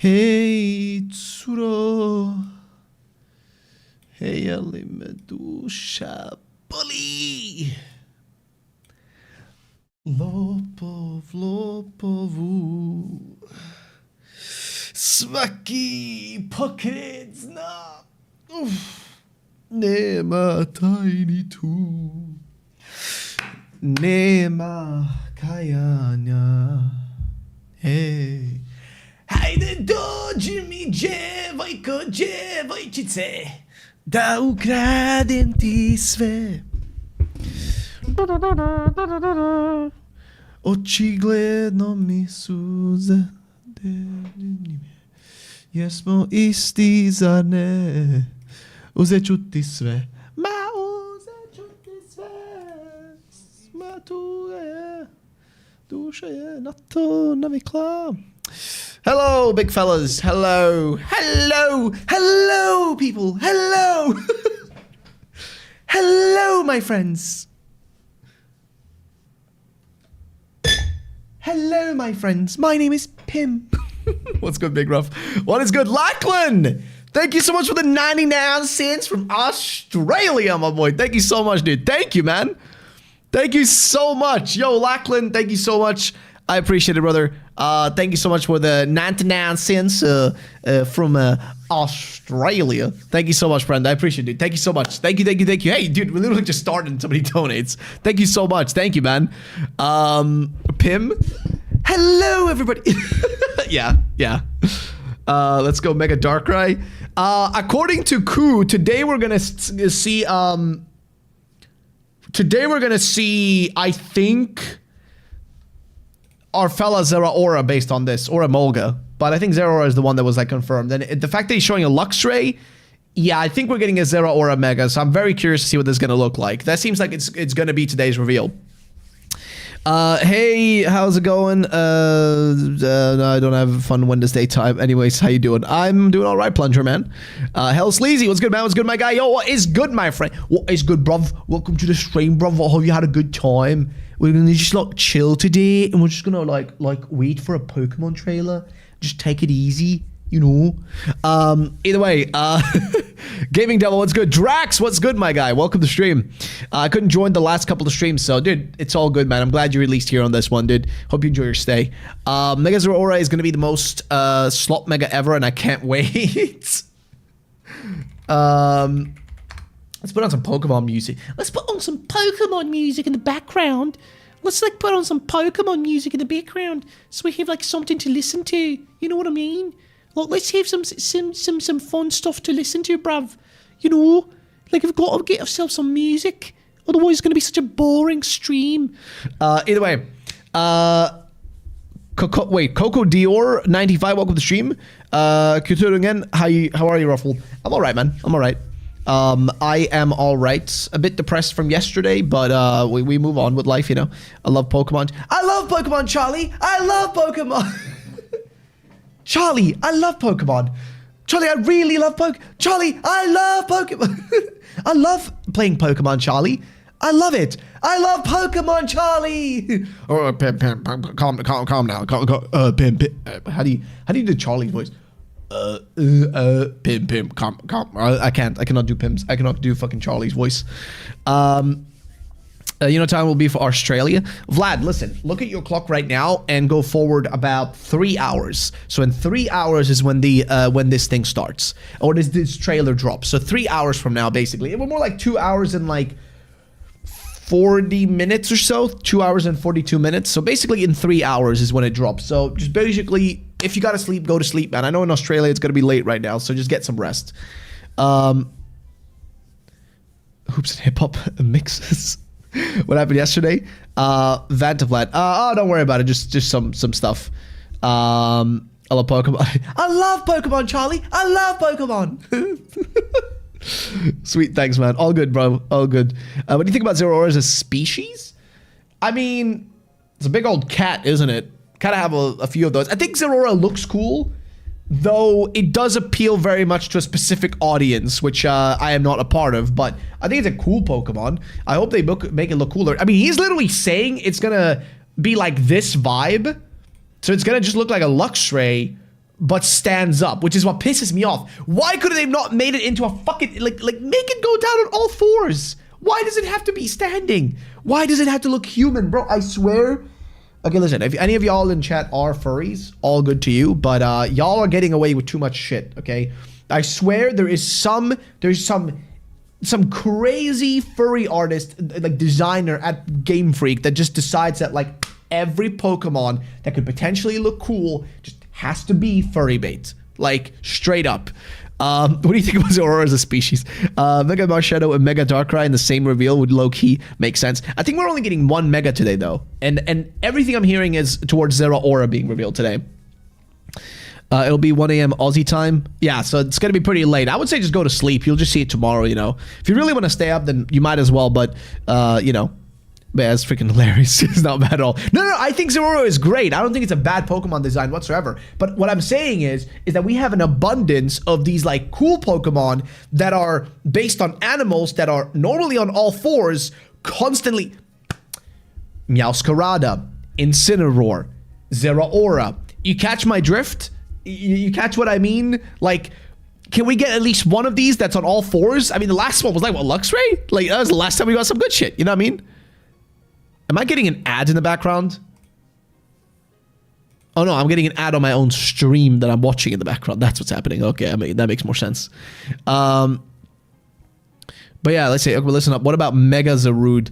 Hej, curo. Hej, ale me dusza boli. Lopov, lopovu. Svaki pokryt zna. Nema tajni tu. Nema kajania. Hej. Hajde dođi mi djevojko, djevojčice, da ukradem ti sve. Očigledno mi suze, jer smo isti, zar ne? Uzet ću ti sve. Ma uzet ću ti sve. Ma tu je. Duša je na to navikla. Hello, big fellas. Hello. Hello. Hello, people. Hello. Hello, my friends. Hello, my friends. My name is Pim. What's good, Big Ruff? What is good, Lachlan? Thank you so much for the 99 cents from Australia, my boy. Thank you so much, dude. Thank you, man. Thank you so much. Yo, Lachlan, thank you so much. I appreciate it, brother. Thank you so much for the 99 cents from Australia. Thank you so much, friend. I appreciate it, dude. Thank you so much. Thank you, thank you, thank you. Hey, dude, we literally just started and somebody donates. Thank you so much. Thank you, man. Pim. Hello, everybody. Yeah. Let's go Mega Darkrai. According to Ku, today we're gonna see, I think, our fella Zeraora based on this, or a Molga. But I think Zeraora is the one that was like confirmed. And the fact that he's showing a Luxray, yeah, I think we're getting a Zeraora Mega. So I'm very curious to see what this is gonna look like. That seems like it's gonna be today's reveal. Hey, how's it going? No, I don't have fun Wednesday time. Anyways, how you doing? I'm doing all right, Plunger, man. Hell Sleazy, what's good, man? What's good, my guy? Yo, what is good, my friend? What is good, bruv? Welcome to the stream, bruv. I hope you had a good time. We're gonna just like chill today, and we're just gonna like wait for a Pokemon trailer. Just take it easy, you know. Either way, Gaming Devil, what's good? Drax, what's good, my guy? Welcome to the stream. I couldn't join the last couple of streams, so dude, it's all good, man. I'm glad you released here on this one, dude. Hope you enjoy your stay. Mega Zeraora is gonna be the most slot mega ever, and I can't wait. Let's put on some Pokemon music. Let's put on some Pokemon music in the background. Let's like put on some Pokemon music in the background so we have like something to listen to. You know what I mean? Like, let's have some fun stuff to listen to, bruv. You know, like we've got to get ourselves some music. Otherwise, it's gonna be such a boring stream. Either way, Coco Dior 95. Welcome to the stream. Couture again. How are you, Ruffle? I'm all right, man. I'm all right. I am all right. A bit depressed from yesterday, but we move on with life, you know. I love Pokemon. I love Pokemon, Charlie. I love Pokemon. Charlie, I love Pokemon. Charlie, I really love Pokemon. Charlie, I love Pokemon. I love playing Pokemon, Charlie. I love it. I love Pokemon, Charlie. Oh, Pim, calm down. Pim. How do you do Charlie's voice? Pim, calm. I cannot do Pim's. I cannot do fucking Charlie's voice. You know, time will be for Australia. Vlad, listen, look at your clock right now and go forward about 3 hours. So in 3 hours is when the when this thing starts, or this trailer drops. So 3 hours from now, basically. It was more like 2 hours and like 40 minutes or so. 2 hours and 42 minutes. So basically in 3 hours is when it drops. So just basically, if you gotta sleep, go to sleep, man. I know in Australia it's gonna be late right now, so just get some rest. Hoops and hip hop mixes. What happened yesterday? Vantaflat. Oh, don't worry about it. Just some stuff. I love Pokemon. I love Pokemon, Charlie. I love Pokemon. Sweet, thanks, man. All good, bro. All good. What do you think about Zeraora as a species? I mean, it's a big old cat, isn't it? Kind of have a few of those. I think Zeraora looks cool, though it does appeal very much to a specific audience, which I am not a part of, but I think it's a cool Pokemon. I hope they make it look cooler. I mean, he's literally saying it's gonna be like this vibe, so it's gonna just look like a Luxray, but stands up, which is what pisses me off. Why could they not made it into a fucking, like make it go down on all fours? Why does it have to be standing? Why does it have to look human, bro? I swear. Okay, listen, if any of y'all in chat are furries, all good to you, but y'all are getting away with too much shit, okay? I swear there's some crazy furry artist, like designer at Game Freak that just decides that like every Pokemon that could potentially look cool just has to be furry bait. Like, straight up. What do you think about Aurora as a species? Mega Marshadow and Mega Darkrai in the same reveal would low-key make sense. I think we're only getting one Mega today, though. And everything I'm hearing is towards Zeraora being revealed today. It'll be 1 a.m. Aussie time. Yeah, so it's going to be pretty late. I would say just go to sleep. You'll just see it tomorrow, you know. If you really want to stay up, then you might as well. But, you know, man, it's freaking hilarious. It's not bad at all. No, I think Zeraora is great. I don't think it's a bad Pokemon design whatsoever. But what I'm saying is that we have an abundance of these, like, cool Pokemon that are based on animals that are normally on all fours, constantly. Meowscarada, Incineroar, Zeraora. You catch my drift? You catch what I mean? Like, can we get at least one of these that's on all fours? I mean, the last one was like, what, Luxray? Like, that was the last time we got some good shit. You know what I mean? Am I getting an ad in the background? Oh, no, I'm getting an ad on my own stream that I'm watching in the background. That's what's happening. Okay, I mean, that makes more sense. But yeah, let's say, okay, listen up. What about Mega Zarude?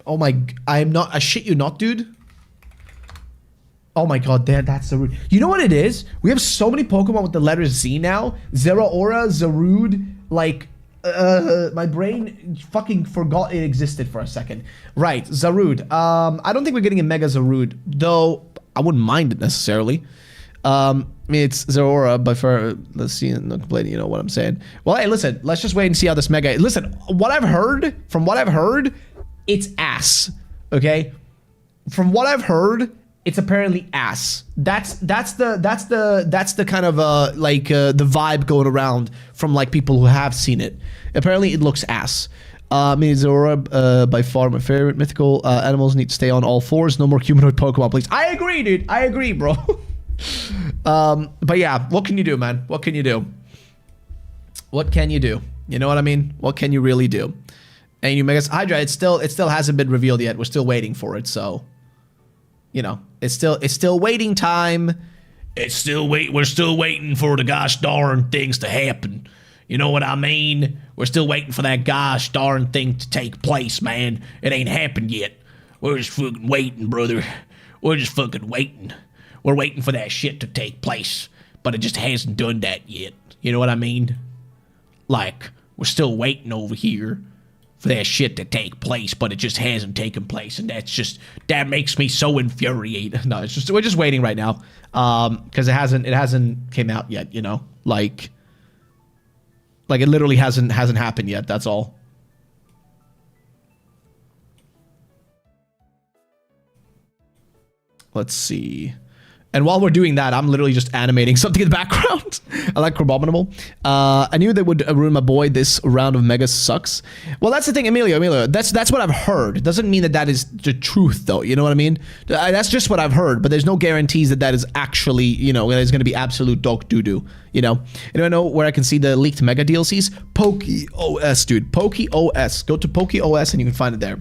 Oh my, I shit you not, dude. Oh my god, that's Zarude. You know what it is? We have so many Pokemon with the letter Z now. Zeraora, Zarude, like, my brain fucking forgot it existed for a second. Right, Zarude. I don't think we're getting a Mega Zarude, though I wouldn't mind it necessarily. I mean, it's Zeraora, but for, let's see, no complaining, you know what I'm saying. Well, hey, listen, let's just wait and see how this Mega, listen, from what I've heard, it's ass, okay? From what I've heard, it's apparently ass. That's the kind of the vibe going around from like people who have seen it. Apparently, it looks ass. I mean, Zeraora, by far my favorite. Mythical animals need to stay on all fours. No more humanoid Pokemon, please. I agree, dude. I agree, bro. But yeah, what can you do, man? What can you do? What can you do? You know what I mean? What can you really do? And you Mega Hydra, it still hasn't been revealed yet. We're still waiting for it, so you know, it's still waiting time. We're still waiting for the gosh darn things to happen. You know what I mean? We're still waiting for that gosh darn thing to take place, man. It ain't happened yet. We're just fucking waiting, brother. We're just fucking waiting. We're waiting for that shit to take place, but it just hasn't done that yet. You know what I mean? Like, we're still waiting over here for that shit to take place, but it just hasn't taken place, and that makes me so infuriated. No, we're just waiting right now, because it hasn't came out yet. You know, like it literally hasn't happened yet. That's all. Let's see. And while we're doing that, I'm literally just animating something in the background. I like Crabominable. I knew they would ruin my boy. This round of Mega sucks. Well, that's the thing, Emilio. That's what I've heard. It doesn't mean that is the truth, though. You know what I mean? That's just what I've heard. But there's no guarantees that is actually, you know, that is going to be absolute dog doo-doo. You know? Anyone know where I can see the leaked Mega DLCs? PokeOS, dude. PokeOS. Go to PokeOS and you can find it there.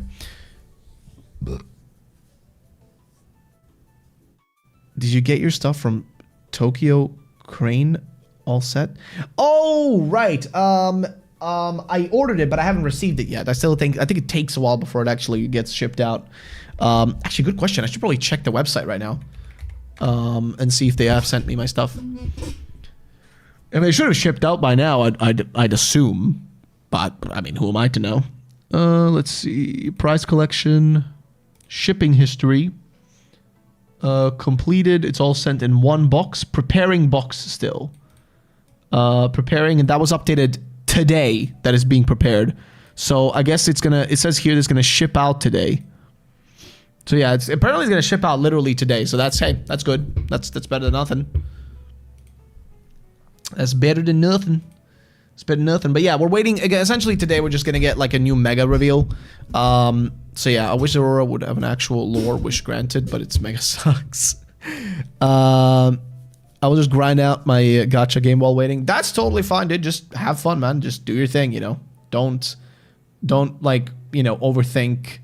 Did you get your stuff from Tokyo Crane all set? Oh, right. I ordered it, but I haven't received it yet. I think it takes a while before it actually gets shipped out. Actually, good question. I should probably check the website right now. And see if they have sent me my stuff. I mean, they should have shipped out by now, I'd assume. But, I mean, who am I to know? Let's see. Prize collection. Shipping history. Completed. It's all sent in one box. Preparing box still. Preparing, and that was updated today. That is being prepared. So I guess it says here it's gonna ship out today. So yeah, apparently it's gonna ship out literally today. So that's good. That's better than nothing. That's better than nothing. It's better than nothing. But yeah, we're waiting again. Essentially today we're just gonna get like a new Mega reveal. So yeah, I wish Aurora would have an actual lore wish granted, but it's mega sucks. I will just grind out my gacha game while waiting. That's totally fine, dude. Just have fun, man. Just do your thing, you know. Don't like, you know, overthink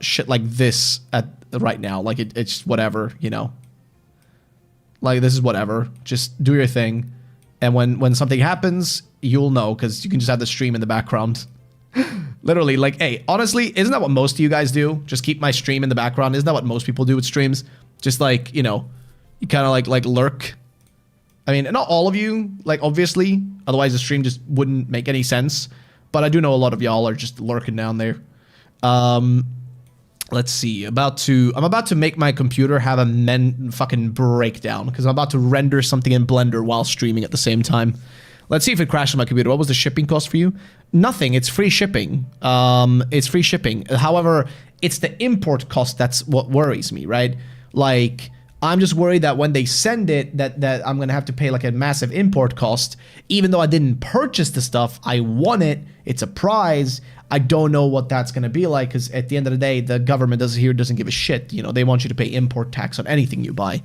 shit like this at right now. Like it's whatever, you know. Like this is whatever. Just do your thing, and when something happens, you'll know because you can just have the stream in the background. Literally, like, hey, honestly, isn't that what most of you guys do? Just keep my stream in the background. Isn't that what most people do with streams? Just like, you know, you kind of like lurk. I mean, not all of you, like, obviously. Otherwise, the stream just wouldn't make any sense. But I do know a lot of y'all are just lurking down there. Let's see. I'm about to make my computer have a fucking breakdown because I'm about to render something in Blender while streaming at the same time. Let's see if it crashes my computer. What was the shipping cost for you? Nothing. It's free shipping. It's free shipping. However, it's the import cost that's what worries me, right? Like, I'm just worried that when they send it, that I'm gonna have to pay like a massive import cost. Even though I didn't purchase the stuff, I won it. It's a prize. I don't know what that's gonna be like because at the end of the day, the government doesn't give a shit. You know, they want you to pay import tax on anything you buy,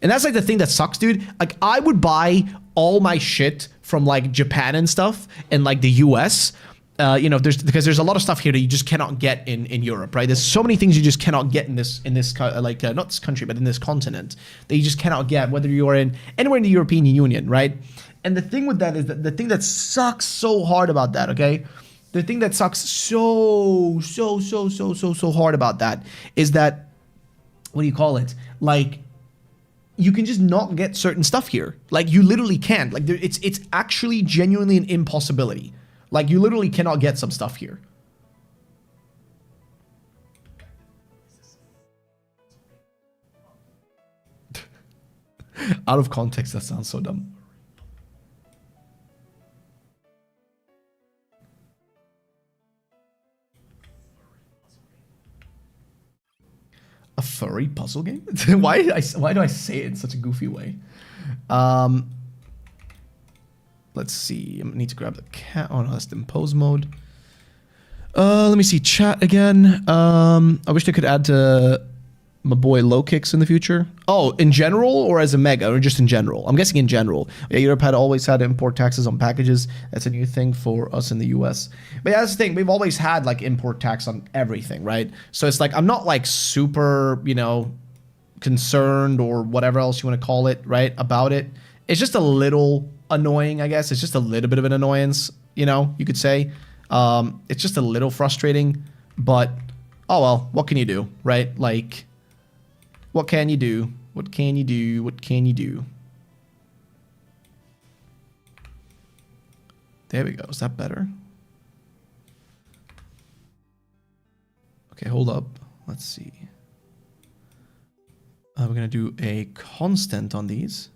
and that's like the thing that sucks, dude. Like, I would buy all my shit from like Japan and stuff and like the US. You know, because there's a lot of stuff here that you just cannot get in Europe, right? There's so many things you just cannot get in this like not this country, but in this continent that you just cannot get, whether you are in anywhere in the European Union, right? And the thing with that is that the thing that sucks so hard about that, okay? The thing that sucks so hard about that is that, what do you call it? Like, you can just not get certain stuff here. Like, you literally can't. Like, it's actually genuinely an impossibility. Like, you literally cannot get some stuff here. Out of context, that sounds so dumb. A furry puzzle game? Why do I say it in such a goofy way? Let's see. I need to grab the cat. Oh no, that's the impose mode. Let me see chat again. I wish they could add to my boy low kicks in the future. Oh, in general or as a mega or just in general? I'm guessing in general. Yeah, Europe had always had import taxes on packages. That's a new thing for us in the US. But yeah, that's the thing. We've always had like import tax on everything, right? So it's like I'm not like super, you know, concerned or whatever else you want to call it, right, about it. It's just a little annoying, I guess. It's just a little bit of an annoyance, you know, you could say. It's just a little frustrating, but oh well, what can you do, right? Like, what can you do? What can you do? What can you do? There we go. Is that better? Okay, hold up. Let's see. We're gonna do a constant on these.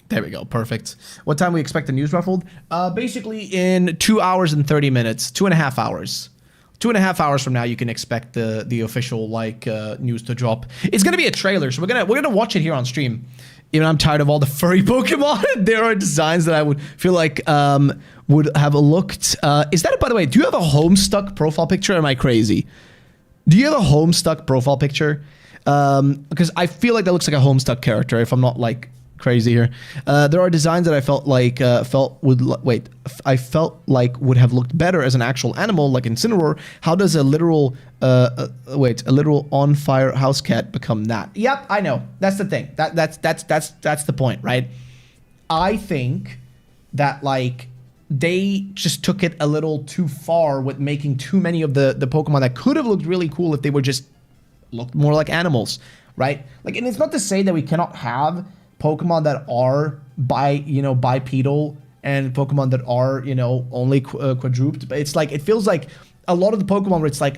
There we go. Perfect. What time we expect the news ruffled? Basically in 2 hours and 30 minutes. 2.5 hours. 2.5 hours from now, you can expect the official like news to drop. It's gonna be a trailer, so we're gonna watch it here on stream. Even I'm tired of all the furry Pokemon. There are designs that I would feel like would have looked. Is that, by the way? Do you have a Homestuck profile picture? Or am I crazy? Do you have a Homestuck profile picture? Because I feel like that looks like a Homestuck character. If I'm not like crazy here. There are designs that I felt like would have looked better as an actual animal, like Incineroar. How does a literal on fire house cat become that? Yep, I know. That's the thing. That's the point, right? I think that like they just took it a little too far with making too many of the Pokemon that could have looked really cool if they were just looked more like animals, right? Like, and it's not to say that we cannot have Pokemon that are bipedal and Pokemon that are, you know, only quadruped, but it's like, it feels like a lot of the Pokemon where it's like,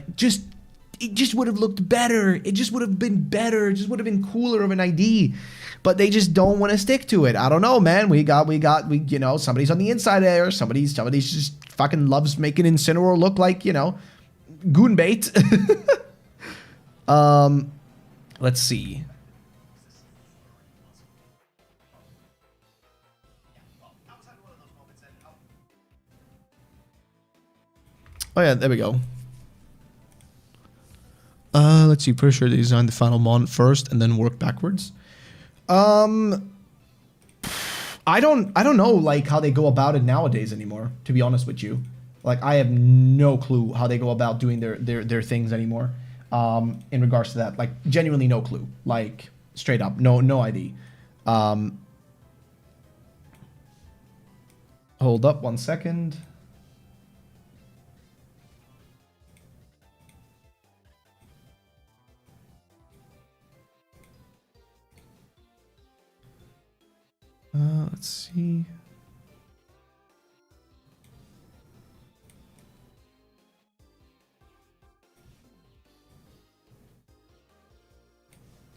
it just would have looked better. It just would have been better. It just would have been cooler of an ID. but they just don't want to stick to it. I don't know, man. We you know, somebody's on the inside there. Somebody's just fucking loves making Incineroar look like, you know, goon bait. Let's see. Oh yeah, there we go. Let's see. Pretty sure they designed the final mon first and then work backwards. I don't know like how they go about it nowadays anymore. To be honest with you, like I have no clue how they go about doing their things anymore. In regards to that, like genuinely no clue. Like straight up, no idea. Hold up 1 second. Let's see.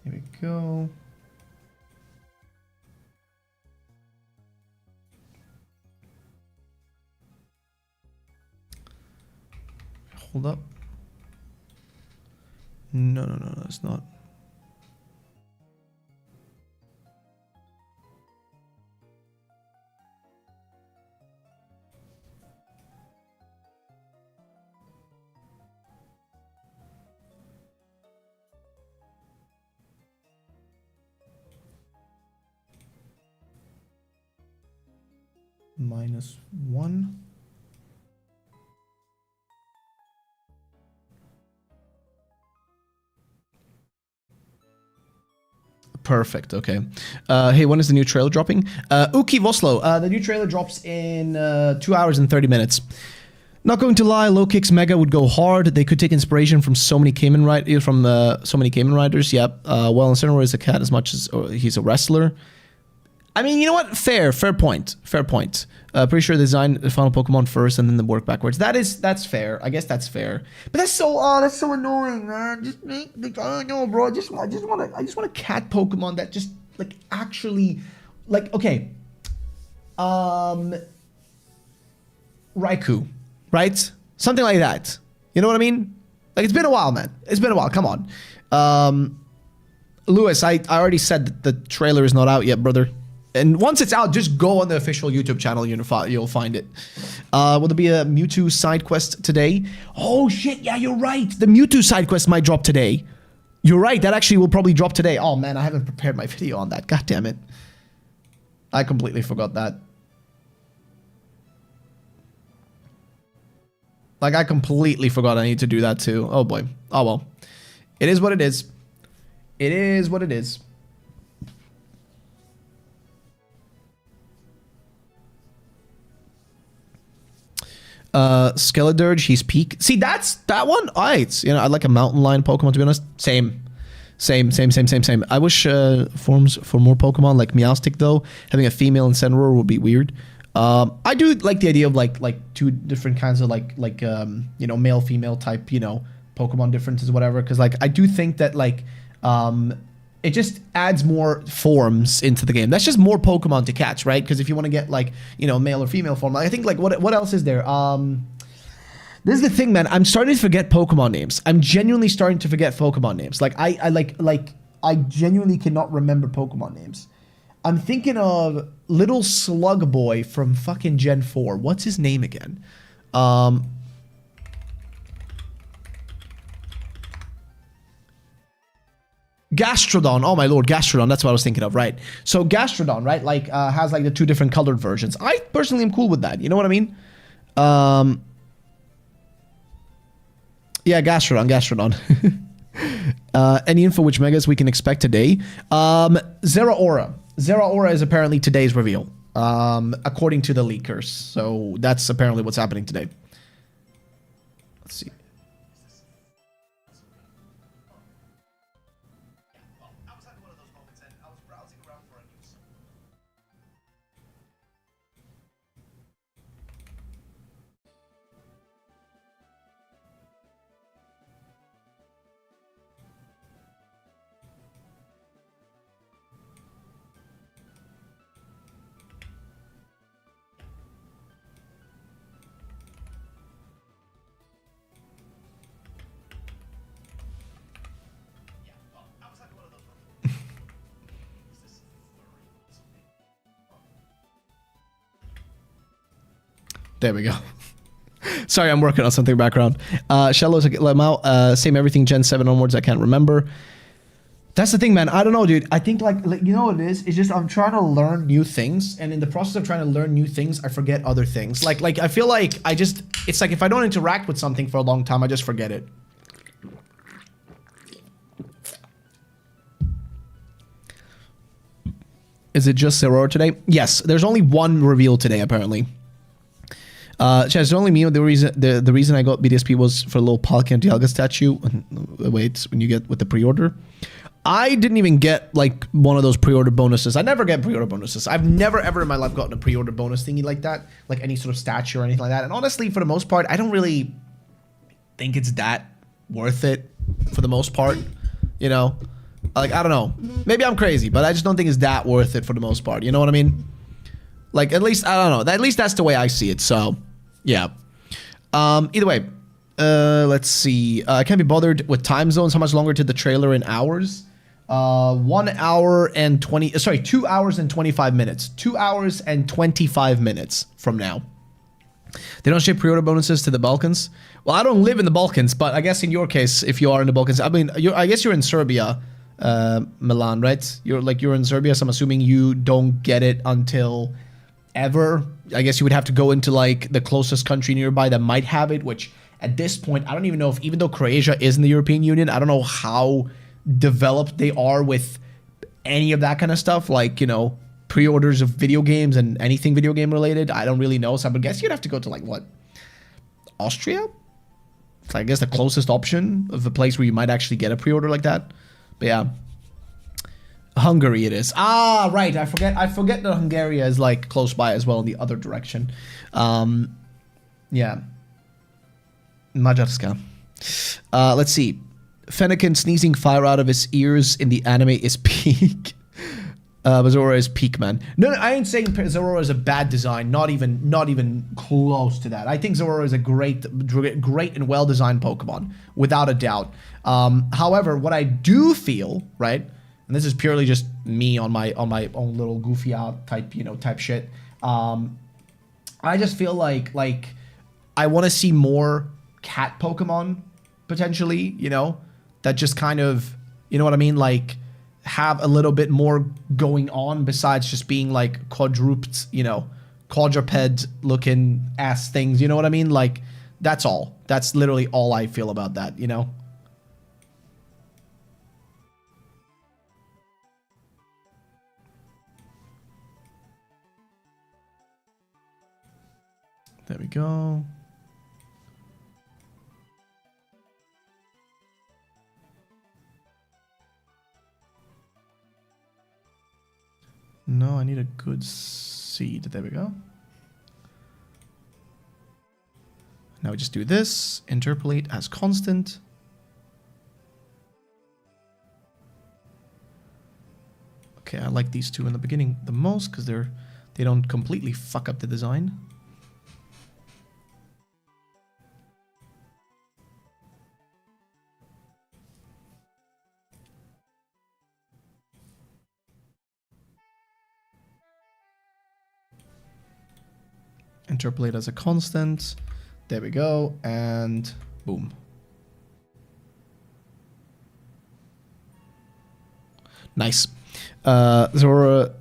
Here we go. Hold up. No, it's not. -1. Perfect. Okay. Hey, when is the new trailer dropping? Uki Voslo. The new trailer drops in 2 hours and 30 minutes. Not going to lie, Low Kick's Mega would go hard. They could take inspiration from so many Cayman riders. Yep. Well, Incineroar is a cat as much as he's a wrestler. I mean, you know what? Fair point. Pretty sure they designed the final Pokemon first and then they work backwards. That's fair. I guess that's fair. But that's so annoying, man. Just make I don't know, bro. I just want a cat Pokemon that just like actually like okay. Raikou, right? Something like that. You know what I mean? Like it's been a while, man. It's been a while. Come on. Lewis, I already said that the trailer is not out yet, brother. And once it's out, just go on the official YouTube channel. You'll find it. Will there be a Mewtwo side quest today? Oh shit! Yeah, you're right. The Mewtwo side quest might drop today. You're right. That actually will probably drop today. Oh man, I haven't prepared my video on that. God damn it! I completely forgot that. Like I completely forgot I need to do that too. Oh boy. Oh well. It is what it is. It is what it is. Skeledirge, he's peak. See, that's that one. Alright, you know, I'd like a mountain lion Pokemon to be honest. Same. I wish forms for more Pokemon like Meowstic though. Having a female Incineroar would be weird. I do like the idea of like two different kinds of like you know, male female type, you know, Pokemon differences, whatever. Because like I do think that like it just adds more forms into the game. That's just more Pokemon to catch, right? Because if you want to get like, you know, male or female form, I think like what else is there? This is the thing, man. I'm starting to forget Pokemon names. I'm genuinely starting to forget Pokemon names. Like I genuinely cannot remember Pokemon names. I'm thinking of Little Slug Boy from fucking Gen 4. What's his name again? Gastrodon. Oh my lord, Gastrodon. That's what I was thinking of, right? So Gastrodon, right? Like has like the two different colored versions. I personally am cool with that. You know what I mean? Yeah, Gastrodon. Any info which megas we can expect today? Zeraora. Zeraora is apparently today's reveal, according to the leakers. So that's apparently what's happening today. Let's see. There we go. Sorry, I'm working on something background. Shallows, same everything Gen 7 onwards, I can't remember. That's the thing, man. I don't know, dude. I think, like you know what it is? It's just I'm trying to learn new things, and in the process of trying to learn new things, I forget other things. Like I feel like it's like if I don't interact with something for a long time, I just forget it. Is it just Zerora today? Yes, there's only one reveal today, apparently. Chaz, only me. The reason I got BDSP was for a little Palkia and Dialga statue. Wait, when you get with the pre-order. I didn't even get like one of those pre-order bonuses. I never get pre-order bonuses. I've never ever in my life gotten a pre-order bonus thingy like that, like any sort of statue or anything like that. And honestly, for the most part, I don't really think it's that worth it for the most part, you know? Like, I don't know. Maybe I'm crazy, but I just don't think it's that worth it for the most part. You know what I mean? Like, at least, I don't know. At least that's the way I see it. So, yeah. Either way, let's see. I can't be bothered with time zones. How much longer to the trailer in hours? 1 hour and 20, sorry, 2 hours and 25 minutes. 2 hours and 25 minutes from now. They don't ship pre-order bonuses to the Balkans. Well, I don't live in the Balkans, but I guess in your case, if you are in the Balkans, I mean, I guess you're in Serbia, Milan, right? You're in Serbia, so I'm assuming you don't get it until ever. I guess you would have to go into like the closest country nearby that might have it, which at this point, I don't even know if, even though Croatia is in the European Union, I don't know how developed they are with any of that kind of stuff, like, you know, pre-orders of video games and anything video game related. I don't really know, so I would guess you'd have to go to like what, Austria? So I guess the closest option of a place where you might actually get a pre-order like that. But yeah, Hungary it is. Ah, right. I forget that Hungary is like close by as well in the other direction. Yeah, Mađarska. Let's see. Fennekin sneezing fire out of his ears in the anime is peak. Zerora is peak, man. No, I ain't saying Zerora is a bad design. Not even close to that. I think Zerora is a great and well-designed Pokemon, without a doubt. However, what I do feel, right, and this is purely just me on my own little goofy out type shit. I just feel like I want to see more cat Pokemon potentially, you know, that just kind of, you know what I mean, like have a little bit more going on besides just being like quadruped, you know, quadruped looking ass things, you know what I mean? Like, that's all. That's literally all I feel about that, you know? There we go. No, I need a good seed. There we go. Now we just do this. Interpolate as constant. Okay, I like these two in the beginning the most because they don't completely fuck up the design. Interpolate as a constant. There we go. And boom. Nice. Zerora,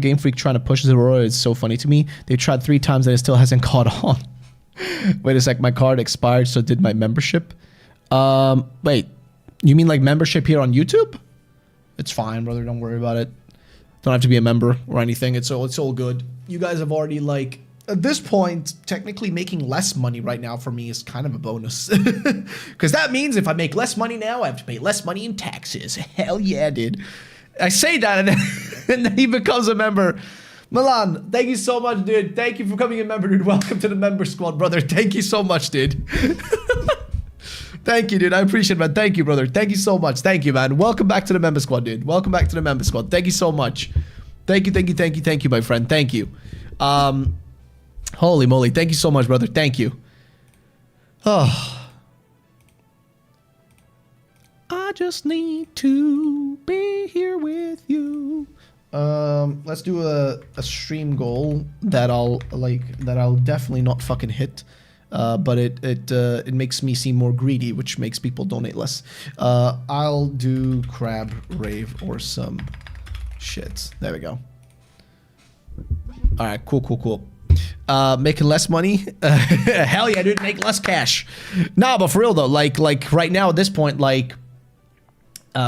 Game Freak trying to push Zerora is so funny to me. They tried 3 times and it still hasn't caught on. Wait a sec, my card expired, so did my membership. Wait, you mean like membership here on YouTube? It's fine, brother. Don't worry about it. Don't have to be a member or anything. It's all good. You guys have already, like, at this point, technically making less money right now for me is kind of a bonus. Because that means if I make less money now, I have to pay less money in taxes. Hell yeah, dude. I say that and then he becomes a member. Milan, thank you so much, dude. Thank you for becoming a member, dude. Welcome to the member squad, brother. Thank you so much, dude. Thank you, dude. I appreciate it, man. Thank you, brother. Thank you so much. Thank you, man. Welcome back to the member squad, dude. Welcome back to the member squad. Thank you so much. Thank you, my friend. Thank you. Holy moly. Thank you so much, brother. Thank you. Oh. I just need to be here with you. Let's do a stream goal that I'll definitely not fucking hit. But it makes me seem more greedy, which makes people donate less. I'll do crab rave or some shit. There we go. All right, cool. Making less money? Hell yeah, dude, make less cash. Nah, but for real though, like right now at this point, like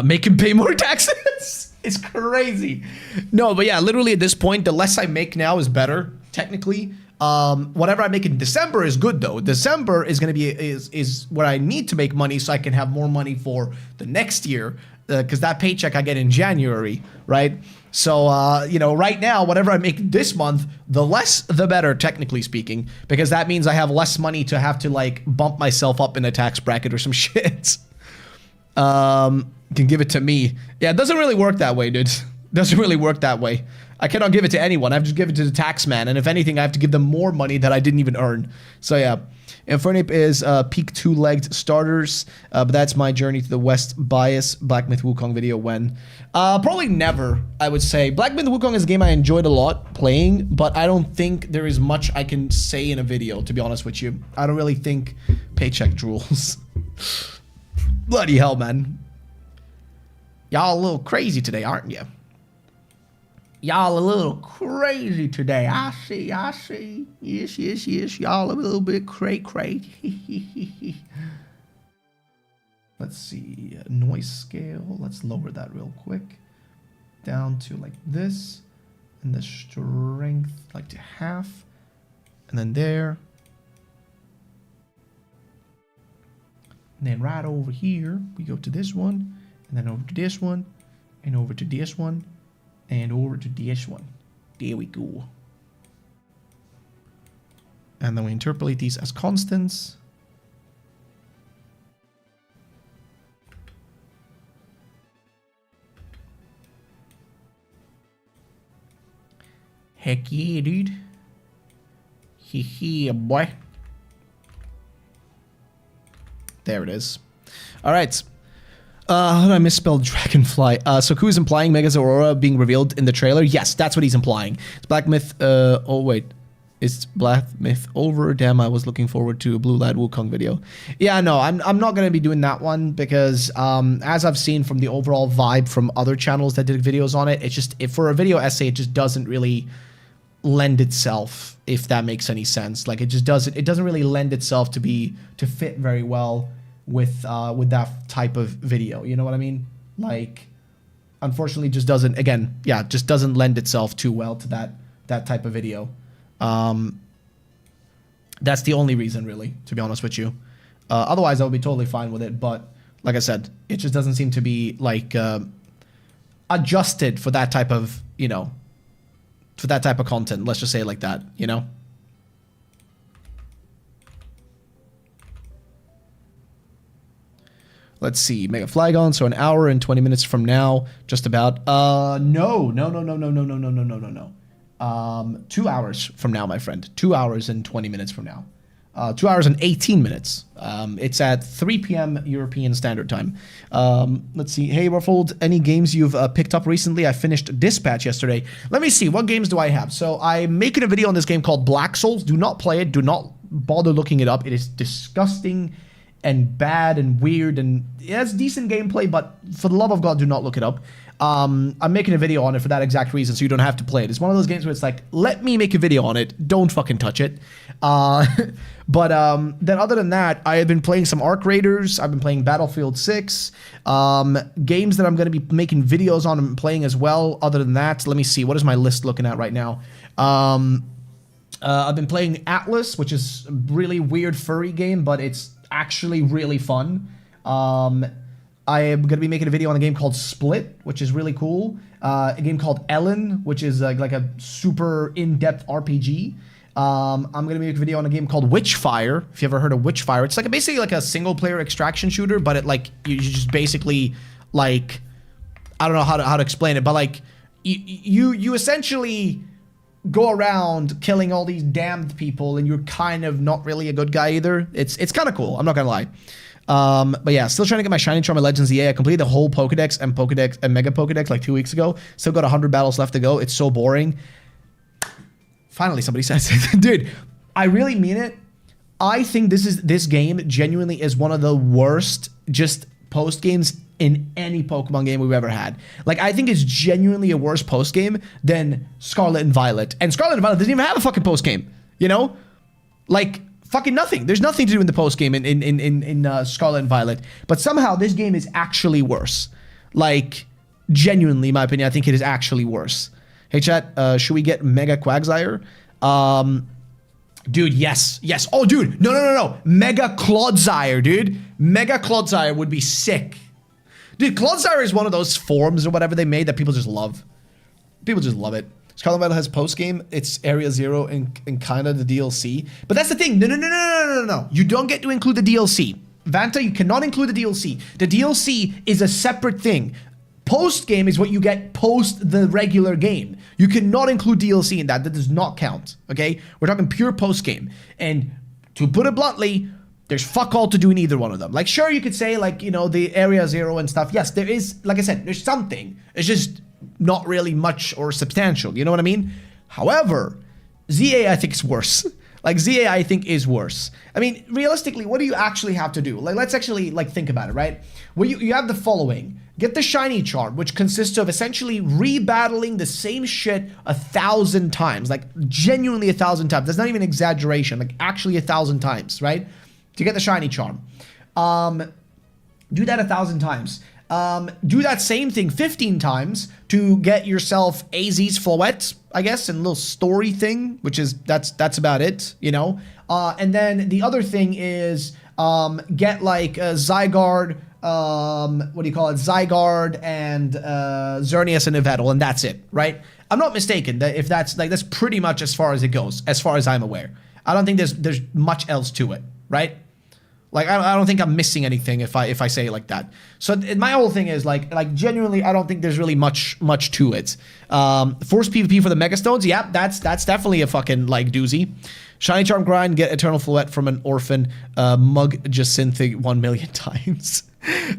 make him pay more taxes. It's crazy. No, but yeah, literally at this point, the less I make now is better, technically. Whatever I make in December is good though. December is gonna be is where I need to make money so I can have more money for the next year, because that paycheck I get in January, right? So you know, right now, whatever I make this month, the less the better, technically speaking, because that means I have less money to have to like bump myself up in a tax bracket or some shit. Can give it to me. Yeah, it doesn't really work that way, dude. Doesn't really work that way. I cannot give it to anyone. I have to give it to the tax man, and if anything, I have to give them more money that I didn't even earn. So yeah, Infernape is peak two-legged starters, but that's my journey to the West bias Black Myth Wukong video when. Probably never, I would say. Black Myth Wukong is a game I enjoyed a lot playing, but I don't think there is much I can say in a video, to be honest with you. I don't really think paycheck drools. Bloody hell, man. Y'all a little crazy today, aren't you? Y'all a little crazy today. I see. Yes. Y'all a little bit cray. Let's see. Noise scale. Let's lower that real quick. Down to like this. And the strength like to half. And then there. And then right over here, we go to this one. And then over to this one. And over to this one. And over to this one. There we go. And then we interpolate these as constants. Heck yeah, dude. Hee boy. There it is. All right. How did I misspell dragonfly? So Ku is implying Mega's Aurora being revealed in the trailer? Yes, that's what he's implying. It's Black Myth, oh wait. It's Black Myth over. Damn, I was looking forward to a Blue Lad Wukong video. Yeah, no, I'm not gonna be doing that one because as I've seen from the overall vibe from other channels that did videos on it, it's just, for a video essay, it just doesn't really lend itself, if that makes any sense. Like it doesn't really lend itself to fit very well with that type of video, you know what I mean? Like, unfortunately, just doesn't. Again, yeah, just doesn't lend itself too well to that type of video. That's the only reason, really, to be honest with you. Otherwise, I would be totally fine with it. But like I said, it just doesn't seem to be like adjusted for that type of, you know, for that type of content. Let's just say it like that, you know. Let's see, Mega Flygon, so an hour and 20 minutes from now, just about. No. 2 hours from now, my friend. 2 hours and 20 minutes from now. 2 hours and 18 minutes. It's at 3 p.m. European Standard Time. Let's see. Hey, Ruffled, any games you've picked up recently? I finished Dispatch yesterday. Let me see. What games do I have? So I'm making a video on this game called Black Souls. Do not play it. Do not bother looking it up. It is disgusting and bad and weird, and it has decent gameplay, but for the love of God, do not look it up. I'm making a video on it for that exact reason, so you don't have to play it. It's one of those games where it's like, let me make a video on it, don't fucking touch it. But then other than that, I have been playing some Arc Raiders, I've been playing Battlefield 6, games that I'm going to be making videos on and playing as well. Other than that, let me see, what is my list looking at right now? I've been playing Atlas, which is a really weird furry game, but it's actually really fun. I am going to be making a video on a game called Split, which is really cool. A game called Ellen, which is like a super in-depth RPG. I'm going to make a video on a game called Witchfire, if you ever heard of Witchfire. It's like basically like a single-player extraction shooter, but it like, you just basically like, I don't know how to explain it, but like, you essentially go around killing all these damned people, and you're kind of not really a good guy either. It's kind of cool, I'm not gonna lie. But yeah, still trying to get my Shiny Charm and Legends EA. I completed the whole Pokedex and Mega Pokedex like 2 weeks ago. Still got 100 battles left to go. It's so boring. Finally, somebody says it. Dude, I really mean it. I think this game genuinely is one of the worst just post games in any Pokemon game we've ever had. Like, I think it's genuinely a worse post game than Scarlet and Violet. And Scarlet and Violet doesn't even have a fucking post game, you know? Like, fucking nothing. There's nothing to do in the post game in Scarlet and Violet. But somehow this game is actually worse. Like, genuinely, in my opinion, I think it is actually worse. Hey, chat, should we get Mega Quagsire? Dude, yes. Yes. Oh, dude. No. Mega Clodsire, dude. Mega Clodsire would be sick. Dude, Clodsire is one of those forms or whatever they made that people just love. People just love it. Scarlet Violet has post-game. It's Area Zero and kind of the DLC. But that's the thing. No. You don't get to include the DLC. Vanta, you cannot include the DLC. The DLC is a separate thing. Post-game is what you get post the regular game. You cannot include DLC in that. That does not count, okay? We're talking pure post-game. And to put it bluntly, there's fuck all to do in either one of them. Like, sure, you could say, like, you know, the Area Zero and stuff. Yes, there is, like I said, there's something. It's just not really much or substantial. You know what I mean? However, ZA, I think, is worse. Like, ZA, I think, is worse. I mean, realistically, what do you actually have to do? Like, let's actually, like, think about it, right? Well, you have the following. Get the Shiny Charm, which consists of essentially rebattling the same shit 1,000 times. Like, genuinely 1,000 times. That's not even exaggeration. Like, actually 1,000 times, right? To get the Shiny Charm. Do that 1,000 times. Do that same thing 15 times to get yourself AZ's Floette, I guess, and a little story thing, which is, that's about it, you know? And then the other thing is, get like Zygarde, what do you call it? Zygarde and Xerneas and Yveltal, and that's it, right? I'm not mistaken that if that's pretty much as far as it goes, as far as I'm aware. I don't think there's much else to it, right? Like, I don't think I'm missing anything if I say it like that. So my whole thing is like genuinely, I don't think there's really much to it. Force PvP for the Mega Stones, yeah, that's definitely a fucking like doozy. Shiny Charm grind, get Eternal Floette from an orphan, mug Jacinthe 1 million times.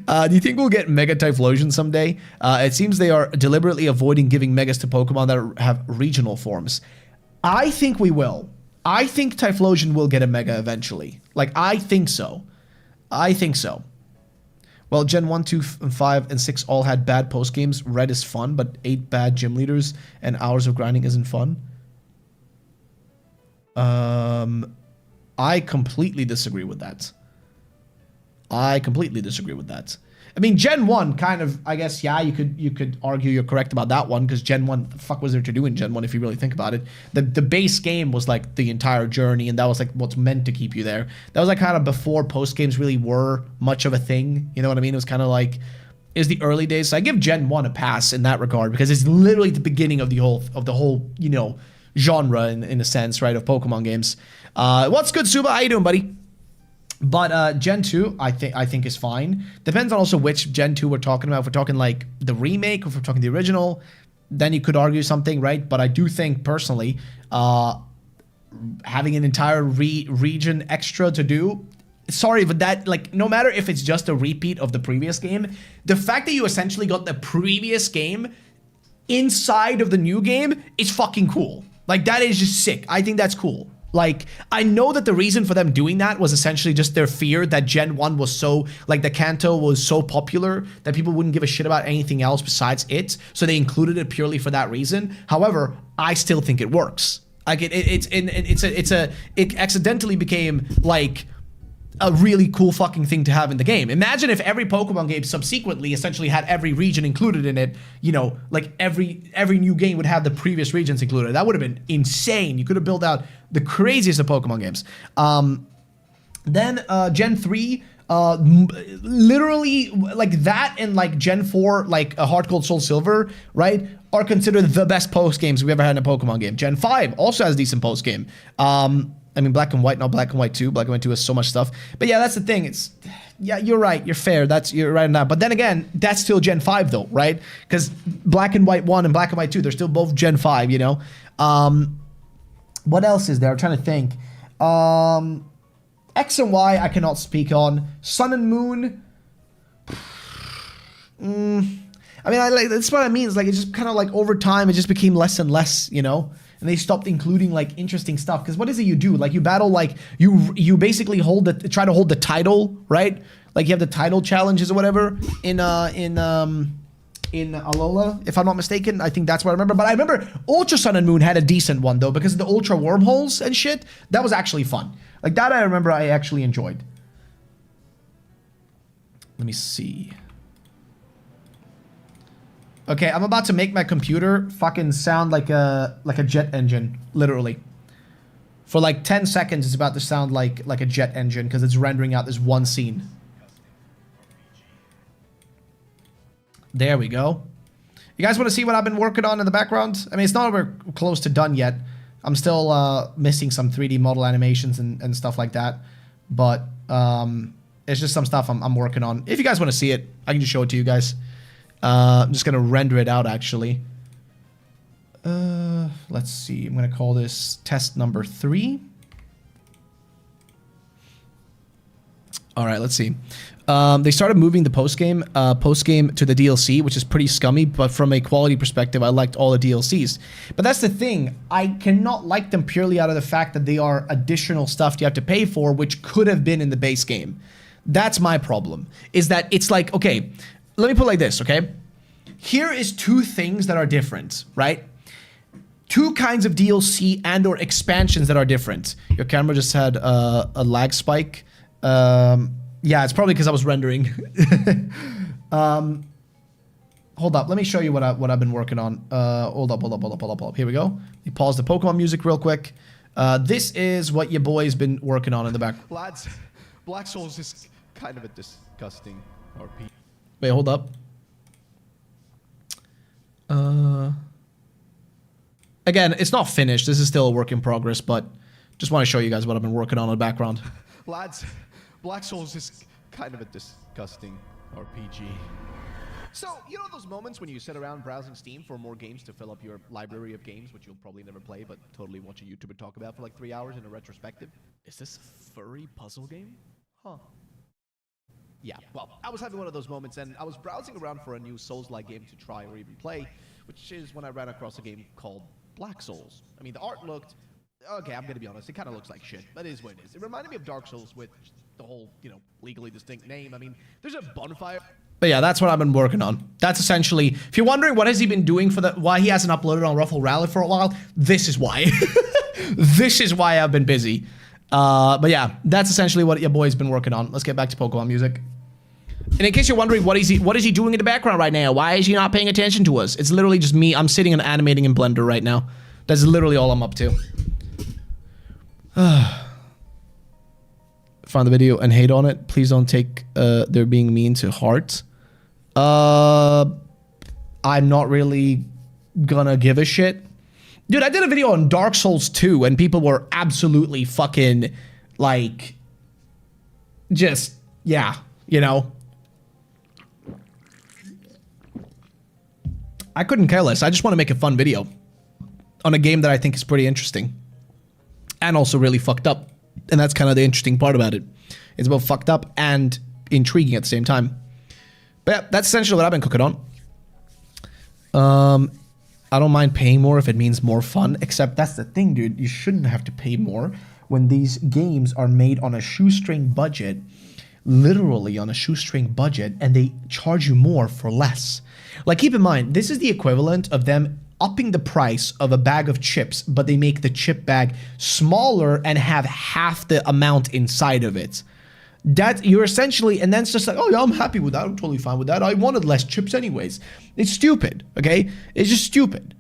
Do you think we'll get Mega Typhlosion someday? It seems they are deliberately avoiding giving Megas to Pokemon that have regional forms. I think we will. I think Typhlosion will get a Mega eventually. Like, I think so. I think so. Well, Gen 1, 2, and 5, and 6 all had bad post-games. Red is fun, but 8 bad gym leaders and hours of grinding isn't fun. I completely disagree with that. I mean, Gen 1 kind of, I guess, yeah, you could argue you're correct about that one, because Gen 1, the fuck was there to do in Gen 1 if you really think about it? The base game was like the entire journey, and that was like what's meant to keep you there. That was like kind of before post games really were much of a thing, you know what I mean? It was kind of like, is the early days. So I give Gen 1 a pass in that regard, because it's literally the beginning of the whole, you know, genre in a sense, right, of Pokemon games. What's good, Suba? How you doing, buddy? But Gen 2, I think is fine. Depends on also which Gen 2 we're talking about. If we're talking like the remake, if we're talking the original, then you could argue something, right? But I do think personally, having an entire region extra to do, sorry, but that, like, no matter if it's just a repeat of the previous game, the fact that you essentially got the previous game inside of the new game is fucking cool. Like, that is just sick. I think that's cool. Like, I know that the reason for them doing that was essentially just their fear that Gen 1 was so, like, the Kanto was so popular that people wouldn't give a shit about anything else besides it, so they included it purely for that reason. However, I still think it works. Like, it accidentally became, like, a really cool fucking thing to have in the game. Imagine if every Pokemon game subsequently essentially had every region included in it, you know, like every new game would have the previous regions included. That would have been insane. You could have built out the craziest of Pokemon games. Then Gen 3, literally like that and like Gen 4, like Heart Gold Soul Silver, right, are considered the best post games we ever had in a Pokemon game. Gen 5 also has decent post game. I mean, Black and White, not Black and White 2. Black and White 2 has so much stuff. But yeah, that's the thing. Yeah, you're right. You're fair. You're right on that. But then again, that's still Gen 5 though, right? Because Black and White 1 and Black and White 2, they're still both Gen 5, you know? What else is there? I'm trying to think. X and Y, I cannot speak on. Sun and Moon. I mean, that's what I mean. It's like, it's just kind of like over time, it just became less and less, you know? And they stopped including like interesting stuff. Because what is it you do? Like you battle, like you basically try to hold the title, right? Like you have the title challenges or whatever in Alola, if I'm not mistaken. I think that's what I remember. But I remember Ultra Sun and Moon had a decent one though, because of the Ultra wormholes and shit. That was actually fun. Like that I remember I actually enjoyed. Let me see. Okay, I'm about to make my computer fucking sound like a jet engine, literally. For like 10 seconds, it's about to sound like a jet engine because it's rendering out this one scene. There we go. You guys want to see what I've been working on in the background? I mean, it's not over close to done yet. I'm still missing some 3D model animations and stuff like that. But it's just some stuff I'm working on. If you guys want to see it, I can just show it to you guys. I'm just gonna render it out actually. Let's see. I'm gonna call this test number 3. All right, let's see. They started moving the post game to the DLC, which is pretty scummy. But from a quality perspective, I liked all the DLCs. But that's the thing. I cannot like them purely out of the fact that they are additional stuff you have to pay for, which could have been in the base game. That's my problem. Is that it's like, okay. Let me put it like this, okay? Here is 2 things that are different, right? 2 kinds of DLC and or expansions that are different. Your camera just had a lag spike. Yeah, it's probably because I was rendering. Hold up, let me show you what I've been working on. Hold up. Here we go. You pause the Pokemon music real quick. This is what your boy's been working on in the back. Lads, Black Souls is kind of a disgusting RP. Wait, hold up. Again, it's not finished. This is still a work in progress, but just want to show you guys what I've been working on in the background. Lads, Black Souls is kind of a disgusting RPG. So, you know those moments when you sit around browsing Steam for more games to fill up your library of games, which you'll probably never play, but totally watch a YouTuber talk about for like 3 hours in a retrospective? Is this a furry puzzle game? Huh. Yeah, well, I was having one of those moments, and I was browsing around for a new Souls-like game to try or even play, which is when I ran across a game called Black Souls. I mean, the art looked... Okay, I'm gonna be honest, it kind of looks like shit, but it is what it is. It reminded me of Dark Souls with the whole, you know, legally distinct name. I mean, there's a bonfire... But yeah, that's what I've been working on. That's essentially... If you're wondering what has he been doing for why he hasn't uploaded on RuffledRowlit for a while, this is why. This is why I've been busy. But yeah, that's essentially what your boy's been working on. Let's get back to Pokemon music. And in case you're wondering, what is he doing in the background right now? Why is he not paying attention to us? It's literally just me. I'm sitting and animating in Blender right now. That's literally all I'm up to. Found the video and hate on it. Please don't take they're being mean to heart. I'm not really gonna give a shit. Dude, I did a video on Dark Souls 2 and people were absolutely fucking like just yeah, you know. I couldn't care less. I just want to make a fun video on a game that I think is pretty interesting and also really fucked up. And that's kind of the interesting part about it. It's both fucked up and intriguing at the same time. But yeah, that's essentially what I've been cooking on. I don't mind paying more if it means more fun, except that's the thing, dude. You shouldn't have to pay more when these games are made on a shoestring budget, literally on a shoestring budget, and they charge you more for less. Like, keep in mind, this is the equivalent of them upping the price of a bag of chips, but they make the chip bag smaller and have half the amount inside of it. That you're essentially, and then it's just like, oh yeah, I'm happy with that. I'm totally fine with that. I wanted less chips anyways. It's stupid, okay? It's just stupid.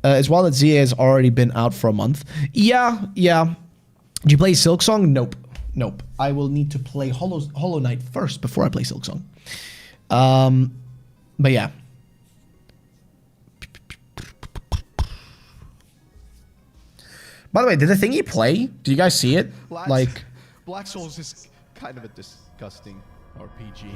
As well as ZA has already been out for a month. Yeah. Did you play Silksong? Nope. I will need to play Hollow Knight first before I play Silksong. But yeah. By the way, did the thingy play? Did you guys see it? Lads, like, Black Souls is kind of a disgusting RPG.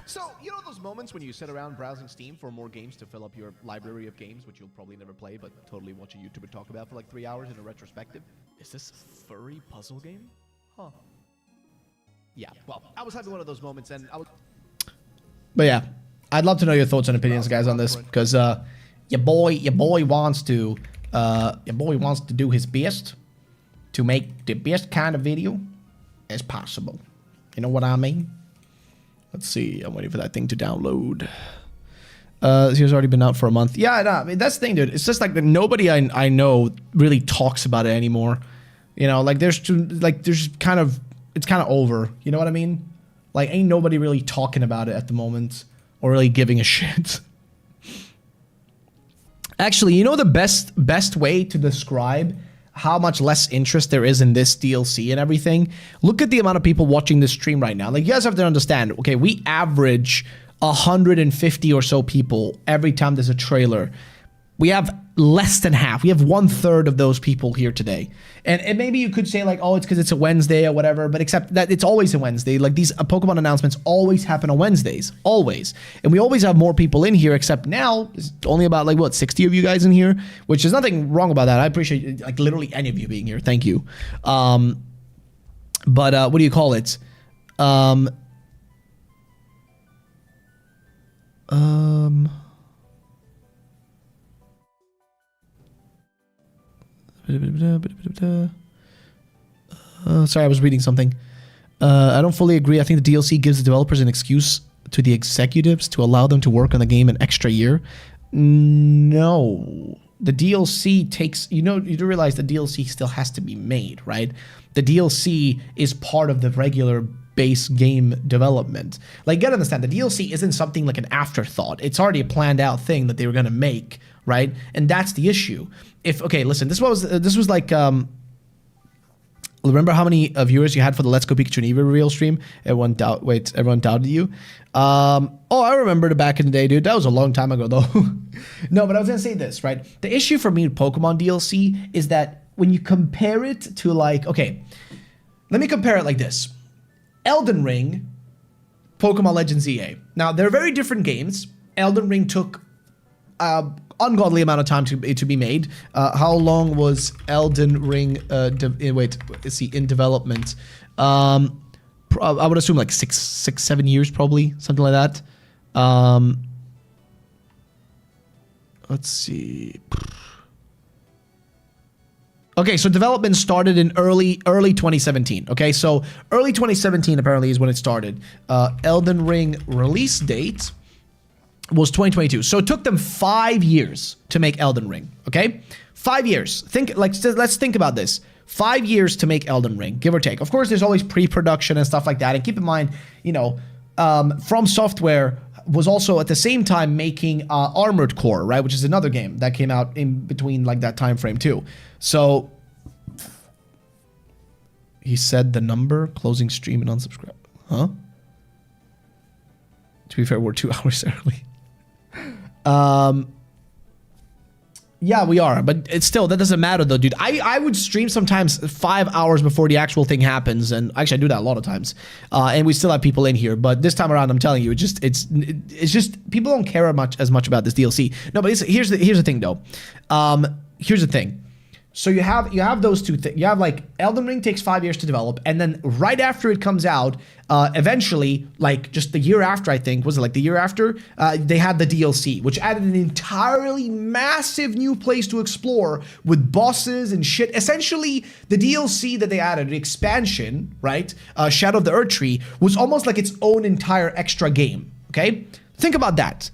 So, you know those moments when you sit around browsing Steam for more games to fill up your library of games, which you'll probably never play, but totally watch a YouTuber talk about for like 3 hours in a retrospective? Is this a furry puzzle game? Huh. yeah, well, I was having one of those moments, and I was. But yeah, I'd love to know your thoughts and opinions, guys, on this, because your boy wants to do his best to make the best kind of video as possible. You know what I mean? Let's see. I'm waiting for that thing to download. This year's already been out for a month. Yeah, no, I mean, that's the thing, dude. It's just like that nobody I know really talks about it anymore. You know, like there's kind of, it's kind of over. You know what I mean? Like, ain't nobody really talking about it at the moment or really giving a shit. Actually, you know the best way to describe how much less interest there is in this DLC and everything? Look at the amount of people watching this stream right now. Like, you guys have to understand, okay, we average 150 or so people every time there's a trailer. We have less than half. We have 1/3 of those people here today. And maybe you could say like, oh, it's because it's a Wednesday or whatever, but except that it's always a Wednesday. Like these Pokemon announcements always happen on Wednesdays, always. And we always have more people in here, except now there's only about like, what, 60 of you guys in here, which is nothing wrong about that. I appreciate like literally any of you being here. Thank you. But what do you call it? Sorry, I was reading something. I don't fully agree. I think the DLC gives the developers an excuse to the executives to allow them to work on the game an extra year. No. The DLC takes... You do realize the DLC still has to be made, right? The DLC is part of the regular base game development. Like, you gotta understand, the DLC isn't something like an afterthought. It's already a planned out thing that they were gonna make, right? And that's the issue. Okay, listen, this was like, remember how many viewers you had for the Let's Go Pikachu and Eevee reveal stream? Everyone doubted you. Oh, I remember back in the day, dude. That was a long time ago, though. No, but I was gonna say this, right? The issue for me with Pokemon DLC is that when you compare it to like, okay, let me compare it like this. Elden Ring, Pokemon Legends EA. Now, they're very different games. Elden Ring took ungodly amount of time to be made. How long was Elden Ring in development? I would assume like 7 years, probably, something like that. Let's see. Okay, so development started in early 2017. Okay, so early 2017 apparently is when it started. Elden Ring release date was 2022. So it took them 5 years to make Elden Ring. Okay, 5 years. Let's think about this. 5 years to make Elden Ring, give or take. Of course, there's always pre-production and stuff like that. And keep in mind, you know, From Software was also at the same time making Armored Core, right, which is another game that came out in between like that time frame too. So he said the number, closing stream and unsubscribe. Huh? To be fair, we're 2 hours early. Yeah, we are, but it's still, that doesn't matter though, dude. I would stream sometimes 5 hours before the actual thing happens, and actually I do that a lot of times. And we still have people in here, but this time around, I'm telling you, it's just people don't care as much about this DLC. No, but here's the thing though. Here's the thing. So you have those two things. You have like Elden Ring takes 5 years to develop, and then right after it comes out, eventually, like just the year after, I think, was it like the year after, they had the DLC, which added an entirely massive new place to explore with bosses and shit. Essentially, the DLC that they added, the expansion, right, Shadow of the Erdtree, was almost like its own entire extra game, okay? Think about that.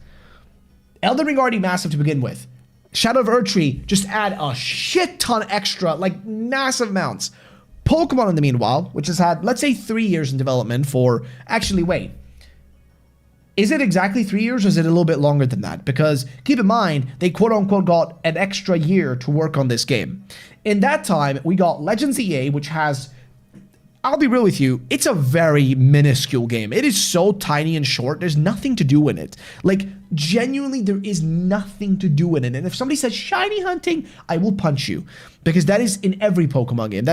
Elden Ring already massive to begin with. Shadow of Erdtree just add a shit ton extra, like massive amounts. Pokemon in the meanwhile, which has had, let's say 3 years in development for, actually wait. Is it exactly 3 years or is it a little bit longer than that? Because keep in mind, they quote unquote got an extra year to work on this game. In that time, we got Legends EA, which has, I'll be real with you, it's a very minuscule game. It is so tiny and short, there's nothing to do in it. Like, genuinely, there is nothing to do in it. And if somebody says shiny hunting, I will punch you. Because that is in every Pokemon game.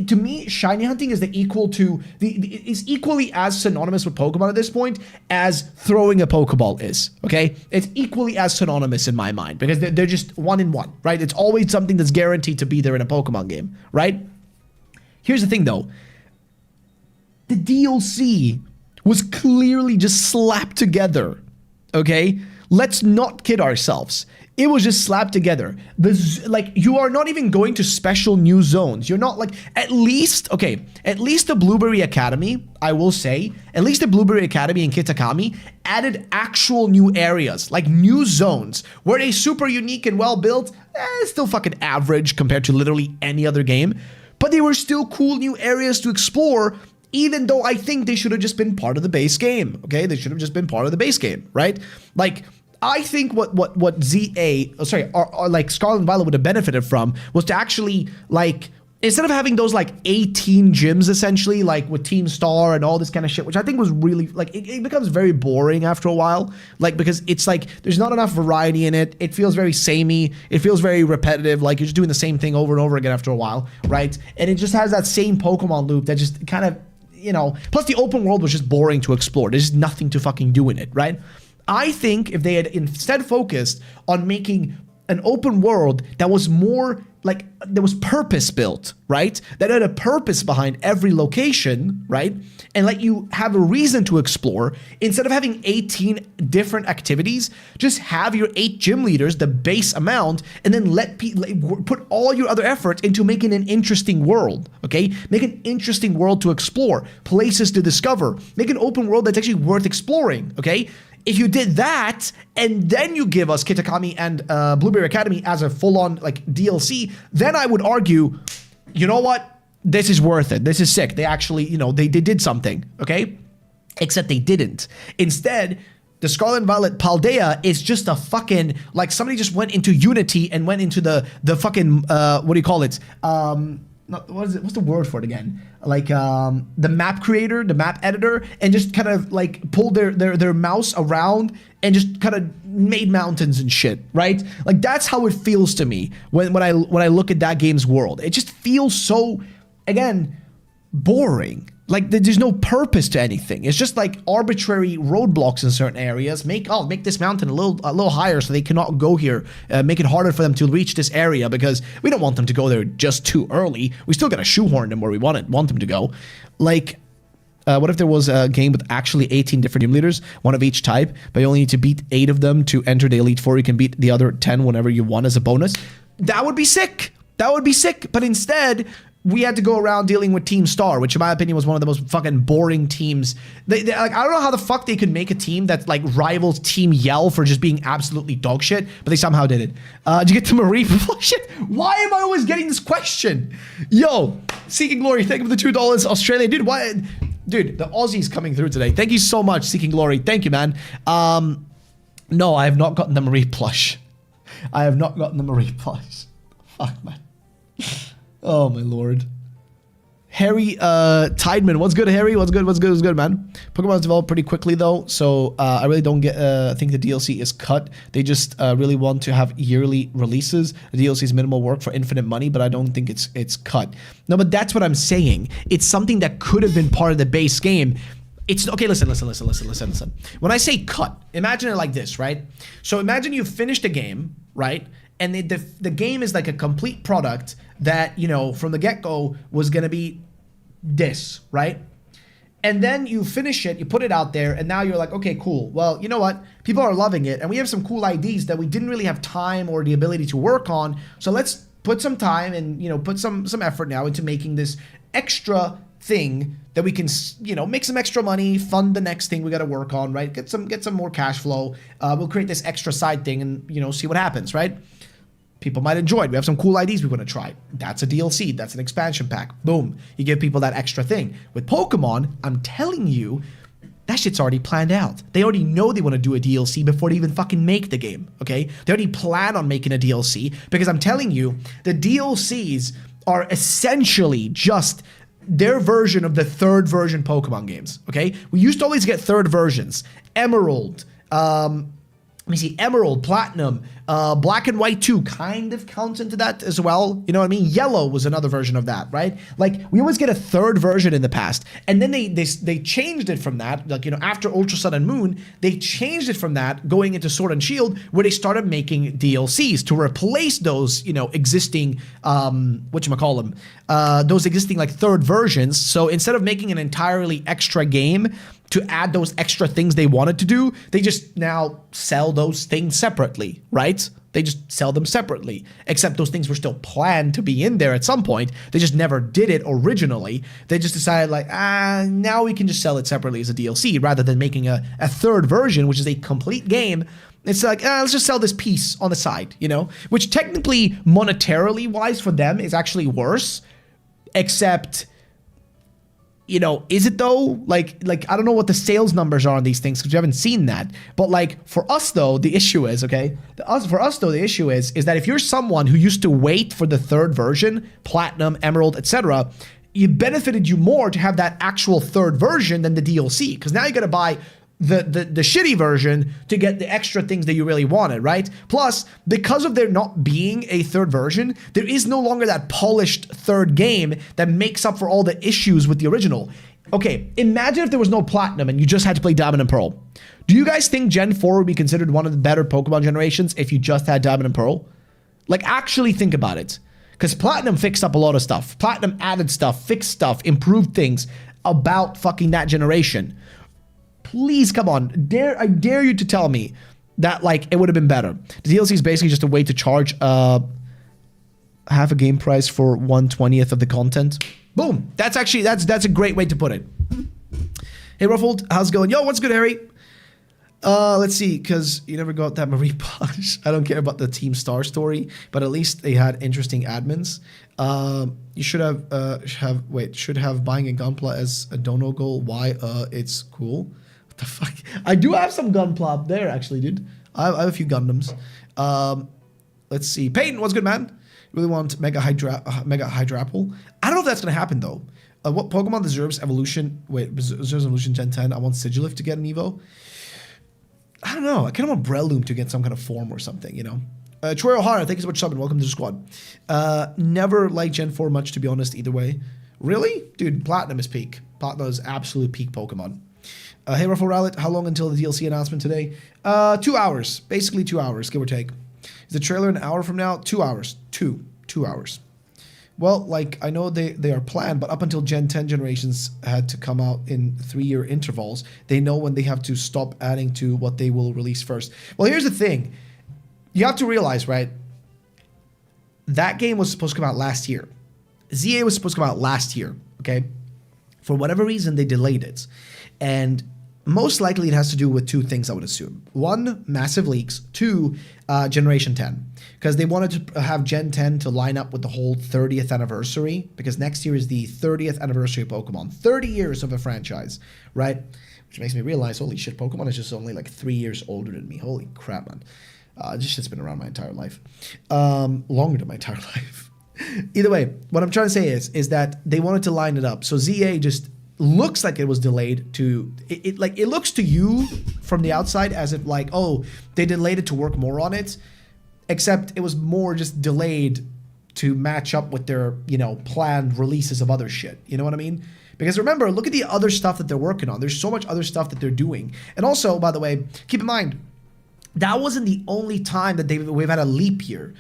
To me, shiny hunting is is equally as synonymous with Pokemon at this point as throwing a Pokeball is, okay? It's equally as synonymous in my mind, because they're just one in one, right? It's always something that's guaranteed to be there in a Pokemon game, right? Here's the thing though. the DLC was clearly just slapped together, okay? Let's not kid ourselves. It was just slapped together. Like, you are not even going to special new zones. You're not like, at least the Blueberry Academy, I will say, at least the Blueberry Academy in Kitakami added actual new areas, like new zones. Were they super unique and well built? Still fucking average compared to literally any other game. But they were still cool new areas to explore, even though I think they should have just been part of the base game, okay? They should have just been part of the base game, right? Like, I think what like Scarlet and Violet would have benefited from was to actually, like, instead of having those like 18 gyms essentially, like with Team Star and all this kind of shit, which I think was really, like, it becomes very boring after a while, like, because it's like there's not enough variety in it. It feels very samey. It feels very repetitive, like you're just doing the same thing over and over again after a while, right? And it just has that same Pokemon loop that just kind of, you know, plus the open world was just boring to explore. There's just nothing to fucking do in it, right? I think if they had instead focused on making an open world that was more like, that was purpose built, right? That had a purpose behind every location, right? And let you have a reason to explore, instead of having 18 different activities, just have your 8 gym leaders, the base amount, and then put all your other efforts into making an interesting world, okay? Make an interesting world to explore, places to discover, make an open world that's actually worth exploring, okay? If you did that, and then you give us Kitakami and Blueberry Academy as a full-on like DLC, then I would argue, you know what? This is worth it. This is sick. They actually, you know, they did something, okay? Except they didn't. Instead, the Scarlet and Violet Paldea is just a fucking, like, somebody just went into Unity and went into the fucking, what do you call it? What's the word for it again? Like, the map creator, the map editor, and just kind of like pulled their mouse around and just kind of made mountains and shit, right? Like, that's how it feels to me when I look at that game's world. It just feels so, again, boring. Like, there's no purpose to anything. It's just like arbitrary roadblocks in certain areas. Make this mountain a little higher so they cannot go here. Make it harder for them to reach this area because we don't want them to go there just too early. We still gotta shoehorn them where we want them to go. Like, what if there was a game with actually 18 different gym leaders, one of each type, but you only need to beat 8 of them to enter the Elite Four. You can beat the other 10 whenever you want as a bonus. That would be sick. That would be sick. But instead, we had to go around dealing with Team Star, which in my opinion was one of the most fucking boring teams. Like, I don't know how the fuck they could make a team that like rivals Team Yell for just being absolutely dog shit, but they somehow did it. Did you get to Marie? Shit, why am I always getting this question? Yo, Seeking Glory, thank you for the $2. Australia, dude, why? Dude, the Aussie's coming through today. Thank you so much, Seeking Glory. Thank you, man. No, I have not gotten the Marie plush. I have not gotten the Marie plush. Fuck, man. Oh my lord. Harry Tideman, what's good, Harry? What's good, man? Pokemon's developed pretty quickly though, so I really don't think the DLC is cut. They just really want to have yearly releases. The DLC is minimal work for infinite money, but I don't think it's cut. No, but that's what I'm saying. It's something that could have been part of the base game. It's okay, listen. When I say cut, imagine it like this, right? So imagine you finished a game, right? And the game is like a complete product that, you know, from the get-go was going to be this, right? And then you finish it, you put it out there, and now you're like, okay, cool. Well, you know what? People are loving it, and we have some cool IDs that we didn't really have time or the ability to work on. So let's put some time and, you know, put some effort now into making this extra thing that we can, you know, make some extra money, fund the next thing we got to work on, right? Get some more cash flow. We'll create this extra side thing and, you know, see what happens, right? People might enjoy it. We have some cool IDs we want to try. That's a DLC. That's an expansion pack. Boom. You give people that extra thing. With Pokemon, I'm telling you, that shit's already planned out. They already know they want to do a DLC before they even fucking make the game, okay? They already plan on making a DLC because I'm telling you, the DLCs are essentially just their version of the third version Pokemon games, okay? We used to always get third versions. Emerald, let me see, Emerald, Platinum, Black and White 2 kind of counts into that as well. You know what I mean? Yellow was another version of that, right? Like, we always get a third version in the past. And then they changed it from that. Like, you know, after Ultra Sun and Moon, they changed it from that going into Sword and Shield, where they started making DLCs to replace those, you know, existing, whatchamacallem, those existing, like, third versions. So instead of making an entirely extra game to add those extra things they wanted to do, they just now sell those things separately, right? They just sell them separately, except those things were still planned to be in there at some point. They just never did it originally. They just decided like, now we can just sell it separately as a DLC rather than making a third version, which is a complete game. It's like, let's just sell this piece on the side, you know? Which technically, monetarily wise for them is actually worse, except, you know, is it though? Like I don't know what the sales numbers are on these things because we haven't seen that. But like for us though, the issue is, okay, the issue is that if you're someone who used to wait for the third version, Platinum, Emerald, etc., it benefited you more to have that actual third version than the DLC, because now you got to buy the shitty version to get the extra things that you really wanted, right? Plus, because of there not being a third version, there is no longer that polished third game that makes up for all the issues with the original. Okay, imagine if there was no Platinum and you just had to play Diamond and Pearl. Do you guys think Gen 4 would be considered one of the better Pokemon generations if you just had Diamond and Pearl? Like, actually think about it. Because Platinum fixed up a lot of stuff. Platinum added stuff, fixed stuff, improved things about fucking that generation. Please, come on. I dare you to tell me that, like, it would have been better. The DLC is basically just a way to charge half a game price for 1/20th of the content. Boom. That's actually, that's a great way to put it. Hey, Ruffled, how's it going? Yo, what's good, Harry? Let's see, because you never got that Marie Posh. I don't care about the Team Star story, but at least they had interesting admins. You should have buying a Gunpla as a dono goal. Why? It's cool. The fuck? I do have some Gunpla up there, actually, dude. I have a few Gundams. Let's see. Peyton, what's good, man? Really want Mega Hydrapple? I don't know if that's gonna happen though. What Pokemon deserves evolution? Wait, deserves evolution Gen 10? I want Sigilift to get an Evo. I don't know. I kind of want Breloom to get some kind of form or something, you know. Troy O'Hara, thank you so much for subbing. Welcome to the squad. Never liked Gen 4 much, to be honest, either way. Really? Dude, Platinum is peak. Platinum is absolute peak Pokemon. Hey, RuffledRowlit, how long until the DLC announcement today? 2 hours. Basically 2 hours, give or take. Is the trailer an hour from now? 2 hours. 2 hours. Well, like, I know they are planned, but up until Gen 10 generations had to come out in 3-year intervals, they know when they have to stop adding to what they will release first. Well, here's the thing. You have to realize, right? That game was supposed to come out last year. ZA was supposed to come out last year, okay? For whatever reason, they delayed it. And most likely it has to do with 2 things, I would assume. 1, massive leaks. 2, Generation 10. Because they wanted to have Gen 10 to line up with the whole 30th anniversary. Because next year is the 30th anniversary of Pokemon. 30 years of a franchise, right? Which makes me realize, holy shit, Pokemon is just only like 3 years older than me. Holy crap, man. This shit's been around my entire life. Longer than my entire life. Either way, what I'm trying to say is that they wanted to line it up. So ZA just looks like it was delayed to it looks to you from the outside as if like, oh, they delayed it to work more on it, except it was more just delayed to match up with their, you know, planned releases of other shit. You know what I mean? Because remember, look at the other stuff that they're working on. There's so much other stuff that they're doing. And also, by the way, keep in mind, that wasn't the only time that we've had a leap year.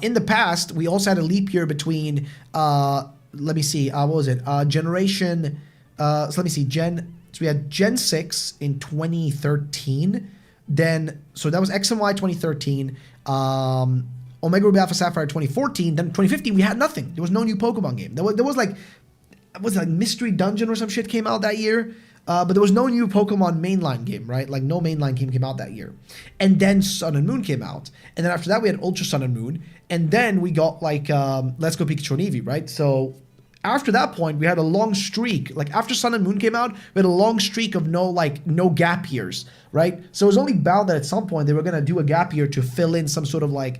In the past, we also had a leap year between let me see, what was it? Generation so let me see, so we had Gen 6 in 2013, then, so that was X and Y 2013, Omega Ruby Alpha Sapphire 2014, then 2015 we had nothing. There was no new Pokemon game. There was like, was it like Mystery Dungeon or some shit came out that year? But there was no new Pokemon mainline game, right? Like no mainline game came out that year. And then Sun and Moon came out. And then after that we had Ultra Sun and Moon. And then we got like Let's Go Pikachu and Eevee, right? So after that point, we had a long streak. Like after Sun and Moon came out, we had a long streak of no gap years, right? So it was only bound that at some point they were gonna do a gap year to fill in some sort of like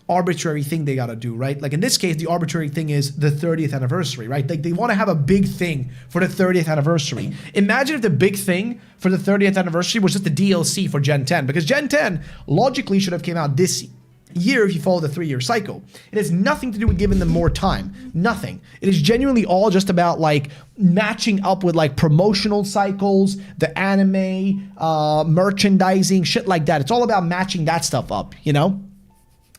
arbitrary thing they gotta do, right? Like in this case, the arbitrary thing is the 30th anniversary, right? Like they want to have a big thing for the 30th anniversary. Imagine if the big thing for the 30th anniversary was just the DLC for Gen 10, because Gen 10 logically should have came out this year if you follow the 3-year cycle. It has nothing to do with giving them more time. Nothing. It is genuinely all just about like matching up with like promotional cycles, the anime, merchandising, shit like that. It's all about matching that stuff up, you know?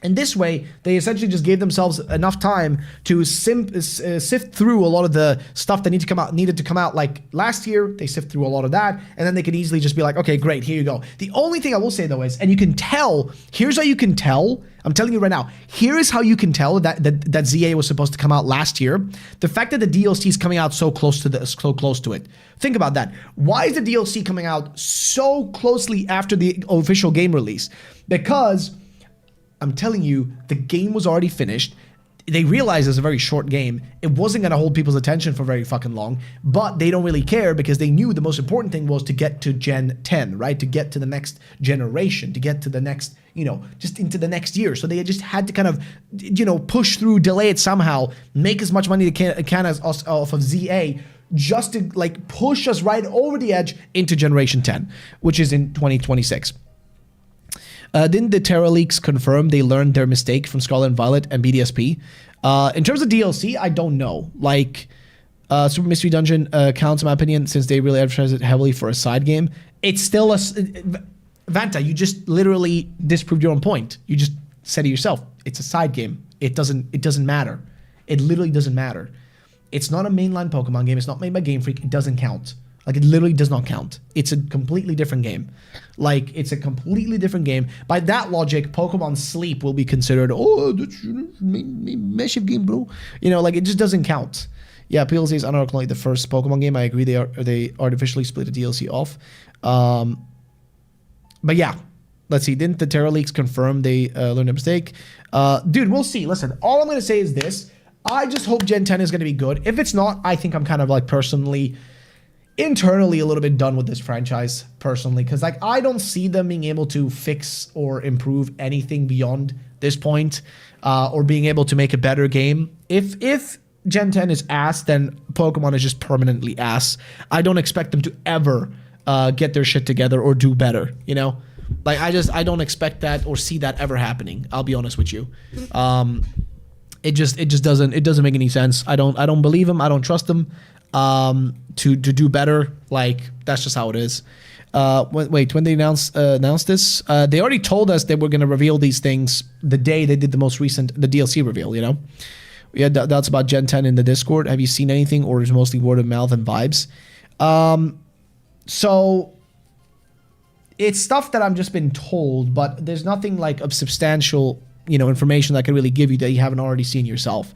And this way, they essentially just gave themselves enough time to sift through a lot of the stuff that needed to come out like last year. They sift through a lot of that, and then they can easily just be like, okay, great, here you go. The only thing I will say though is, and you can tell, here's how you can tell, I'm telling you right now, here is how you can tell that ZA was supposed to come out last year. The fact that the DLC is coming out so close to it. Think about that. Why is the DLC coming out so closely after the official game release? Because I'm telling you, the game was already finished. They realized it's a very short game. It wasn't going to hold people's attention for very fucking long, but they don't really care because they knew the most important thing was to get to Gen 10, right? To get to the next generation, to get to the next, you know, just into the next year. So they just had to kind of, you know, push through, delay it somehow, make as much money they can as off of ZA, just to like push us right over the edge into Generation 10, which is in 2026. Didn't the Terra leaks confirm they learned their mistake from Scarlet and Violet and BDSP? In terms of DLC, I don't know. Like, Super Mystery Dungeon counts, in my opinion, since they really advertise it heavily for a side game. It's still a... Vanta, you just literally disproved your own point. You just said it yourself. It's a side game. It doesn't matter. It literally doesn't matter. It's not a mainline Pokemon game. It's not made by Game Freak. It doesn't count. Like, it literally does not count. It's a completely different game. Like, it's a completely different game. By that logic, Pokemon Sleep will be considered, oh, that's massive game, bro. You know, like, it just doesn't count. Yeah, PLC is unironically the first Pokemon game. I agree, they artificially split the DLC off. But yeah, let's see. Didn't the Terra leaks confirm they learned their mistake? Dude, we'll see. Listen, all I'm going to say is this. I just hope Gen 10 is going to be good. If it's not, I think I'm kind of like personally... internally a little bit done with this franchise personally, because like I don't see them being able to fix or improve anything beyond this point, or being able to make a better game. If Gen 10 is ass, then Pokemon is just permanently ass. I don't expect them to ever get their shit together or do better, you know? Like I don't expect that or see that ever happening. I'll be honest with you. It just doesn't make any sense. I don't believe them. I don't trust them. To do better. Like, that's just how it is. Wait, when they announced this, they already told us they were going to reveal these things the day they did the DLC reveal, you know? We had doubts about Gen 10 in the Discord. Have you seen anything, or is it mostly word of mouth and vibes? So it's stuff that I've just been told, but there's nothing like of substantial, you know, information that I can really give you that you haven't already seen yourself.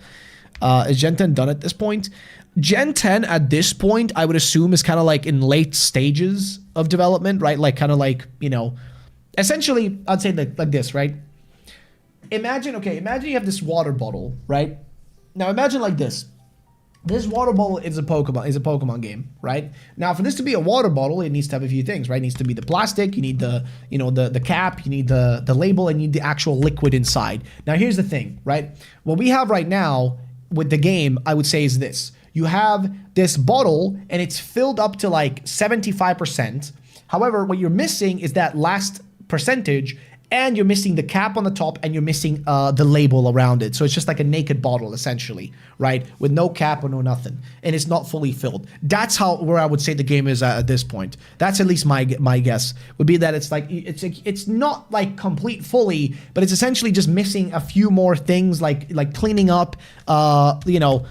Is Gen 10 done at this point? Gen 10 at this point, I would assume, is kind of like in late stages of development, right? Like kind of like, you know, essentially, I'd say like this, right? Imagine you have this water bottle, right? Now imagine like this. This water bottle is a Pokemon game, right? Now for this to be a water bottle, it needs to have a few things, right? It needs to be the plastic, you need the, you know, the cap, you need the label, and you need the actual liquid inside. Now here's the thing, right? What we have right now with the game, I would say, is this. You have this bottle and it's filled up to like 75%. However, what you're missing is that last percentage, and you're missing the cap on the top, and you're missing the label around it. So it's just like a naked bottle, essentially, right? With no cap or no nothing. And it's not fully filled. That's where I would say the game is at this point. That's at least my guess, would be that it's like, it's not like complete fully, but it's essentially just missing a few more things, like cleaning up, you know,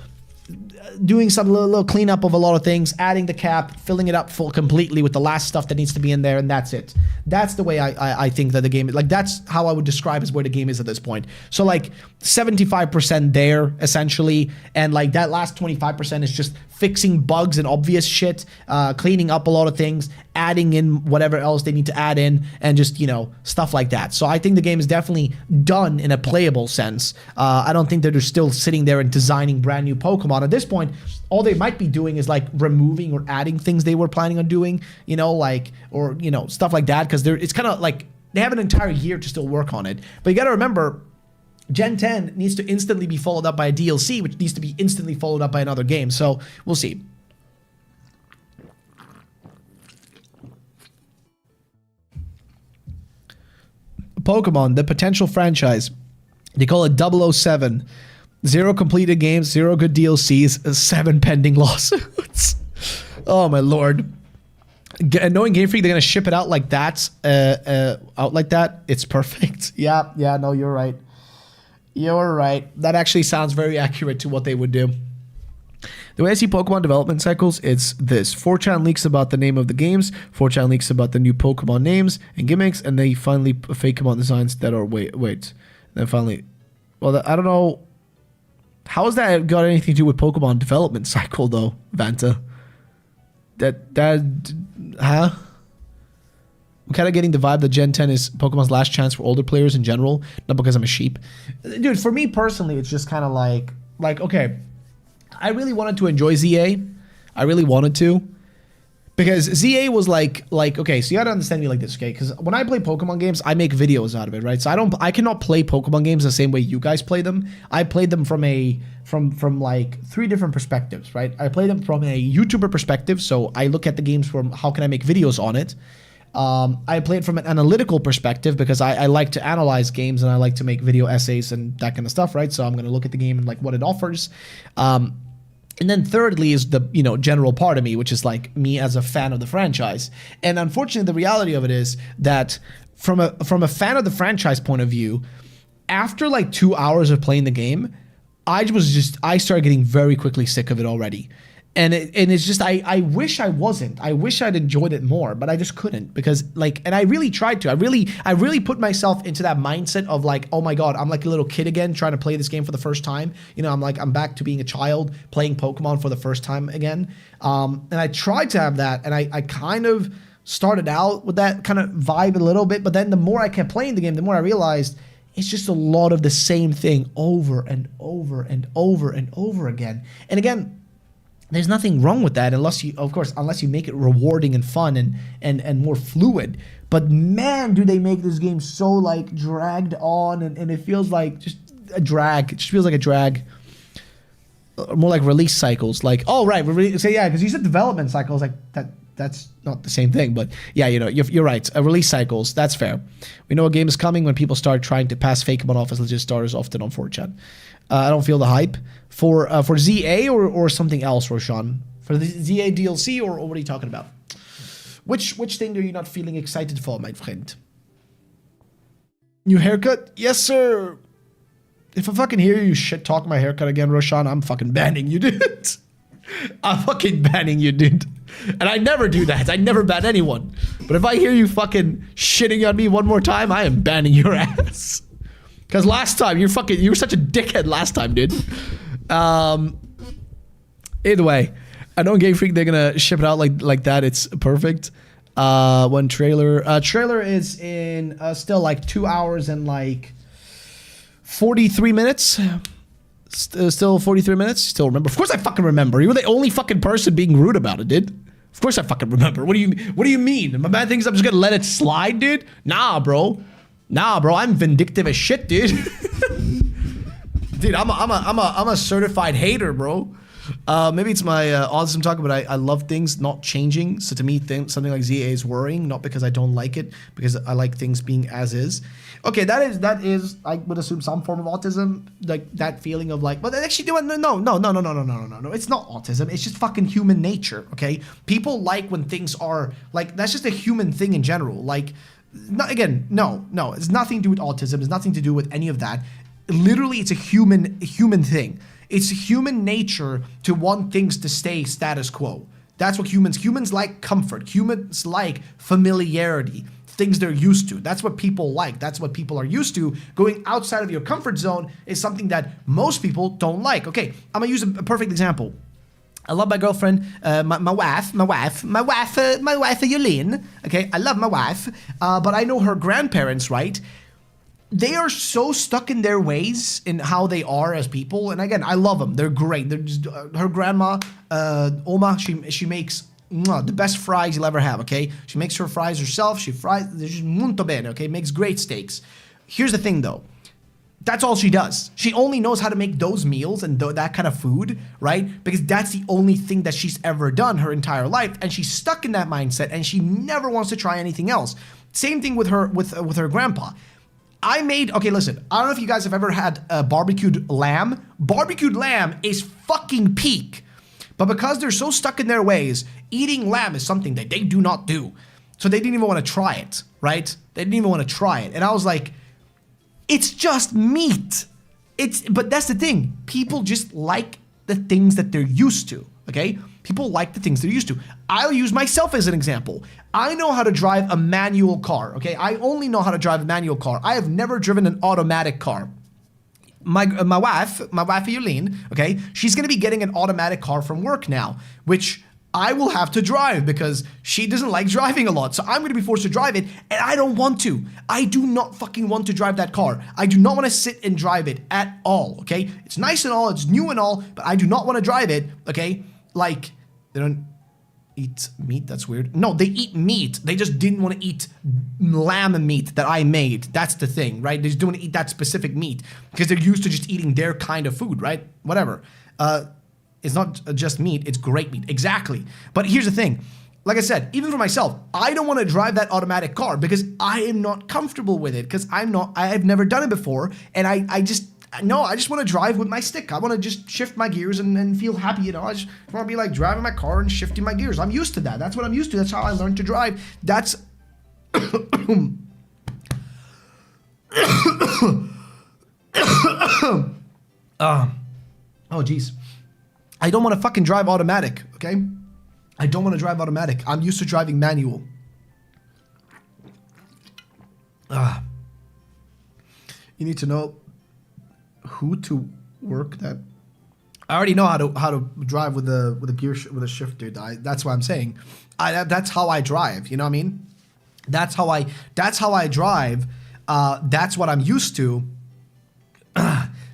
doing some little cleanup of a lot of things, adding the cap, filling it up completely with the last stuff that needs to be in there, and that's it. That's the way I think that the game is. Like, that's how I would describe as where the game is at this point. So like 75% there, essentially, and like that last 25% is just fixing bugs and obvious shit, cleaning up a lot of things, adding in whatever else they need to add in, and just, you know, stuff like that. So I think the game is definitely done in a playable sense. I don't think that they're still sitting there and designing brand new Pokemon. At this point, all they might be doing is like removing or adding things they were planning on doing, you know, like, or, you know, stuff like that, because it's kind of like they have an entire year to still work on it. But you got to remember, Gen 10 needs to instantly be followed up by a DLC, which needs to be instantly followed up by another game. So we'll see. Pokemon, the potential franchise. They call it 007. 0 completed games, 0 good DLCs, 7 pending lawsuits. Oh my lord. Knowing Game Freak, they're gonna ship it out like that. It's perfect. Yeah, no, you're right. You're right. That actually sounds very accurate to what they would do. The way I see Pokemon development cycles, it's this. 4chan leaks about the name of the games, 4chan leaks about the new Pokemon names and gimmicks, and they finally fake Pokemon designs that are wait. Then finally, well, I don't know. How has that got anything to do with Pokemon development cycle though, Vanta? Huh? I'm kind of getting the vibe that Gen 10 is Pokemon's last chance for older players in general, not because I'm a sheep. Dude, for me personally, it's just kind of like, okay, I really wanted to enjoy ZA. I really wanted to. Because ZA was like, okay, so you gotta understand me like this, okay? Because when I play Pokemon games, I make videos out of it, right? So I cannot play Pokemon games the same way you guys play them. I played them from like 3 different perspectives, right? I play them from a YouTuber perspective, so I look at the games from how can I make videos on it. I play it from an analytical perspective because I like to analyze games and I like to make video essays and that kind of stuff, right? So I'm gonna look at the game and like what it offers. And then thirdly is the, general part of me, which is like me as a fan of the franchise. And unfortunately, the reality of it is that from a fan of the franchise point of view, after like 2 hours of playing the game, I started getting very quickly sick of it already. And it's just, I wish I wasn't. I wish I'd enjoyed it more, but I just couldn't because and I really tried to. I really put myself into that mindset of like, oh my God, I'm like a little kid again trying to play this game for the first time. I'm back to being a child playing Pokemon for the first time again. And I tried to have that, and I kind of started out with that kind of vibe a little bit, but then the more I kept playing the game, the more I realized it's just a lot of the same thing over and over and over and over again. And again, there's nothing wrong with that unless you make it rewarding and fun and more fluid. But man, do they make this game so like dragged on and it feels like just a drag. It just feels like a drag. More like release cycles. Like, oh right, because you said development cycles, like that's not the same thing. But yeah, you're right. Release cycles, that's fair. We know a game is coming when people start trying to pass Fakemon off as legit starters, often on 4chan. I don't feel the hype for ZA or something else, Roshan. For the ZA DLC or what are you talking about? Which thing are you not feeling excited for, my friend? New haircut? Yes, sir. If I fucking hear you shit talk my haircut again, Roshan, I'm fucking banning you, dude. I'm fucking banning you, dude. And I never do that. I never ban anyone. But if I hear you fucking shitting on me one more time, I am banning your ass. Because last time, you were such a dickhead last time, dude. Either way, I know Game Freak, they're gonna ship it out like that. It's perfect. One trailer. Trailer is in still like 2 hours and like 43 minutes. Still 43 minutes. Still remember. Of course I fucking remember. You were the only fucking person being rude about it, dude. Of course I fucking remember. What do you mean? My bad things I'm just gonna let it slide, dude? Nah, bro. I'm vindictive as shit, dude. Dude, I'm a certified hater, bro. Maybe it's my autism talking, but I love things not changing. So to me, something like ZA is worrying, not because I don't like it, because I like things being as is. Okay, that is I would assume some form of autism, like that feeling of like, but actually, no. It's not autism. It's just fucking human nature. Okay, people like when things are like that's just a human thing in general. Like. No, it's nothing to do with autism. It's nothing to do with any of that. Literally, it's a human thing. It's human nature to want things to stay status quo. That's what humans like comfort. Humans like familiarity, things they're used to. That's what people like. That's what people are used to. Going outside of your comfort zone is something that most people don't like. Okay, I'm gonna use a perfect example. I love my girlfriend, my wife, Yulene. Okay, I love my wife, but I know her grandparents, right? They are so stuck in their ways in how they are as people. And again, I love them. They're great. They're just, her grandma, Oma, she makes the best fries you'll ever have, okay? She makes her fries herself. She fries, they're just molto bene, okay? Makes great steaks. Here's the thing, though. That's all she does. She only knows how to make those meals and that kind of food, right? Because that's the only thing that she's ever done her entire life, and she's stuck in that mindset, and she never wants to try anything else. Same thing with her grandpa. Okay, listen, I don't know if you guys have ever had barbecued lamb. Barbecued lamb is fucking peak. But because they're so stuck in their ways, eating lamb is something that they do not do. So they didn't even want to try it, right? They didn't even want to try it. And I was like, it's just meat. But that's the thing. People just like the things that they're used to, okay? People like the things they're used to. I'll use myself as an example. I know how to drive a manual car, okay? I only know how to drive a manual car. I have never driven an automatic car. My wife, Yulene, okay? She's gonna be getting an automatic car from work now, which I will have to drive because she doesn't like driving a lot. So I'm going to be forced to drive it, and I don't want to. I do not fucking want to drive that car. I do not want to sit and drive it at all, okay? It's nice and all, it's new and all, but I do not want to drive it, okay? Like, they don't eat meat, that's weird. No, they eat meat. They just didn't want to eat lamb meat that I made. That's the thing, right? They just don't want to eat that specific meat because they're used to just eating their kind of food, right? Whatever. It's not just meat, it's great meat. Exactly. But here's the thing. Like I said, even for myself, I don't want to drive that automatic car because I am not comfortable with it because I've never done it before. And I just want to drive with my stick. I want to just shift my gears and feel happy, you know. I just want to be like driving my car and shifting my gears. I'm used to that. That's what I'm used to. That's how I learned to drive. That's... oh, geez. I don't want to fucking drive automatic, okay? I don't want to drive automatic. I'm used to driving manual. You need to know who to work that. I already know how to drive with a gear with a shift, dude. That's what I'm saying. That's how I drive. You know what I mean? That's how I drive. That's what I'm used to.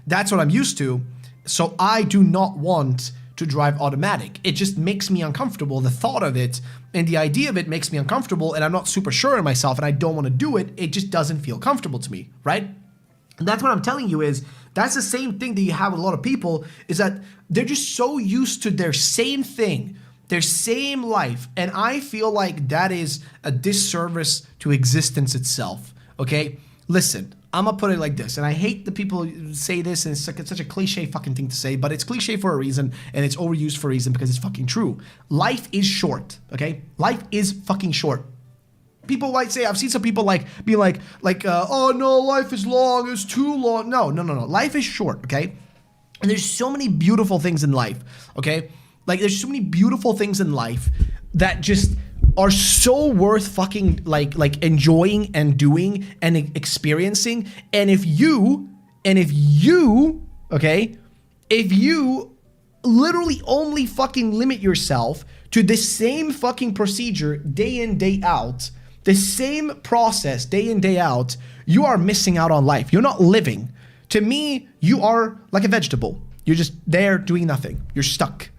That's what I'm used to. So I do not want to drive automatic. It just makes me uncomfortable. The thought of it and the idea of it makes me uncomfortable, and I'm not super sure in myself, and I don't want to do it. It just doesn't feel comfortable to me, right? And that's what I'm telling you is that's the same thing that you have with a lot of people is that they're just so used to their same thing, their same life, and I feel like that is a disservice to existence itself, okay? Listen, I'm gonna put it like this, and I hate the people who say this, and it's such a cliche fucking thing to say, but it's cliche for a reason, and it's overused for a reason because it's fucking true. Life is short, okay? Life is fucking short. People might say, I've seen some people be like, oh no, life is long, it's too long. No. Life is short, okay? And there's so many beautiful things in life, okay? Like, there's so many beautiful things in life that just are so worth fucking like enjoying and doing and experiencing. And if you literally only fucking limit yourself to the same fucking procedure day in, day out, the same process day in, day out, you are missing out on life. You're not living. To me, you are like a vegetable. You're just there doing nothing. You're stuck.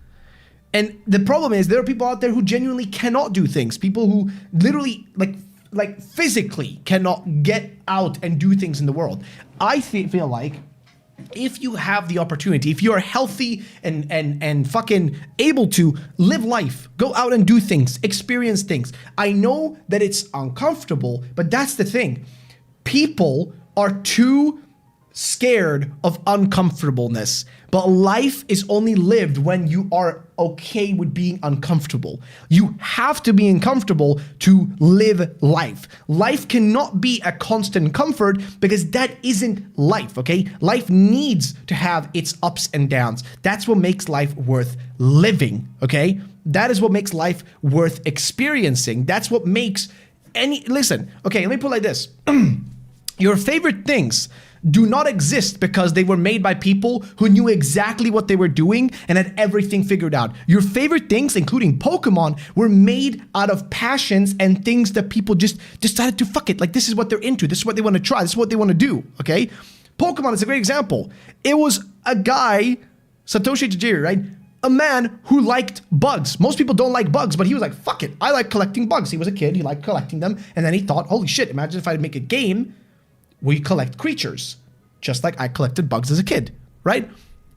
And the problem is there are people out there who genuinely cannot do things. People who literally like physically cannot get out and do things in the world. I feel like if you have the opportunity, if you are healthy and fucking able to live life, go out and do things, experience things. I know that it's uncomfortable, but that's the thing. People are too scared of uncomfortableness, but life is only lived when you are okay with being uncomfortable. You have to be uncomfortable to live life. Life cannot be a constant comfort because that isn't life, okay? Life needs to have its ups and downs. That's what makes life worth living, okay? That is what makes life worth experiencing. That's what makes listen, okay, let me put it like this. Your favorite things do not exist because they were made by people who knew exactly what they were doing and had everything figured out. Your favorite things, including Pokemon, were made out of passions and things that people just decided to fuck it. Like, this is what they're into. This is what they want to try. This is what they want to do, okay? Pokemon is a great example. It was a guy, Satoshi Tajiri, right? A man who liked bugs. Most people don't like bugs, but he was like, fuck it. I like collecting bugs. He was a kid. He liked collecting them. And then he thought, holy shit, imagine if I make a game we collect creatures. just like I collected bugs as a kid, right?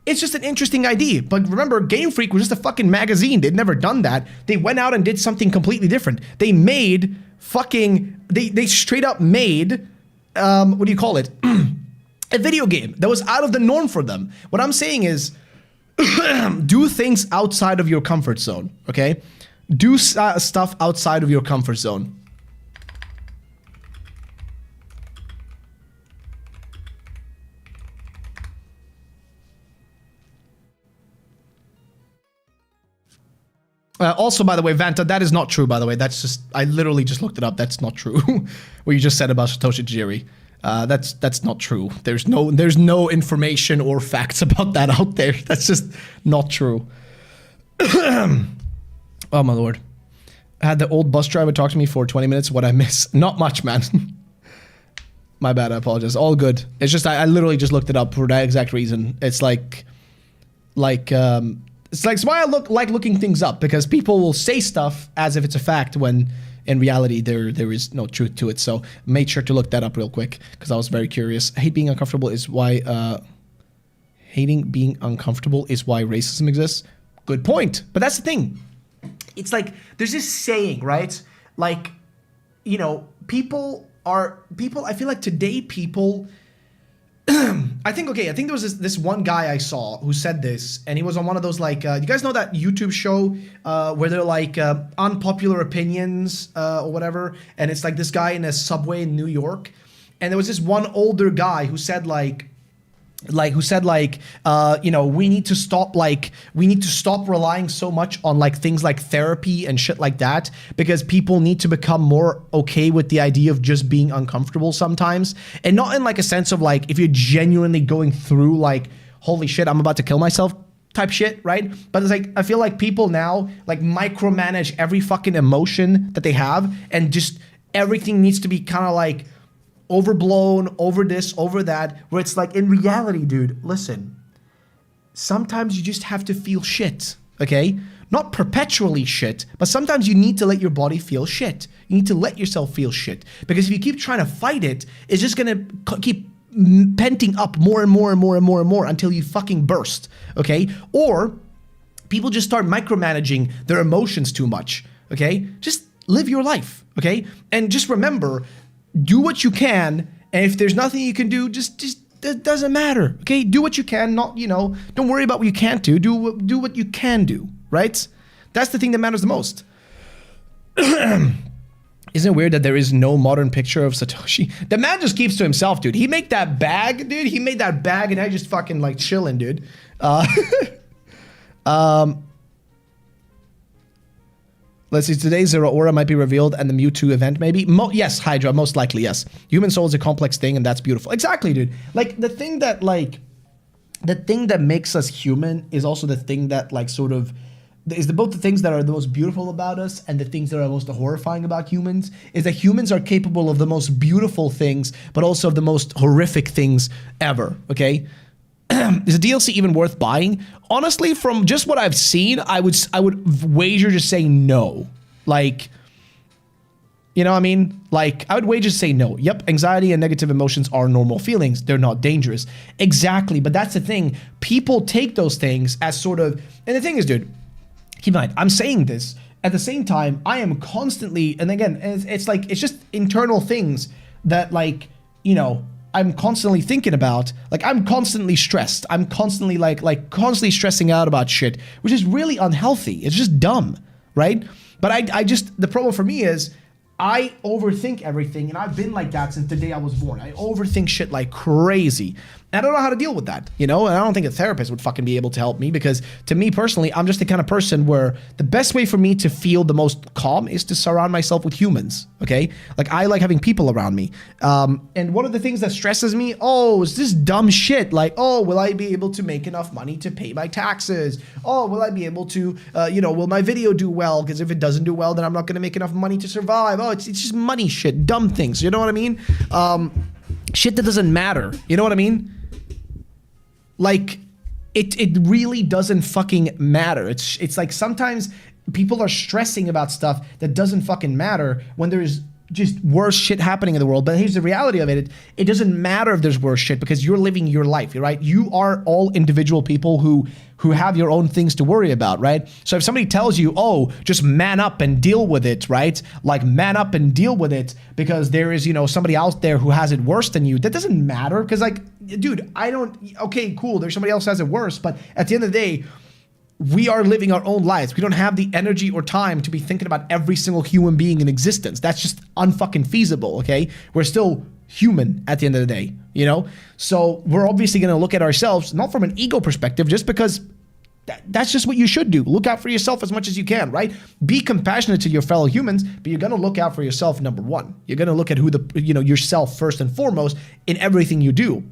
It's just an interesting idea. But remember, Game Freak was just a fucking magazine. They'd never done that. They went out and did something completely different. They made fucking, they straight up made, what do you call it? A video game that was out of the norm for them. What I'm saying is, do things outside of your comfort zone, okay? Do stuff outside of your comfort zone. Also, by the way, Vanta, that is not true, by the way. That's just, I literally just looked it up. That's not true. What you just said about Satoshi Tajiri. That's not true. There's no information or facts about that out there. That's just not true. Oh my lord. I had the old bus driver talk to me for 20 minutes. What I miss? Not much, man. My bad, I apologize. All good. It's just, I literally just looked it up for that exact reason. It's like, it's why I like looking things up, because people will say stuff as if it's a fact when in reality there is no truth to it. So made sure to look that up real quick because I was very curious. Hating being uncomfortable is why racism exists. Good point. But that's the thing. It's like there's this saying, right? Like, you know, I feel like today people I think there was this one guy I saw who said this, and he was on one of those, like, you guys know that YouTube show where they're like unpopular opinions or whatever, and it's like this guy in a subway in New York, and there was this one older guy who said you know, we need to stop relying so much on like things like therapy and shit like that, because people need to become more okay with the idea of just being uncomfortable sometimes, and not in like a sense of like if you're genuinely going through like holy shit I'm about to kill myself type shit, right? But it's like I feel like people now like micromanage every fucking emotion that they have, and just everything needs to be kind of like overblown, over this, over that, where it's like, in reality, dude, listen, sometimes you just have to feel shit, okay? Not perpetually shit, but sometimes you need to let your body feel shit. You need to let yourself feel shit, because if you keep trying to fight it, it's just gonna keep penting up more and more and more and more and more until you fucking burst, okay? Or people just start micromanaging their emotions too much, okay? Just live your life, okay? And just remember, do what you can, and if there's nothing you can do, just it doesn't matter, okay? Do what you can, not, you know, don't worry about what you can't do. Do what you can do, right? That's the thing that matters the most. Isn't it weird that there is no modern picture of Satoshi? The man just keeps to himself, dude. He made that bag, dude. He made that bag, and I just fucking like chilling, dude. Let's see, today's Zero Aura might be revealed and the Mewtwo event maybe. Yes, Hydra, most likely, yes. Human soul is a complex thing, and that's beautiful. Exactly, dude. Like, the thing that makes us human is also the thing that, like, sort of, is both the things that are the most beautiful about us and the things that are most horrifying about humans, is that humans are capable of the most beautiful things, but also of the most horrific things ever, okay? Is the DLC even worth buying? Honestly, from just what I've seen, I would wager to say no. Like, you know what I mean? Like, I would wager to say no. Yep, anxiety and negative emotions are normal feelings. They're not dangerous. Exactly, but that's the thing. People take those things as sort of... And the thing is, dude, keep in mind, I'm saying this. At the same time, I am constantly... And again, it's like, it's just internal things that, like, you know... I'm constantly thinking about, like, I'm constantly stressed. I'm constantly like constantly stressing out about shit, which is really unhealthy. It's just dumb, right? But I just, the problem for me is I overthink everything, and I've been like that since the day I was born. I overthink shit like crazy. And I don't know how to deal with that, you know? And I don't think a therapist would fucking be able to help me, because to me personally, I'm just the kind of person where the best way for me to feel the most calm is to surround myself with humans, okay? Like, I like having people around me. And one of the things that stresses me, is this dumb shit. Like, will I be able to make enough money to pay my taxes? Will I be able to, will my video do well? Because if it doesn't do well, then I'm not going to make enough money to survive. It's just money shit, dumb things, you know what I mean? Shit that doesn't matter, you know what I mean? Like, it really doesn't fucking matter. It's like sometimes people are stressing about stuff that doesn't fucking matter when there's just worse shit happening in the world. But here's the reality of it. It doesn't matter if there's worse shit because you're living your life, right? You are all individual people who have your own things to worry about, right? So if somebody tells you, oh, just man up and deal with it, right? Like man up and deal with it because there is, somebody out there who has it worse than you. That doesn't matter because like, dude, okay, cool. There's somebody else who has it worse. But at the end of the day, we are living our own lives. We don't have the energy or time to be thinking about every single human being in existence. That's just unfucking feasible, okay? We're still human at the end of the day, So we're obviously going to look at ourselves, not from an ego perspective, just because that's just what you should do. Look out for yourself as much as you can, right? Be compassionate to your fellow humans, but you're going to look out for yourself, number one. You're going to look at yourself first and foremost in everything you do.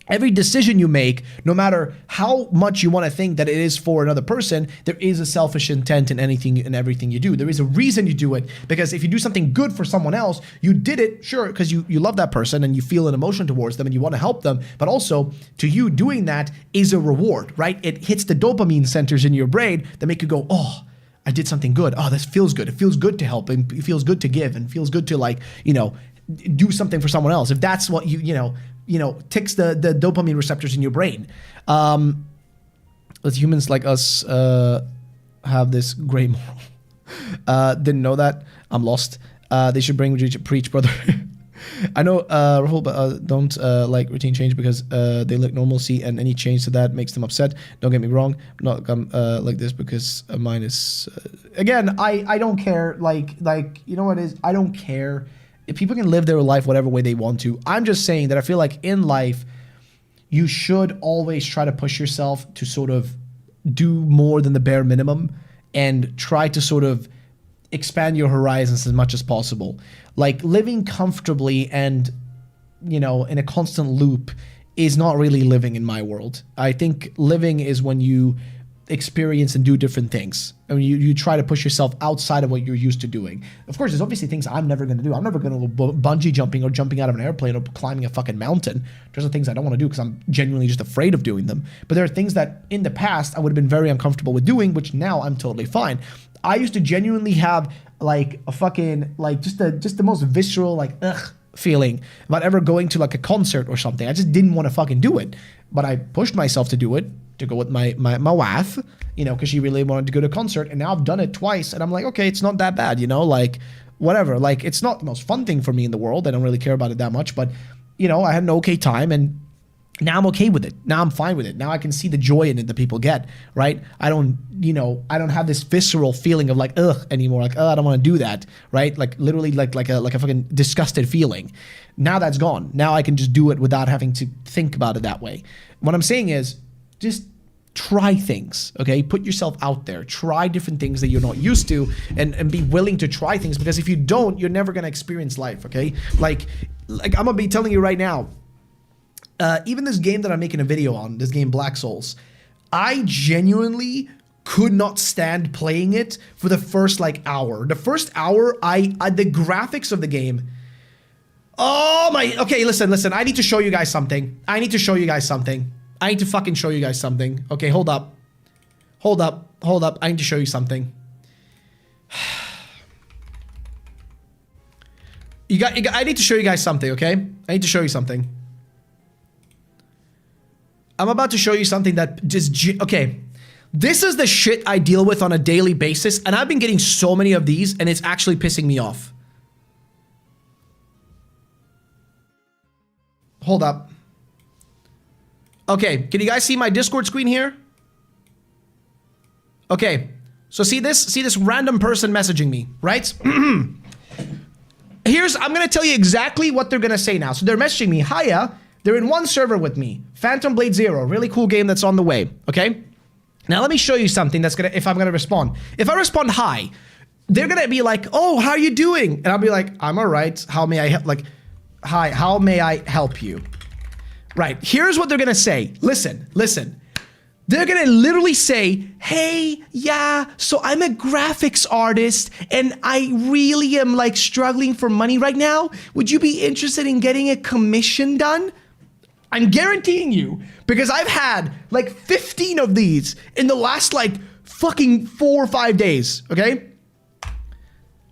Every decision you make, no matter how much you want to think that it is for another person, there is a selfish intent in anything and everything you do. There is a reason you do it, because if you do something good for someone else, you did it, sure, because you love that person and you feel an emotion towards them and you want to help them, but also to you doing that is a reward, right? It hits the dopamine centers in your brain that make you go, oh, I did something good. Oh, this feels good. It feels good to help and it feels good to give and feels good to do something for someone else. If that's what ticks the dopamine receptors in your brain. As humans like us have this gray moral. Didn't know that. I'm lost. They should bring preach, brother. I know, Ruffle, but don't like routine change because they look normalcy, and any change to that makes them upset. Don't get me wrong. I'm not like this because mine is... again, I don't care. Like you know what it is? I don't care. If people can live their life whatever way they want to. I'm just saying that I feel like in life, you should always try to push yourself to sort of do more than the bare minimum and try to sort of expand your horizons as much as possible. Like living comfortably and, in a constant loop is not really living in my world. I think living is when you experience and do different things. I mean, you try to push yourself outside of what you're used to doing. Of course, there's obviously things I'm never going to do. I'm never going to go bungee jumping or jumping out of an airplane or climbing a fucking mountain. There's some things I don't want to do because I'm genuinely just afraid of doing them. But there are things that in the past I would have been very uncomfortable with doing, which now I'm totally fine. I used to genuinely have like a fucking, like just the most visceral, like, ugh, feeling about ever going to like a concert or something. I just didn't want to fucking do it. But I pushed myself to do it, to go with my wife, because she really wanted to go to a concert, and now I've done it twice, and I'm like, okay, it's not that bad, like, whatever. Like, it's not the most fun thing for me in the world. I don't really care about it that much, but, I had an okay time, and now I'm okay with it. Now I'm fine with it. Now I can see the joy in it that people get, right? I don't have this visceral feeling of like, ugh, anymore. Like, I don't want to do that, right? Like, literally, like a fucking disgusted feeling. Now that's gone. Now I can just do it without having to think about it that way. What I'm saying is, just try things, okay? Put yourself out there. Try different things that you're not used to and be willing to try things, because if you don't, you're never going to experience life, okay? Like I'm going to be telling you right now, even this game that I'm making a video on, this game Black Souls, I genuinely could not stand playing it for the first hour. The first hour, the graphics of the game, oh my, okay, listen, I need to show you guys something. I need to fucking show you guys something. Okay, hold up. I need to show you something. I need to show you guys something, okay? I need to show you something. I'm about to show you something that just, okay. This is the shit I deal with on a daily basis, and I've been getting so many of these, and it's actually pissing me off. Hold up. Okay, can you guys see my Discord screen here? Okay, so see this random person messaging me, right? I'm gonna tell you exactly what they're gonna say now. So they're messaging me, hiya, they're in one server with me, Phantom Blade Zero, really cool game that's on the way, okay? Now let me show you something that's gonna, if I'm gonna respond. If I respond hi, they're gonna be like, oh, how are you doing? And I'll be like, I'm all right, how may I help, like, hi, how may I help you? Right, here's what they're gonna say. Listen. They're gonna literally say, hey, yeah, so I'm a graphics artist and I really am like struggling for money right now. Would you be interested in getting a commission done? I'm guaranteeing you, because I've had like 15 of these in the last like fucking 4 or 5 days, okay?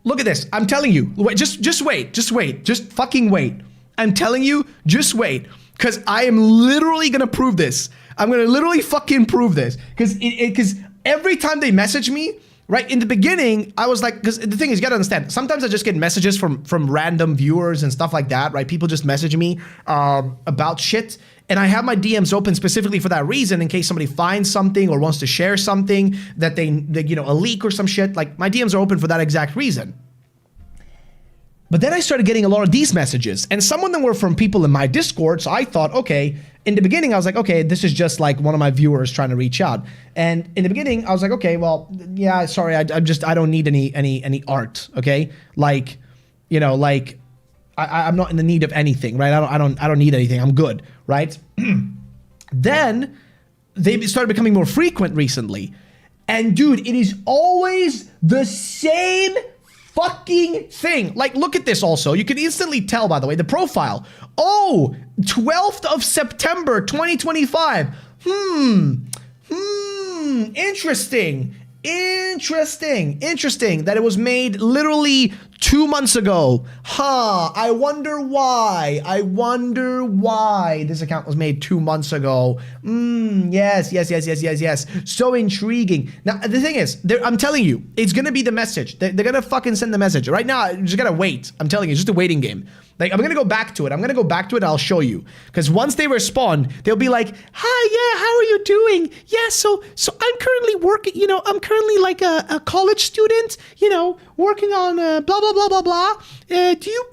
Look at this. I'm telling you. Wait, just wait. Just wait. Just fucking wait. I'm telling you, just wait. Because I am literally going to prove this. I'm going to literally fucking prove this. Because every time they message me, right, in the beginning, I was like, because the thing is, you gotta understand, sometimes I just get messages from random viewers and stuff like that, right? People just message me about shit. And I have my DMs open specifically for that reason, in case somebody finds something or wants to share something that they you know, a leak or some shit. Like, my DMs are open for that exact reason. But then I started getting a lot of these messages, and some of them were from people in my Discord. So I thought, okay, in the beginning, I was like, okay, this is just like one of my viewers trying to reach out. And in the beginning, I was like, okay, well, yeah, sorry, I don't need any art, okay? Like, you know, like, I'm not in the need of anything, right? I don't need anything. I'm good, right? Then they started becoming more frequent recently, and dude, it is always the same fucking thing. Like, look at this also. You can instantly tell, by the way, the profile. Oh, 12th of September, 2025. Interesting. Interesting that it was made literally 2 months ago. I wonder why. This account was made 2 months ago. Yes. So intriguing. Now, the thing is, I'm telling you, it's gonna be the message. They're gonna fucking send the message. Right now, you just gotta wait. I'm telling you, it's just a waiting game. Like, I'm gonna go back to it. And I'll show you. Because once they respond, they'll be like, hi, yeah, how are you doing? Yeah, so I'm currently working, you know, I'm currently like a college student, you know, working on blah, blah, blah, blah, blah. Do you,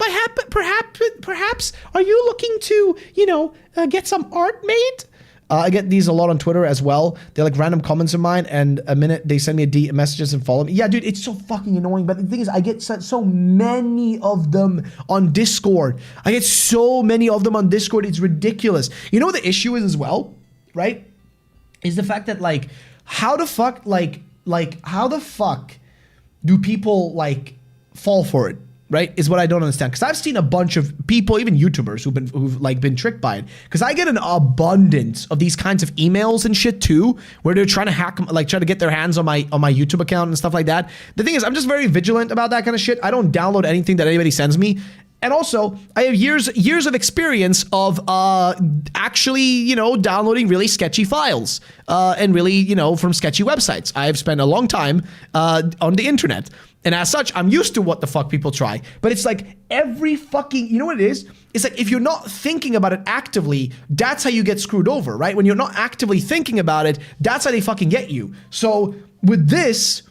perhaps, are you looking to, you know, get some art made? I get these a lot on Twitter as well. They're like random comments of mine, and a minute they send me messages and follow me. Yeah, dude, it's so fucking annoying. But the thing is, I get so many of them on Discord. It's ridiculous. You know what the issue is as well, right? Is the fact that, like, how the fuck do people, like, fall for it? Right, is what I don't understand, because I've seen a bunch of people, even YouTubers, who've been tricked by it. Because I get an abundance of these kinds of emails and shit too, where they're trying to hack, like, try to get their hands on my YouTube account and stuff like that. The thing is, I'm just very vigilant about that kind of shit. I don't download anything that anybody sends me. And also, I have years of experience of actually, you know, downloading really sketchy files and really, you know, from sketchy websites. I've spent a long time on the internet. And as such, I'm used to what the fuck people try. But it's like every fucking, you know what it is? It's like if you're not thinking about it actively, that's how you get screwed over, right? When you're not actively thinking about it, that's how they fucking get you. So with this,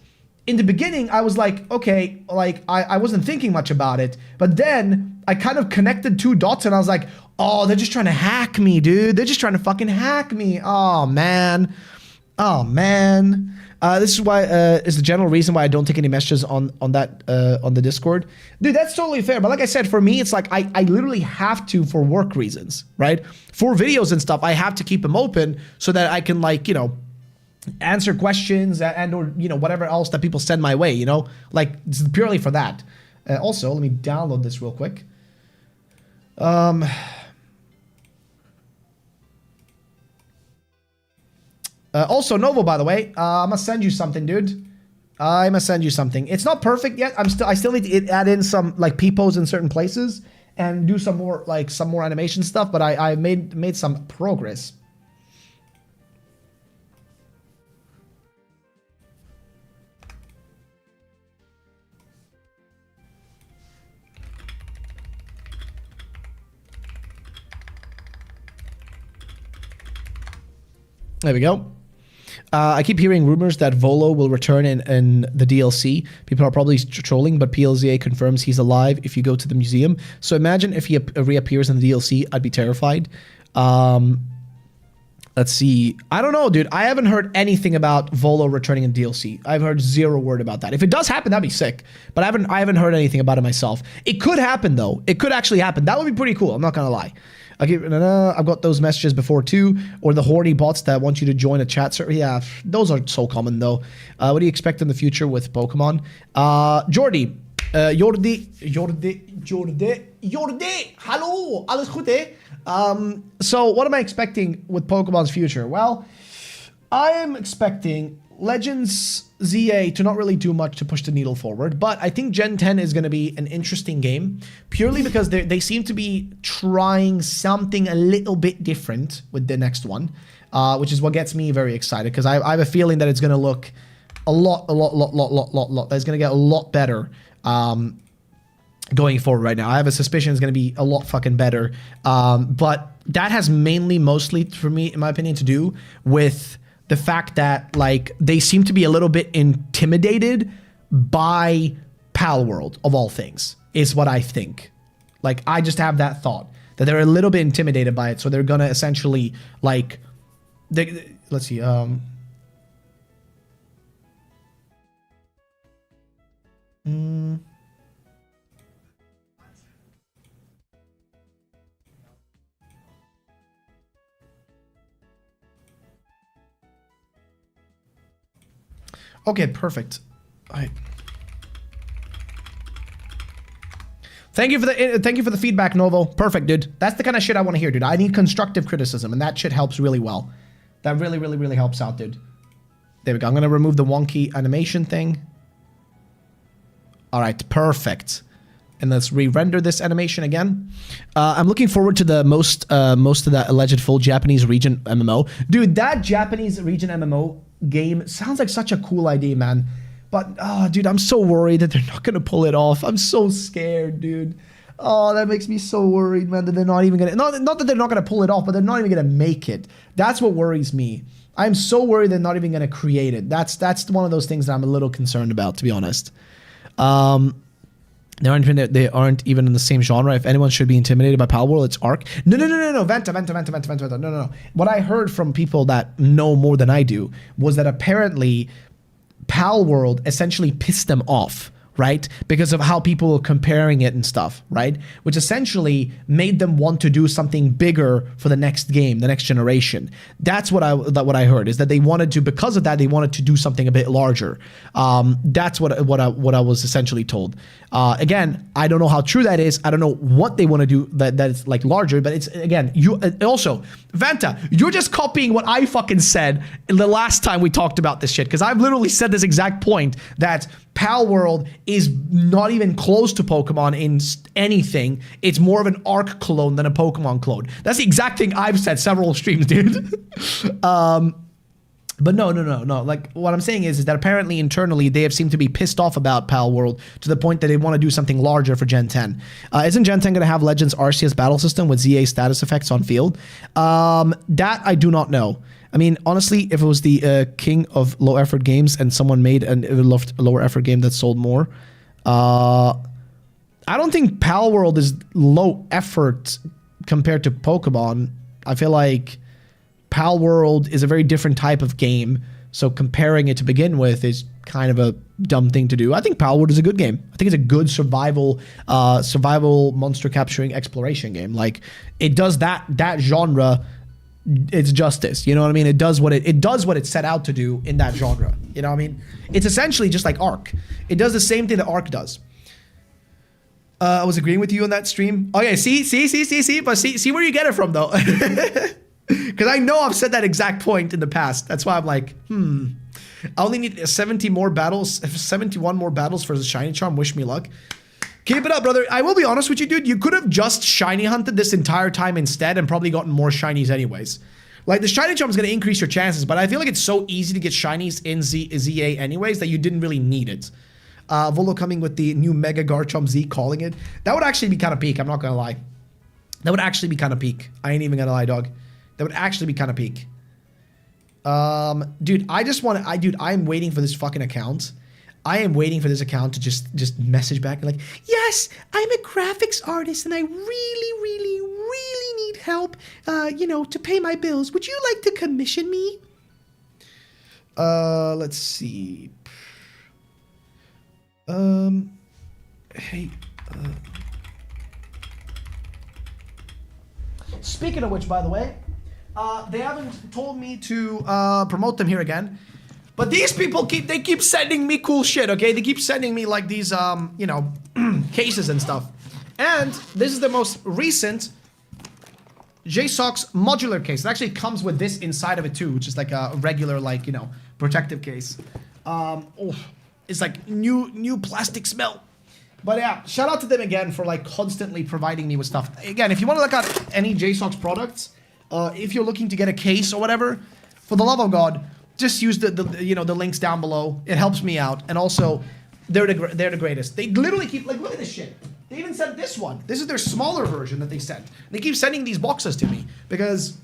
in the beginning, I was like, okay, like I wasn't thinking much about it. But then I kind of connected two dots and I was like, oh, they're just trying to hack me, dude. They're just trying to fucking hack me. Oh, man. This is why is the general reason why I don't take any messages on the Discord. Dude, that's totally fair. But like I said, for me, it's like I literally have to for work reasons, right? For videos and stuff, I have to keep them open so that I can, like, you know, answer questions and or, you know, whatever else that people send my way, you know? Like, it's purely for that. Also, let me download this real quick. Also, Novo, by the way, I'm gonna send you something, dude. I'm gonna send you something. It's not perfect yet. I still need to add in some, like, peepos in certain places and do some more animation stuff, but I made some progress. There we go. I keep hearing rumors that Volo will return in the DLC. People are probably trolling, but PLZA confirms he's alive if you go to the museum. So imagine if he reappears in the DLC. I'd be terrified. Let's see. I don't know, dude. I haven't heard anything about Volo returning in DLC. I've heard zero word about that. If it does happen, that'd be sick. But I haven't heard anything about it myself. It could happen, though. It could actually happen. That would be pretty cool. I'm not gonna lie. Okay, I've got those messages before too, or the horny bots that want you to join a chat server. Yeah, those are so common though. What do you expect in the future with Pokemon? Jordi, hallo, alles goed so what am I expecting with Pokemon's future? Well, I am expecting Legends ZA to not really do much to push the needle forward, but I think Gen 10 is going to be an interesting game purely because they seem to be trying something a little bit different with the next one, which is what gets me very excited because I have a feeling that it's going to look a lot. That's going to get a lot better going forward right now. I have a suspicion it's going to be a lot fucking better, but that has mostly, for me, in my opinion, to do with the fact that, like, they seem to be a little bit intimidated by Palworld, of all things, is what I think. Like, I just have that thought, that they're a little bit intimidated by it, so they're gonna essentially, like, let's see, okay, perfect. Thank you for the feedback, Novo. Perfect, dude. That's the kind of shit I want to hear, dude. I need constructive criticism, and that shit helps really well. That really helps out, dude. There we go. I'm gonna remove the wonky animation thing. All right, perfect. And let's re-render this animation again. I'm looking forward to the most of that alleged full Japanese region MMO. Dude, that Japanese region MMO game sounds like such a cool idea, man. But, oh, dude, I'm so worried that they're not going to pull it off. I'm so scared, dude. Oh, that makes me so worried, man, that they're not even going to... Not that they're not going to pull it off, but they're not even going to make it. That's what worries me. I'm so worried they're not even going to create it. That's one of those things that I'm a little concerned about, to be honest. They aren't even in the same genre. If anyone should be intimidated by Palworld, it's Ark. No. Venta. No. What I heard from people that know more than I do was that apparently Palworld essentially pissed them off, right? Because of how people were comparing it and stuff, right? Which essentially made them want to do something bigger for the next game, the next generation. That's what I heard, is that they wanted to, because of that, they wanted to do something a bit larger. That's what I was essentially told. Again, I don't know how true that is. I don't know what they want to do that is like larger, but it's, again, you also, Vanta, you're just copying what I fucking said the last time we talked about this shit, because I've literally said this exact point, that Palworld is not even close to Pokemon in anything. It's more of an Ark clone than a Pokemon clone. That's the exact thing I've said several streams, dude. But no. Like, what I'm saying is that apparently internally they have seemed to be pissed off about Palworld to the point that they want to do something larger for Gen 10. Isn't Gen 10 going to have Legends Arceus battle system with ZA status effects on field? That I do not know. I mean, honestly, if it was the king of low effort games and someone made a lower effort game that sold more, I don't think Palworld is low effort compared to Pokemon. I feel like Palworld is a very different type of game, so comparing it to begin with is kind of a dumb thing to do. I think Palworld is a good game. I think it's a good survival monster capturing exploration game. Like, it does that genre its justice, you know what I mean? It does what it set out to do in that genre, you know what I mean? It's essentially just like Ark. It does the same thing that Ark does. I was agreeing with you on that stream. Okay, see, but see where you get it from though. Because I know I've said that exact point in the past. That's why I'm like, I only need 71 more battles for the shiny charm. Wish me luck. Keep it up, brother. I will be honest with you, dude. You could have just shiny hunted this entire time instead and probably gotten more shinies anyways. Like, the shiny charm is going to increase your chances, but I feel like it's so easy to get shinies in ZA anyways that you didn't really need it. Volo coming with the new Mega Garchomp Z, calling it. That would actually be kind of peak. I'm not going to lie. That would actually be kind of peak. I ain't even going to lie, dog. That would actually be kind of peak. Dude, I'm waiting for this fucking account. I am waiting for this account to just message back and like, yes, I'm a graphics artist and I really need help, to pay my bills. Would you like to commission me? Let's see. Hey. Speaking of which, by the way, they haven't told me to promote them here again. But these people keep sending me cool shit, okay? They keep sending me like these, cases and stuff. And this is the most recent JSOX modular case. It actually comes with this inside of it too, which is like a regular, protective case. Oh, it's like new plastic smell. But yeah, shout out to them again for like constantly providing me with stuff. Again, if you want to look at any JSOX products, if you're looking to get a case or whatever, for the love of God, just use the links down below. It helps me out, and also they're the greatest. They literally keep like, look at this shit. They even sent this one. This is their smaller version that they sent. They keep sending these boxes to me because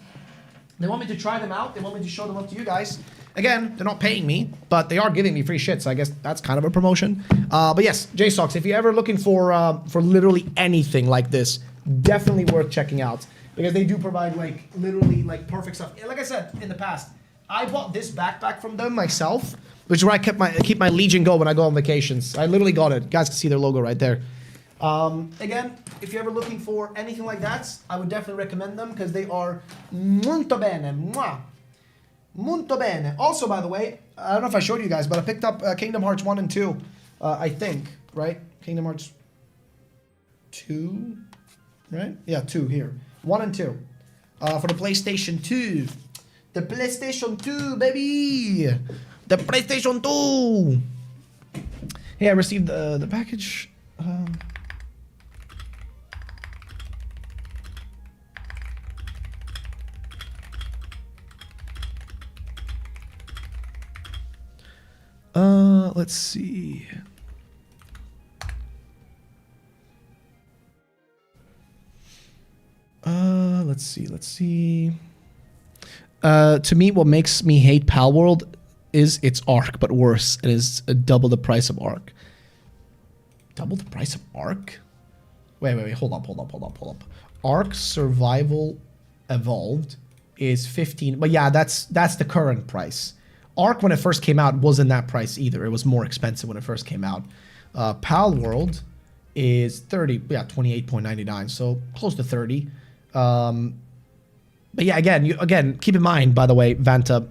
they want me to try them out. They want me to show them up to you guys. Again, they're not paying me, but they are giving me free shit, so I guess that's kind of a promotion. But yes, JSOX, if you're ever looking for literally anything like this, definitely worth checking out. Because they do provide, like, literally, like, perfect stuff. Like I said in the past, I bought this backpack from them myself, which is where I keep my Legion Go when I go on vacations. I literally got it. You guys can see their logo right there. Again, if you're ever looking for anything like that, I would definitely recommend them because they are molto bene. Mwah. Molto bene. Also, by the way, I don't know if I showed you guys, but I picked up Kingdom Hearts 1 and 2, I think, right? Kingdom Hearts 2, right? Yeah, 2 here. 1 and 2 for the PlayStation 2. The PlayStation 2, baby! The PlayStation 2! Hey, I received the package. Let's see. Let's see. To me, what makes me hate Pal World is its Ark, but worse. It is double the price of Ark. Double the price of Ark? Wait. Hold up. Ark Survival Evolved is 15. But yeah, that's the current price. Ark, when it first came out, wasn't that price either. It was more expensive when it first came out. Pal World is 30. Yeah, 28.99. So close to 30. But yeah, again, keep in mind, by the way, Vanta,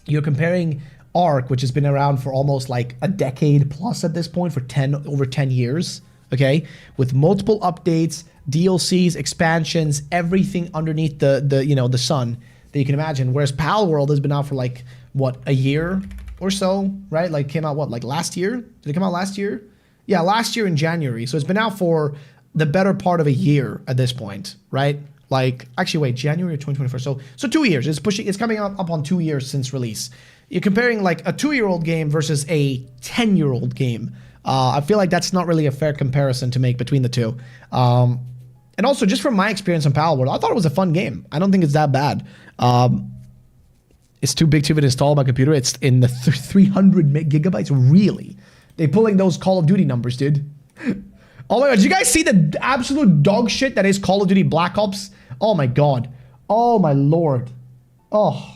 you're comparing Ark, which has been around for almost like a decade plus at this point, for over 10 years, okay, with multiple updates, DLCs, expansions, everything underneath the sun that you can imagine. Whereas Pal World has been out for like what, a year or so, right? Like came out what, like last year? Did it come out last year? Yeah, last year in January. So it's been out for the better part of a year at this point, right? Like, actually, wait, January 2024. So 2 years. It's coming up on 2 years since release. You're comparing like a 2-year-old game versus a 10-year-old game. I feel like that's not really a fair comparison to make between the two. And also, just from my experience on Pal World, I thought it was a fun game. I don't think it's that bad. It's too big to even install on my computer. It's in the 300 gigabytes. Really? They're pulling those Call of Duty numbers, dude. Oh my god, did you guys see the absolute dog shit that is Call of Duty Black Ops? Oh my god. Oh my lord. Oh.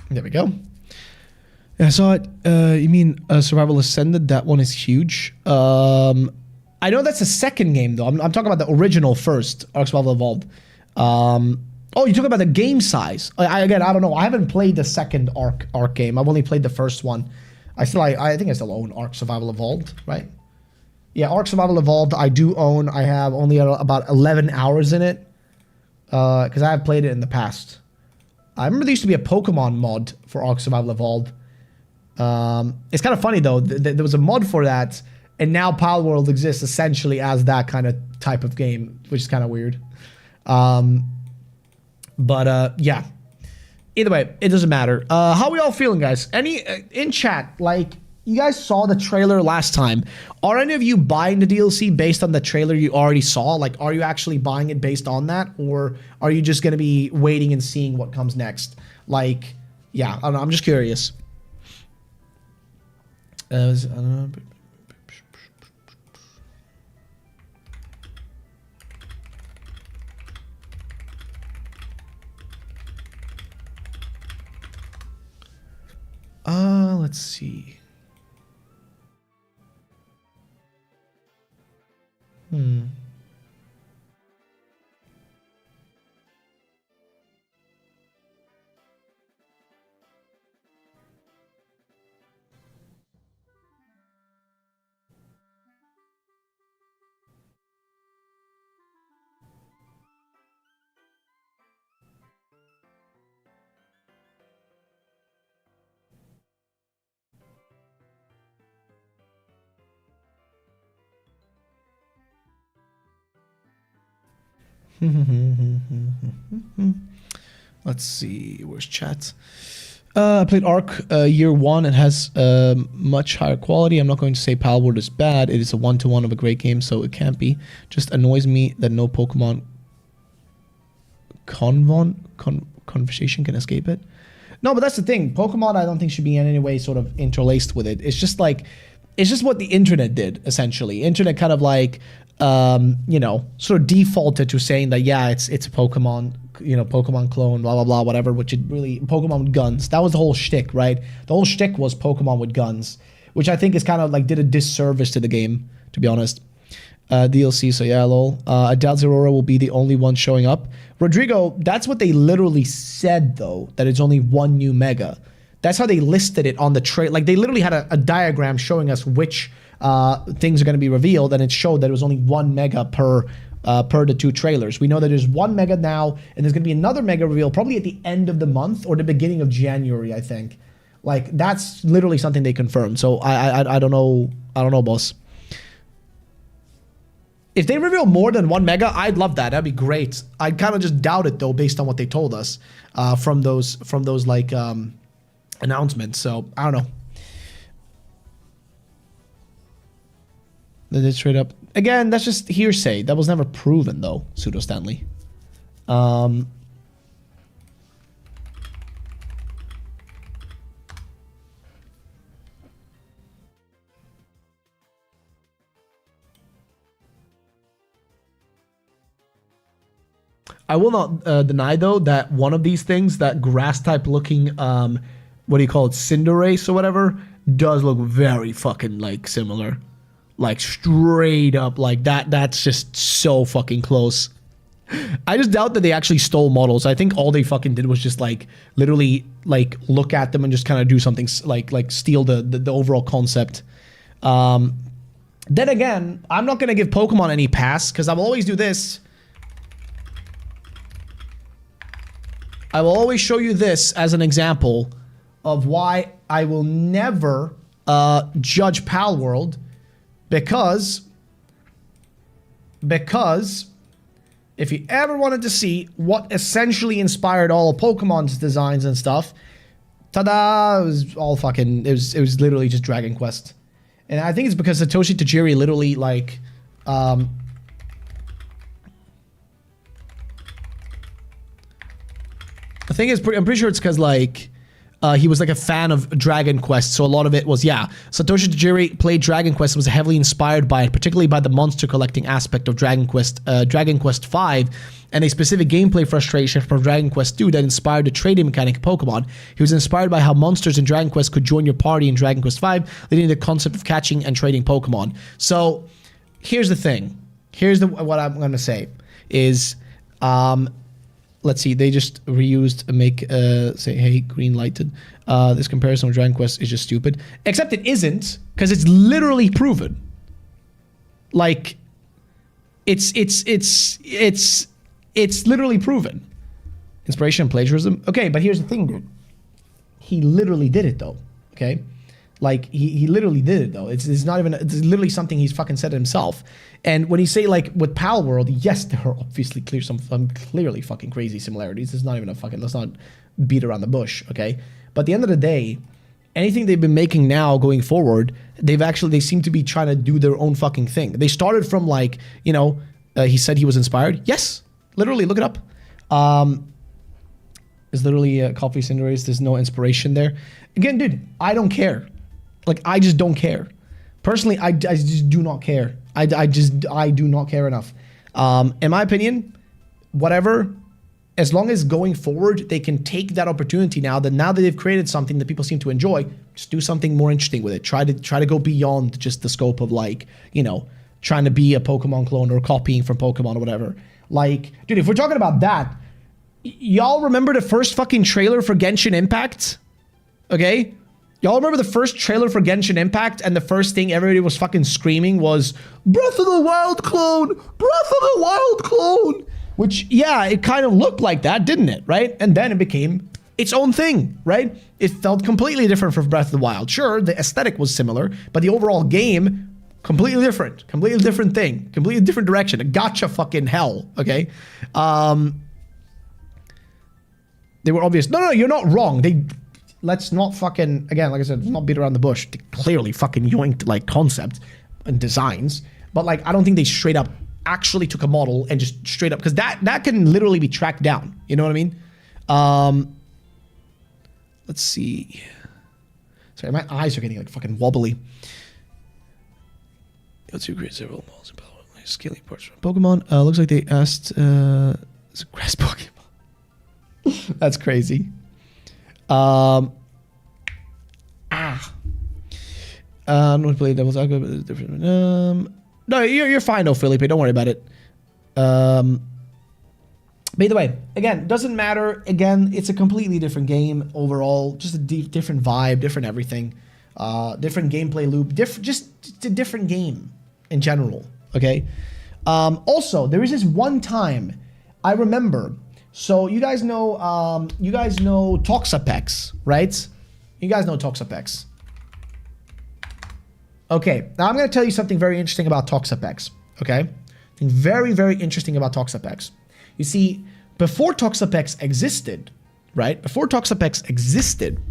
There we go. Yeah, I saw it. You mean Survival Ascended? That one is huge. I know that's the second game, though. I'm talking about the original first, Ark Survival Evolved. Oh, you're talking about the game size. Again, I don't know. I haven't played the second Ark game. I've only played the first one. I think I still own Ark Survival Evolved, right? Yeah, Ark Survival Evolved I do own. I have only about 11 hours in it. Because I have played it in the past. I remember there used to be a Pokemon mod for Ark Survival Evolved. It's kind of funny, though. There was a mod for that, and now Pal World exists essentially as that kind of type of game, which is kind of weird. Yeah. Either way, it doesn't matter. How are we all feeling, guys? Any in chat, like, you guys saw the trailer last time. Are any of you buying the DLC based on the trailer you already saw? Like, are you actually buying it based on that? Or are you just going to be waiting and seeing what comes next? Like, yeah, I don't know. I'm just curious. I don't know. Let's see. Let's see, where's chat? I played Arc year 1. It has much higher quality. I'm not going to say Palworld is bad. It is a 1-to-1 of a great game, so it can't be. Just annoys me that no Pokemon conversation can escape it. No, but that's the thing. Pokemon, I don't think should be in any way sort of interlaced with it. It's just like, it's just what the internet did, essentially. Internet kind of like, you know, sort of defaulted to saying that, yeah, it's a Pokemon, you know, Pokemon clone, blah, blah, blah, whatever, which it really, Pokemon with guns. That was the whole shtick, right? The whole shtick was Pokemon with guns, which I think is kind of like did a disservice to the game, to be honest. DLC, so yeah, lol. I doubt Zerora will be the only one showing up. Rodrigo, that's what they literally said, though, that it's only one new Mega. That's how they listed it on the trailer. Like, they literally had a diagram showing us which things are going to be revealed, and it showed that it was only one Mega per the 2 trailers. We know that there's one Mega now, and there's going to be another Mega reveal probably at the end of the month or the beginning of January, I think. Like, that's literally something they confirmed. So I don't know. I don't know, boss. If they reveal more than one Mega, I'd love that. That'd be great. I kind of just doubt it, though, based on what they told us from those like announcements. So I don't know. They did straight up again. That's just hearsay. That was never proven, though. Pseudo Stanley. I will not deny, though, that one of these things, that grass-type looking, what do you call it, Cinderace or whatever, does look very fucking, like, similar. Like, straight up, like, that's just so fucking close. I just doubt that they actually stole models. I think all they fucking did was just, like, literally, like, look at them and just kind of do something, like steal the overall concept. Then again, I'm not going to give Pokemon any pass, because I will always do this. I will always show you this as an example of why I will never judge Palworld, because if you ever wanted to see what essentially inspired all of Pokemon's designs and stuff, ta-da, it was all fucking, it was literally just Dragon Quest. And I think it's because Satoshi Tajiri literally, like, the thing is, I'm pretty sure it's because, like, he was, like, a fan of Dragon Quest, so a lot of it was, yeah. Satoshi Tajiri played Dragon Quest and was heavily inspired by it, particularly by the monster collecting aspect of Dragon Quest V, and a specific gameplay frustration from Dragon Quest II that inspired the trading mechanic of Pokemon. He was inspired by how monsters in Dragon Quest could join your party in Dragon Quest V, leading to the concept of catching and trading Pokemon. So, here's the thing. Here's what I'm going to say, is, let's see, they just reused make say, hey, green lighted. This comparison with Dragon Quest is just stupid. Except it isn't, because it's literally proven. Like, it's literally proven. Inspiration and plagiarism. Okay, but here's the thing, dude. He literally did it, though. Okay? Like, he literally did it, though. It's not even, it's literally something he's fucking said himself. And when you say, like, with Palworld, yes, there are obviously some clearly fucking crazy similarities. It's not even a fucking, let's not beat around the bush, okay? But at the end of the day, anything they've been making now going forward, they seem to be trying to do their own fucking thing. They started from, like, you know, he said he was inspired. Yes, literally, look it up. It's literally a copy of Cinderace. There's no inspiration there. Again, dude, I don't care. Like, I just don't care. Personally, I just do not care. I do not care enough. In my opinion, whatever, as long as going forward, they can take that opportunity now that they've created something that people seem to enjoy, just do something more interesting with it. Try to go beyond just the scope of, like, you know, trying to be a Pokemon clone or copying from Pokemon or whatever. Like, dude, if we're talking about that, y'all remember the first fucking trailer for Genshin Impact? Okay? Y'all remember the first trailer for Genshin Impact, and the first thing everybody was fucking screaming was, Breath of the Wild clone! Breath of the Wild clone! Which, yeah, it kind of looked like that, didn't it? Right? And then it became its own thing, right? It felt completely different from Breath of the Wild. Sure, the aesthetic was similar, but the overall game, completely different thing, completely different direction. A gotcha fucking hell, okay? They were obvious. No, you're not wrong. Let's not fucking, again, like I said, let's not beat around the bush. They clearly fucking yoinked like concept and designs, but like I don't think they straight up actually took a model and just straight up, because that can literally be tracked down. You know what I mean? Let's see. Sorry, my eyes are getting like fucking wobbly. Let's create several models and scaling parts from Pokemon. Looks like they asked it's a grass Pokemon. That's crazy. I'm not to play devil's advocate, but it's different. No, you're fine though, Felipe. Don't worry about it. But either way, again, doesn't matter. Again, it's a completely different game overall. Just a different vibe, different everything. Different gameplay loop. Just a different game in general. Okay. Also, there is this one time I remember. So you guys know Toxapex, right? You guys know Toxapex. Okay, now I'm going to tell you something very interesting about Toxapex, okay? Something very, very interesting about Toxapex. You see, before Toxapex existed, right? Before Toxapex existed,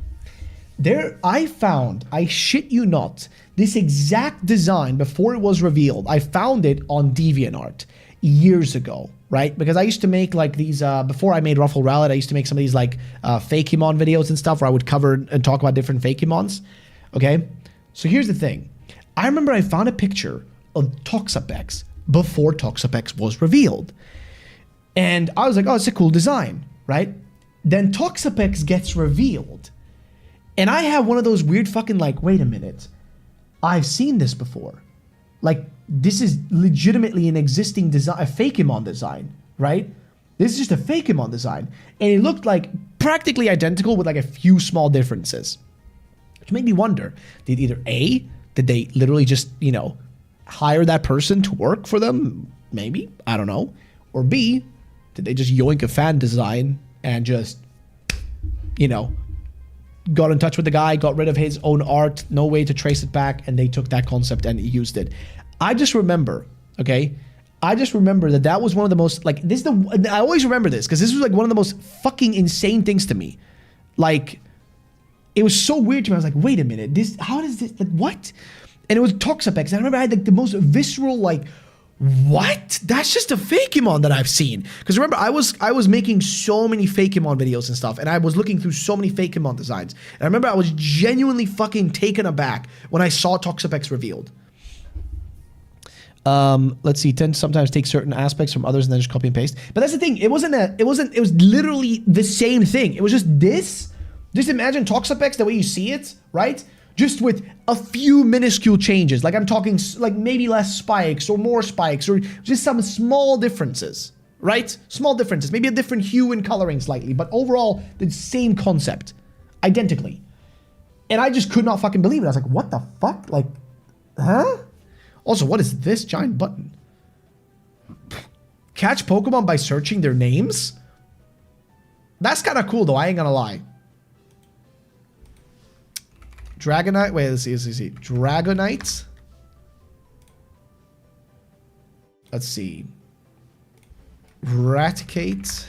I shit you not, this exact design before it was revealed, I found it on DeviantArt years ago, right? Because I used to make like these, before I made RuffledRowlit, I used to make some of these like Fakemon videos and stuff where I would cover and talk about different Fakemons, okay? So here's the thing. I remember I found a picture of Toxapex before Toxapex was revealed. And I was like, oh, it's a cool design, right? Then Toxapex gets revealed. And I have one of those weird fucking like, wait a minute. I've seen this before. Like, this is legitimately an existing design, a Fakemon design, right? This is just a Fakemon design. And it looked like practically identical with like a few small differences. Which made me wonder, did either A, did they literally just, you know, hire that person to work for them? Maybe, I don't know. Or B, did they just yoink a fan design and just, you know, got in touch with the guy, got rid of his own art, no way to trace it back, and they took that concept and used it. I just remember, okay? I just remember that was one of the most, like, I always remember this, because this was like one of the most fucking insane things to me. Like, it was so weird to me. I was like, wait a minute, how does this, like, what? And it was Toxapex. I remember I had like the most visceral, like, what? That's just a Fakemon that I've seen. Because remember, I was making so many Fakemon videos and stuff, and I was looking through so many Fakemon designs. And I remember I was genuinely fucking taken aback when I saw Toxapex revealed. Let's see, tend to sometimes take certain aspects from others and then just copy and paste. But that's the thing, it was literally the same thing. It was just this. Just imagine Toxapex the way you see it, right? Just with a few minuscule changes. Like I'm talking like maybe less spikes or more spikes or just some small differences, right? Small differences, maybe a different hue and coloring slightly, but overall the same concept, identically. And I just could not fucking believe it. I was like, what the fuck? Like, huh? Also, what is this giant button? Catch Pokemon by searching their names? That's kind of cool though, I ain't gonna lie. Dragonite, wait, let's see. Dragonite. Let's see. Raticate.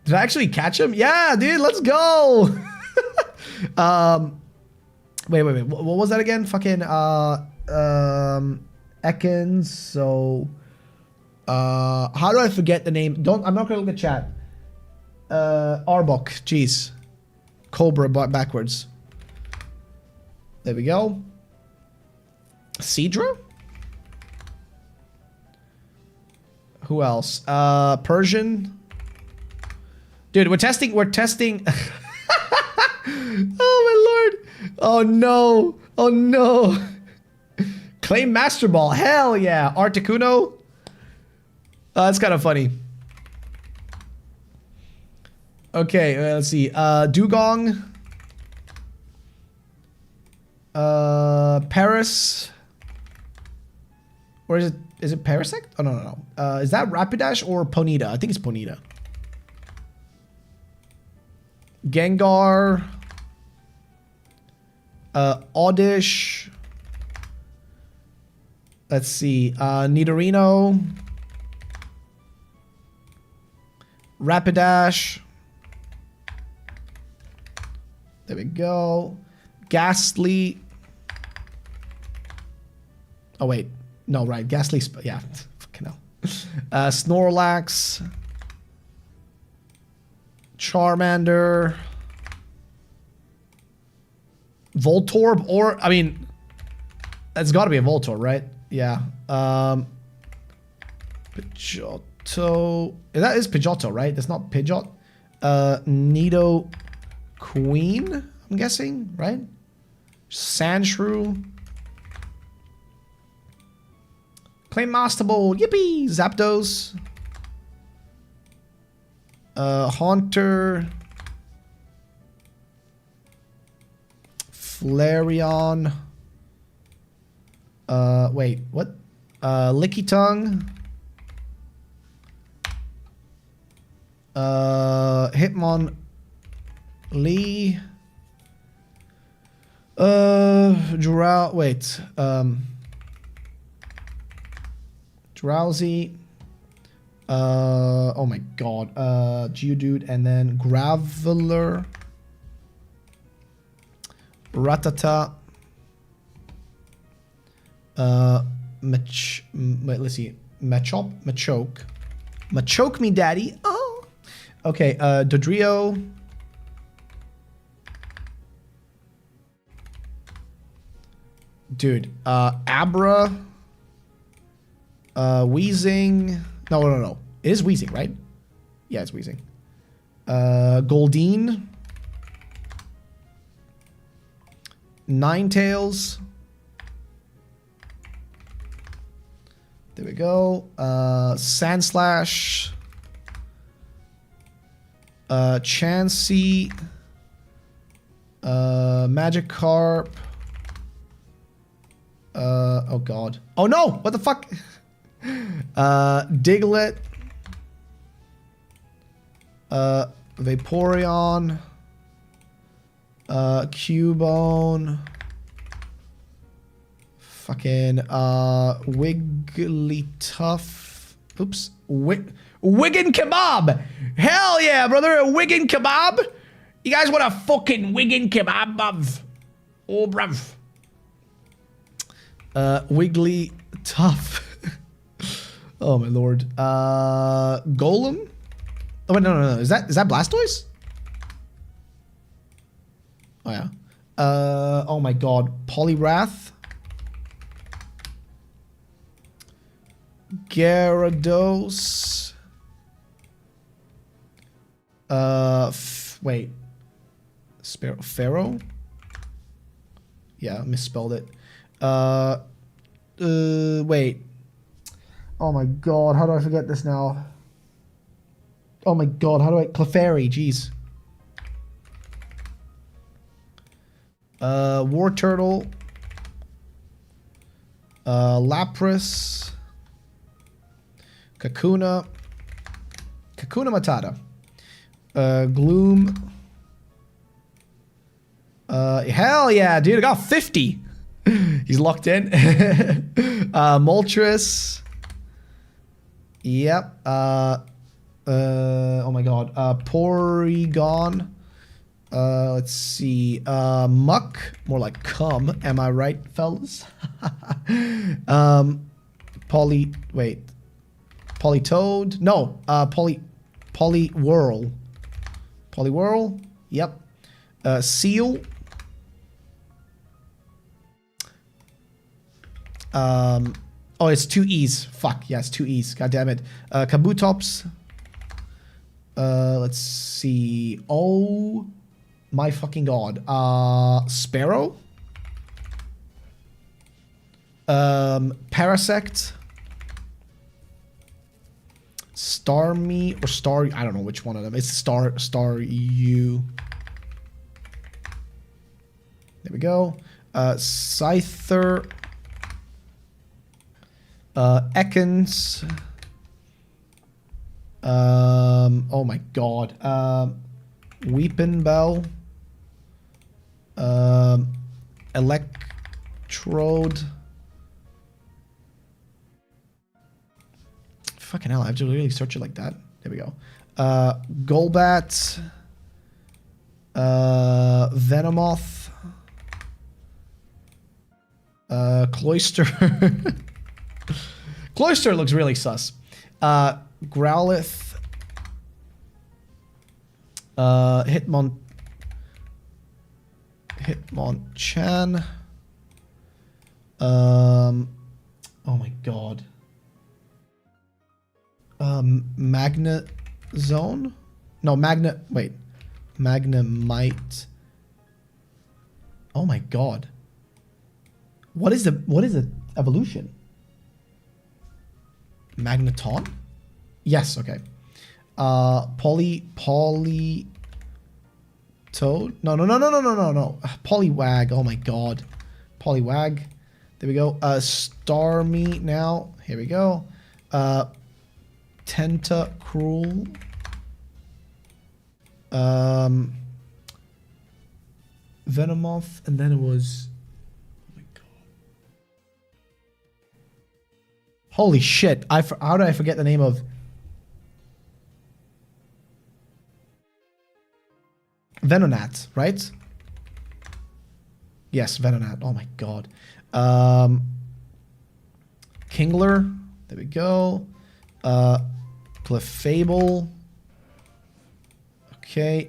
Did I actually catch him? Yeah, dude, let's go. Wait. What was that again? Fucking, Ekans, so, how do I forget the name? I'm not gonna look at chat. Arbok, jeez. Cobra backwards. There we go. Seadra? Who else? Persian? Dude, we're testing. Oh my lord. Oh no. Claim Master Ball. Hell yeah. Articuno. That's kind of funny. Okay, let's see. Dugong. Paris. Or is it Parasect? Oh, no. Is that Rapidash or Ponyta? I think it's Ponyta. Gengar. Oddish. Let's see. Nidorino. Rapidash. There we go. Ghastly. Oh, wait. No, right. Ghastly. Yeah. Fucking hell. Snorlax. Charmander. Voltorb or, I mean, that's got to be a Voltorb, right? Yeah. Pidgeotto. That is Pidgeotto, right? That's not Pidgeot. Nido Queen, I'm guessing, right? Sandshrew. Claim Master Ball. Yippee! Zapdos. Haunter. Flareon. Wait, what? Lickitung. Hitmonlee. Wait. Drowsy. Oh my god. Geodude and then Graveler. Rattata. Wait, let's see. Machoke. Machoke me, daddy. Oh. Okay, Dodrio. Dude, Abra. Weezing. No. It is Weezing, right? Yeah, it's Weezing. Goldeen. Ninetales. There we go. Sandslash. Chansey. Magikarp. Oh god. Oh no! What the fuck? Diglett. Vaporeon. Cubone. Fucking Wigglytuff. Oops. Wiggin Kebab. Hell yeah, brother. A Wiggin Kebab. You guys want a fucking Wiggin Kebab, bruv? Oh, bruv. Wigglytuff. Oh my lord. Golem. Oh wait, no. Is that Blastoise? Oh yeah. Oh my god. Poliwrath. Gyarados. Wait. Pharaoh? Yeah, misspelled it. Wait. Oh my god, how do I forget this now? Oh my god, how do I... Clefairy, jeez. War Turtle. Lapras. Kakuna. Kakuna Matata. Gloom. Hell yeah, dude, I got 50. He's locked in. Moltres. Yep. Oh my god. Porygon. Let's see. Muck. More like cum. Am I right, fellas? Wait. Polytoad. No. Poliwhirl. Poliwhirl. Yep. Seal. Oh, it's 2 E's. Fuck, yeah, it's 2 E's. God damn it. Kabutops. Let's see. Oh my fucking god. Sparrow. Parasect. Star Me or Star... I don't know which one of them. It's Star You. There we go. Scyther. Ekans. Oh my god. Weeping Bell. Electrode. Fucking hell, I have to really search it like that. There we go. Golbat. Venomoth. Cloyster. Cloyster looks really sus. Growlithe. Hitmonchan. Oh my god. Magna Zone? No, wait. Magnemite. Oh my god. What is the evolution? Magneton? Yes, okay. Polytoad? No. Poliwag. Oh my god. Poliwag. There we go. Starmie now. Here we go. Tentacruel. Venomoth, and then it was... Oh my god. Holy shit. How did I forget the name of... Venonat, right? Yes, Venonat. Oh my god. Kingler. There we go. Clefable. Okay.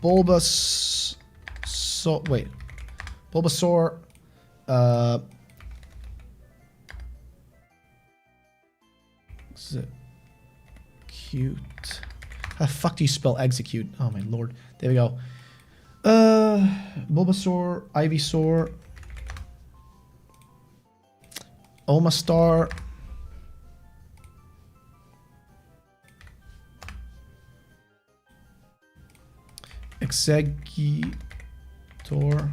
Bulbasaur. Wait. Bulbasaur. Cute. How the fuck do you spell execute? Oh my lord. There we go. Bulbasaur, Ivysaur, Omastar, Exeggutor.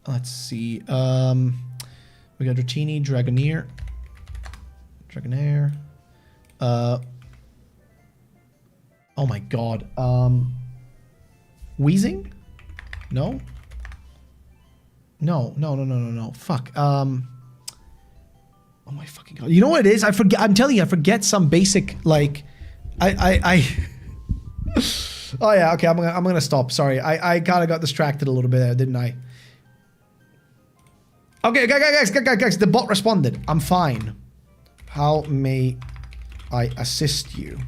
Let's see. We got Dratini, Dragonair. Oh my god. Wheezing? No? No. Fuck. Oh my fucking god. You know what it is? I forget. I'm telling you, I forget some basic, like, I Oh yeah, okay, I'm gonna stop. Sorry. I kind of got distracted a little bit there, didn't I? Okay, guys, the bot responded. I'm fine. How may I assist you?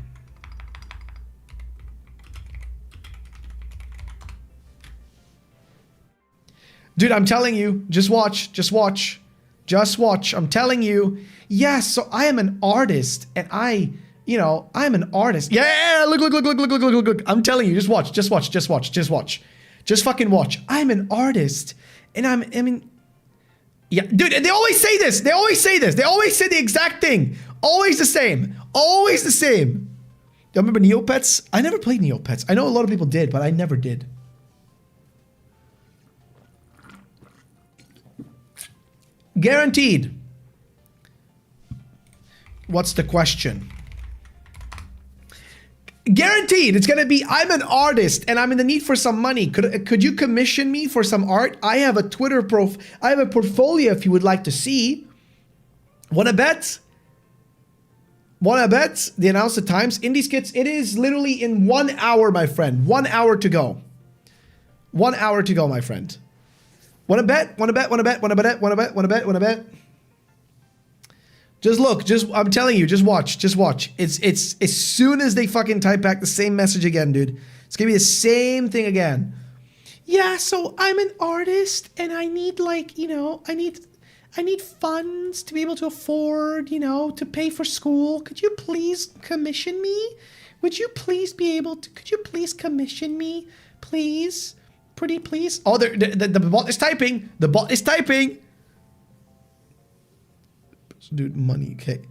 Dude, I'm telling you, just watch. I'm telling you. Yes, so I am an artist, and I'm an artist. Yeah, look. I'm telling you, just watch. Just fucking watch. I'm an artist, and yeah, dude, they always say this. They always say the exact thing. Always the same. Do you remember Neopets? I never played Neopets. I know a lot of people did, but I never did. Guaranteed. What's the question? Guaranteed. It's gonna be, I'm an artist and I'm in the need for some money. Could you commission me for some art? I have a Twitter I have a portfolio if you would like to see. Wanna bet? They announced the times. Indie Skits, it is literally in 1 hour, my friend. 1 hour to go. 1 hour to go, my friend. Wanna bet? Just look, I'm telling you, just watch. It's as soon as they fucking type back the same message again, dude. It's gonna be the same thing again. Yeah, so I'm an artist and I need, like, I need funds to be able to afford, to pay for school. Could you please commission me? Could you please commission me? Please? Pretty please? Oh, the bot is typing. Dude, money. Okay.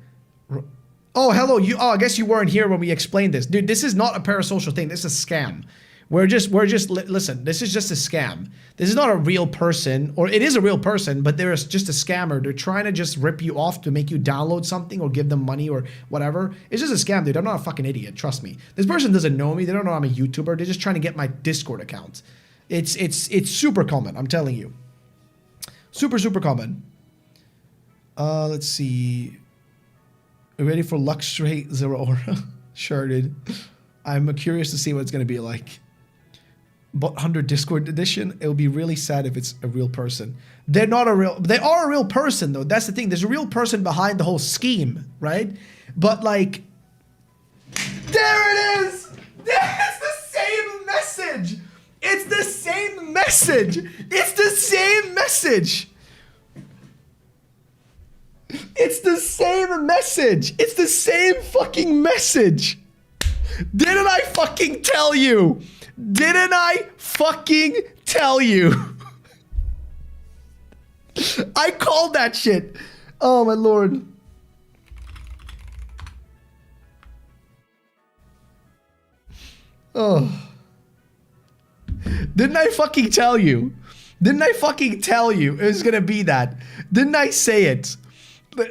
Oh, hello. Oh, I guess you weren't here when we explained this. Dude, this is not a parasocial thing. This is a scam. Listen, this is just a scam. This is not a real person, or it is a real person, but they're just a scammer. They're trying to just rip you off to make you download something or give them money or whatever. It's just a scam, dude. I'm not a fucking idiot. Trust me. This person doesn't know me. They don't know I'm a YouTuber. They're just trying to get my Discord account. It's super common. I'm telling you. Super, super common. Let's see. Are you ready for Luxray Zero Aura? Sure, dude. I'm curious to see what it's going to be like. But 100 Discord edition, it'll be really sad if it's a real person. They are a real person though. That's the thing. There's a real person behind the whole scheme, right? But like, there it is. It's the same message. It's the same message. It's the same message. It's the same message. It's the same fucking message. Didn't I fucking tell you? Didn't I fucking tell you? I called that shit. Oh my lord. Oh. Didn't I fucking tell you? Didn't I fucking tell you it was gonna be that? Didn't I say it?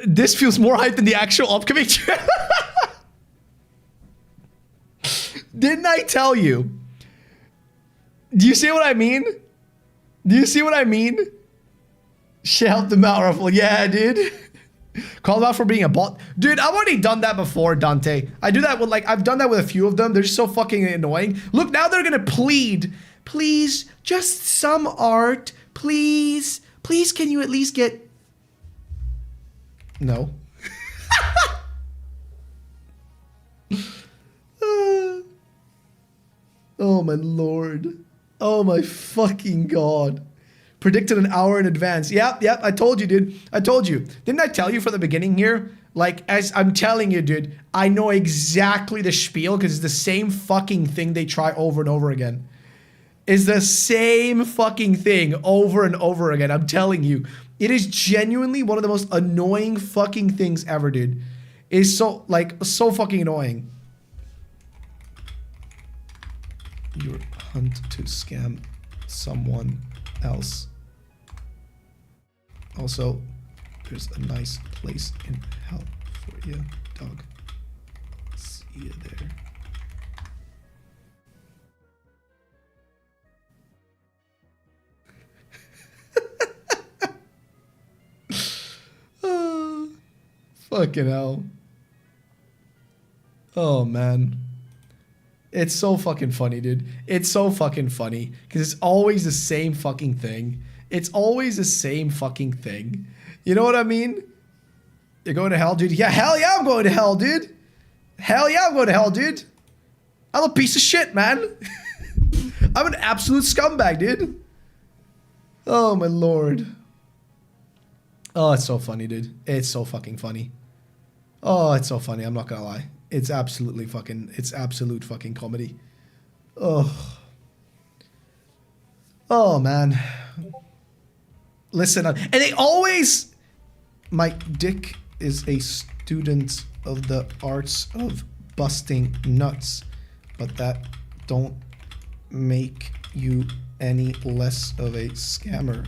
This feels more hype than the actual upcoming. Didn't I tell you? Do you see what I mean? Do you see what I mean? Shout them out, Ruffle. Yeah, dude. Call them out for being a bot. Dude, I've already done that before, Dante. I do that with like, I've done that with a few of them. They're just so fucking annoying. Look, now they're gonna plead. Please, just some art. Please. Please, can you at least get... No. Oh my lord. Oh my fucking god. Predicted an hour in advance. Yep, I told you, dude. I told you. Didn't I tell you from the beginning here? Like, as I'm telling you, dude, I know exactly the spiel because it's the same fucking thing they try over and over again. It's the same fucking thing over and over again. I'm telling you. It is genuinely one of the most annoying fucking things ever, dude. It's so, like, so fucking annoying. Your hunt to scam someone else. Also, there's a nice place in hell for you, dog. See you there. Oh, fucking hell. Oh, man. It's so fucking funny, dude. It's so fucking funny. Because it's always the same fucking thing. It's always the same fucking thing. You know what I mean? You're going to hell, dude? Yeah, hell yeah, I'm going to hell, dude. Hell yeah, I'm going to hell, dude. I'm a piece of shit, man. I'm an absolute scumbag, dude. Oh, my lord. Oh, it's so funny, dude. It's so fucking funny. Oh, it's so funny. I'm not gonna lie. It's absolutely fucking, it's absolute fucking comedy. Oh. Oh, man. Listen, and they always... My dick is a student of the arts of busting nuts, but that don't make you any less of a scammer.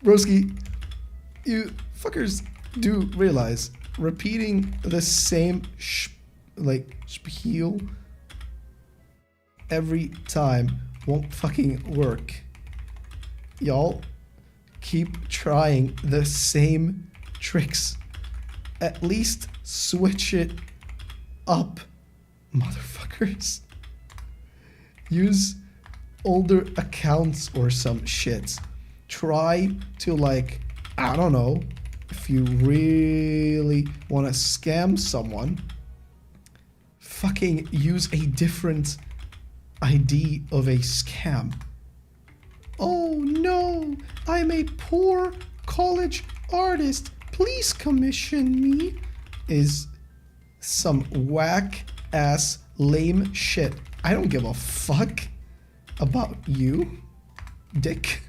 Broski, you fuckers do realize repeating the same spiel every time won't fucking work. Y'all keep trying the same tricks. At least switch it up, motherfuckers. Use older accounts or some shit. Try to, like, I don't know, if you really want to scam someone, fucking use a different ID of a scam. Oh no, I'm a poor college artist. Please commission me. Is some whack ass lame shit. I don't give a fuck about you, dick.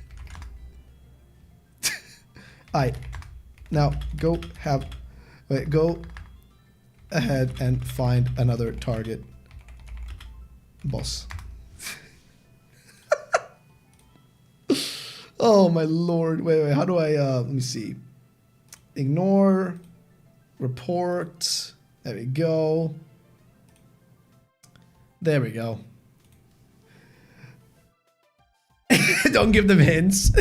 Alright. Now, go ahead and find another target, boss. Oh my lord. Wait, how do I, let me see. Ignore, report, there we go. There we go. Don't give them hints.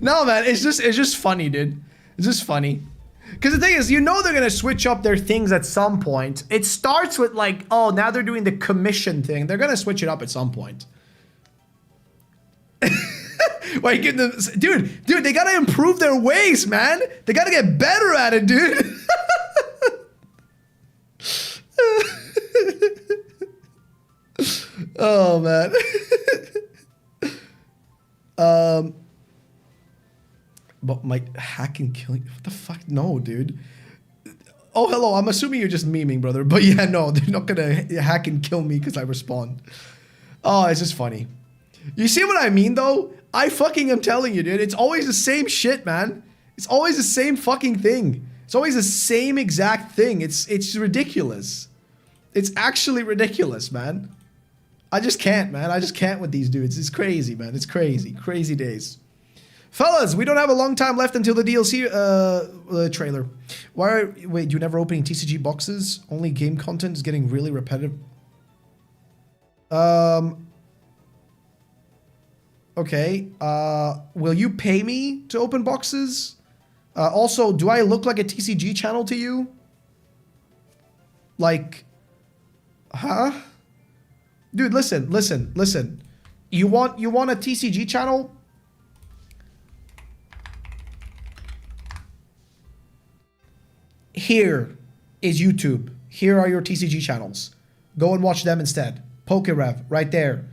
No, man, it's just funny, dude. It's just funny. Because the thing is, you know they're going to switch up their things at some point. It starts with like, oh, now they're doing the commission thing. They're going to switch it up at some point. Why give them... Dude, they got to improve their ways, man. They got to get better at it, dude. Oh, man. But my hack and killing... What the fuck? No, dude. Oh, hello. I'm assuming you're just memeing, brother. But yeah, no. They're not gonna hack and kill me because I respond. Oh, it's just funny. You see what I mean, though? I fucking am telling you, dude. It's always the same shit, man. It's always the same fucking thing. It's always the same exact thing. It's ridiculous. It's actually ridiculous, man. I just can't, man. I just can't with these dudes. It's crazy, man. It's crazy. Crazy days. Fellas, we don't have a long time left until the DLC trailer. Wait, you never opening TCG boxes? Only game content is getting really repetitive. Okay. Will you pay me to open boxes? Also, do I look like a TCG channel to you? Like, huh? Dude, listen. You want a TCG channel? Here is YouTube. Here are your TCG channels. Go and watch them instead. Pokerev, right there.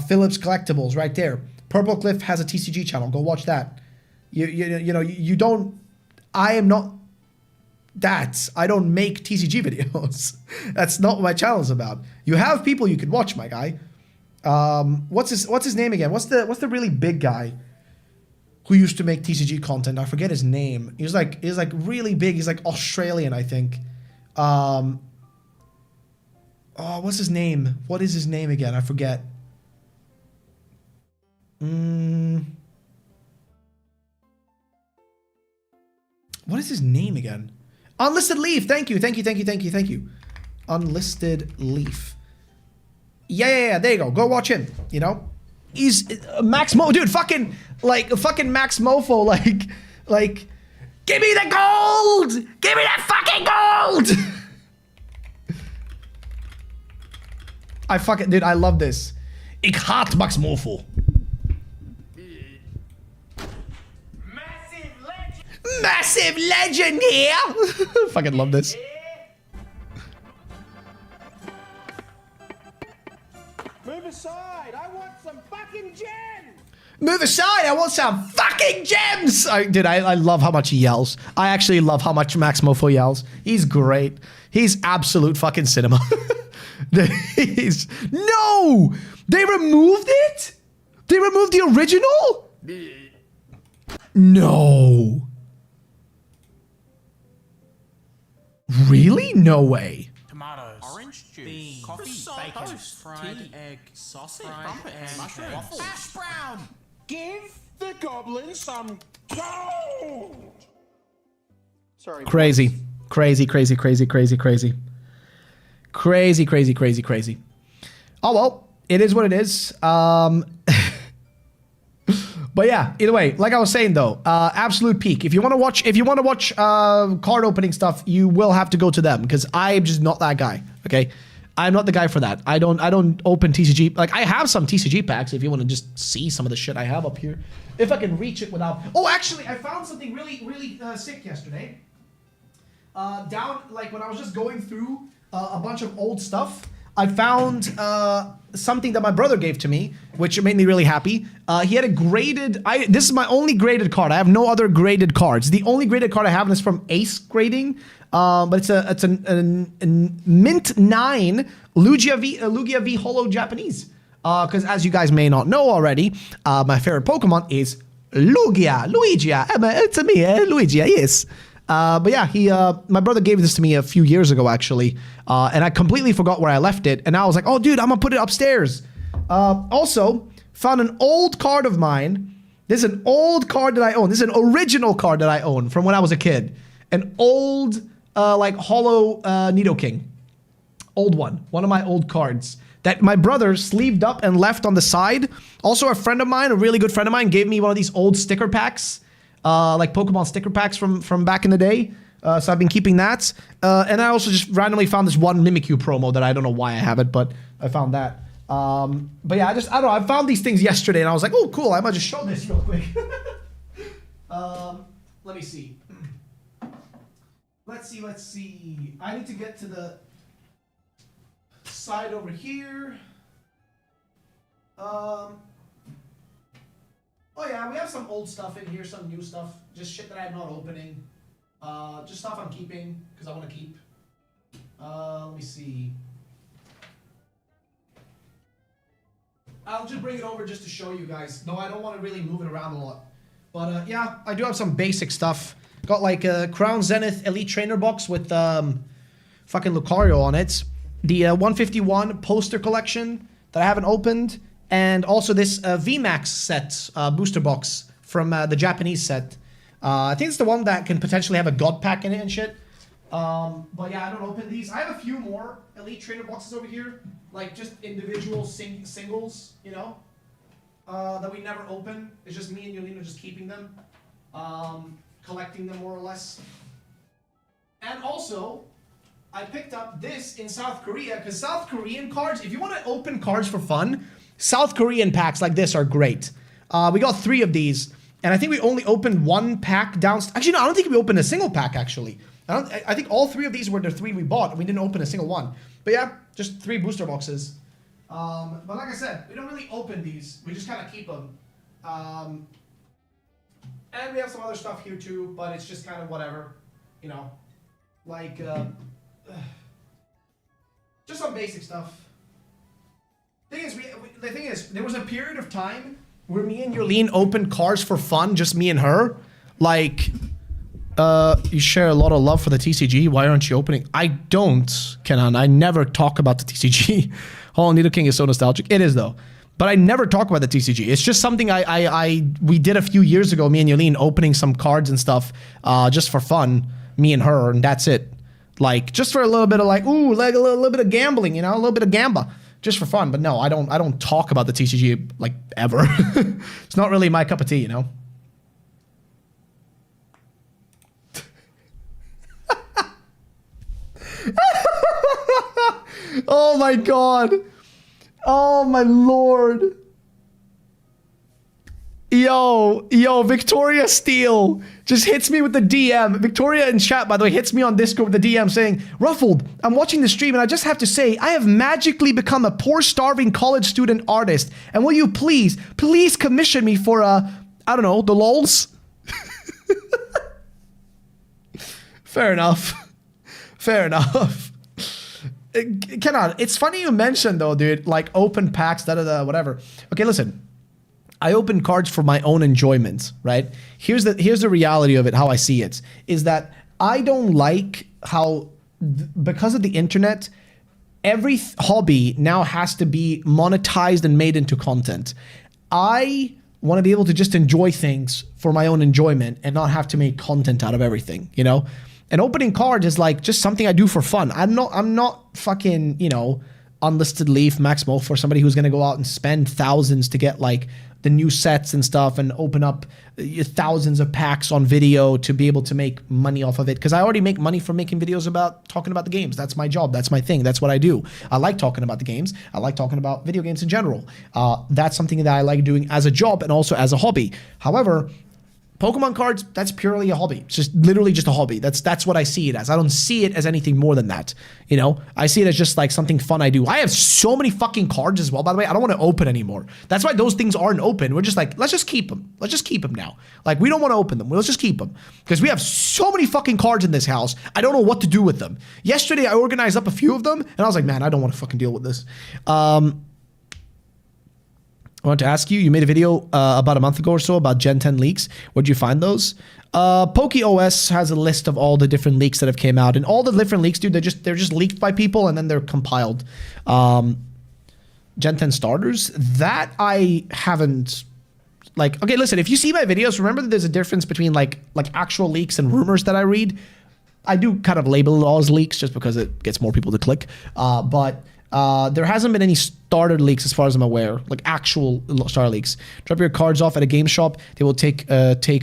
Philips Collectibles, right there. Purple Cliff has a TCG channel. Go watch that. You know, you don't... I am not... I don't make TCG videos. That's not what my channel is about. You have people you can watch, my guy. What's his name again? What's the really big guy who used to make TCG content? I forget his name. He's like really big. He's like Australian, I think. Oh, what's his name? What is his name again? I forget. What is his name again? Unlisted Leaf. Thank you. Unlisted Leaf. Yeah. There you go. Go watch him. You know, he's Max Mo, dude. Fucking Max Mofo. Like, give me the gold. Give me that fucking gold. Dude, I love this. Ik haat Max Mofo. Massive legend here! Fucking love this. Move aside! I want some fucking gems! Move aside! I want some fucking gems! Dude, I love how much he yells. I actually love how much Max Mofo yells. He's great. He's absolute fucking cinema. No! They removed it? They removed the original? No. Really? No way. Tomatoes, orange juice, beans, coffee, bacon, toast, fried egg, sausage, crumpet, mushrooms, hash brown. Give the goblin some gold! Sorry. Crazy. Oh well, it is what it is. But yeah, either way, like I was saying though, absolute peak. If you want to watch card opening stuff, you will have to go to them because I'm just not that guy. Okay, I'm not the guy for that. I don't open TCG. Like I have some TCG packs if you want to just see some of the shit I have up here. If I can reach it without. Oh, actually, I found something really sick yesterday. Down like when I was just going through a bunch of old stuff, I found something that my brother gave to me, which made me really happy. He had a graded. This is my only graded card. I have no other graded cards. The only graded card I have is from Ace Grading, but it's a Mint 9 Lugia V Holo Japanese. Because as you guys may not know already, my favorite Pokemon is Lugia. It's me, Luigi. Yes. But yeah, my brother gave this to me a few years ago, actually. And I completely forgot where I left it. And I was like, oh, dude, I'm going to put it upstairs. Also, found an old card of mine. This is an old card that I own. This is an original card that I own from when I was a kid. An old, like, holo Nidoking. Old one. One of my old cards. That my brother sleeved up and left on the side. Also, a friend of mine, a really good friend of mine, gave me one of these old sticker packs. Like Pokemon sticker packs from back in the day. So I've been keeping that. And I also just randomly found this one Mimikyu promo that I don't know why I have it, but I found that. But yeah, I don't know. I found these things yesterday and I was like, oh, cool. I might just show this real quick. Let me see. Let's see. I need to get to the side over here. Oh yeah, we have some old stuff in here, some new stuff. Just shit that I'm not opening. Just stuff I'm keeping, because I want to keep. Let me see. I'll just bring it over just to show you guys. No, I don't want to really move it around a lot. But yeah, I do have some basic stuff. Got like a Crown Zenith Elite Trainer box with fucking Lucario on it. The 151 poster collection that I haven't opened. And also this VMAX set booster box from the Japanese set. I think it's the one that can potentially have a God Pack in it and shit. But yeah, I don't open these. I have a few more Elite Trainer boxes over here. Like just individual singles, you know. That we never open. It's just me and Yolino just keeping them. Collecting them more or less. And also, I picked up this in South Korea. Because South Korean cards, if you want to open cards for fun, South Korean packs like this are great. We got 3 of these. And I think we only opened 1 pack downstairs. Actually, no, I don't think we opened a single pack, actually. I think all 3 of these were the 3 we bought. And we didn't open a single one. But yeah, just 3 booster boxes. But like I said, we don't really open these. We just kind of keep them. And we have some other stuff here too, but it's just kind of whatever. You know. Like, just some basic stuff. The thing is, there was a period of time where me and Yolene opened cards for fun, just me and her. Like, you share a lot of love for the TCG. Why aren't you opening? I don't, Kenan. I never talk about the TCG. Oh, Nidoking is so nostalgic. It is though. But I never talk about the TCG. It's just something we did a few years ago, me and Yolene, opening some cards and stuff, just for fun, me and her, and that's it. Like, just for a little bit of like, ooh, like a little bit of gambling, you know, a little bit of gamba. Just for fun, but no, I don't talk about the TCG like ever. It's not really my cup of tea, you know. Oh my god. Oh my lord. Yo, Victoria Steele just hits me with the DM. Victoria in chat, by the way, hits me on Discord with the DM saying, Ruffled, I'm watching the stream and I just have to say, I have magically become a poor, starving college student artist. And will you please commission me for, I don't know, the lols? Fair enough. Fair enough. Cannot. It's funny you mentioned, though, dude, like open packs, whatever. Okay, listen. I open cards for my own enjoyment, right? Here's the reality of it, how I see it, is that I don't like how, because of the internet, every hobby now has to be monetized and made into content. I want to be able to just enjoy things for my own enjoyment and not have to make content out of everything, you know? And opening cards is like just something I do for fun. I'm not fucking, you know, Unlisted Leaf, Max Mo for somebody who's going to go out and spend thousands to get like the new sets and stuff and open up thousands of packs on video to be able to make money off of it. Because I already make money from making videos about talking about the games. That's my job. That's my thing. That's what I do. I like talking about the games. I like talking about video games in general. That's something that I like doing as a job and also as a hobby. However, Pokemon cards, that's purely a hobby. It's just literally just a hobby. That's what I see it as. I don't see it as anything more than that. You know, I see it as just like something fun I do. I have so many fucking cards as well, by the way. I don't want to open anymore. That's why those things aren't open. We're just like, let's just keep them. Let's just keep them now. Like, we don't want to open them. Let's just keep them. Because we have so many fucking cards in this house. I don't know what to do with them. Yesterday, I organized up a few of them, and I was like, man, I don't want to fucking deal with this. I want to ask you, you made a video about a month ago or so about Gen 10 leaks. Where'd you find those? PokeOS has a list of all the different leaks that have came out, and all the different leaks, dude, they're just leaked by people and then they're compiled. Gen 10 starters, that I haven't, like, okay, listen, if you see my videos, remember that there's a difference between like actual leaks and rumors that I read. I do kind of label it all as leaks just because it gets more people to click, but there hasn't been any starter leaks as far as I'm aware, like actual starter leaks. Drop your cards off at a game shop. They will take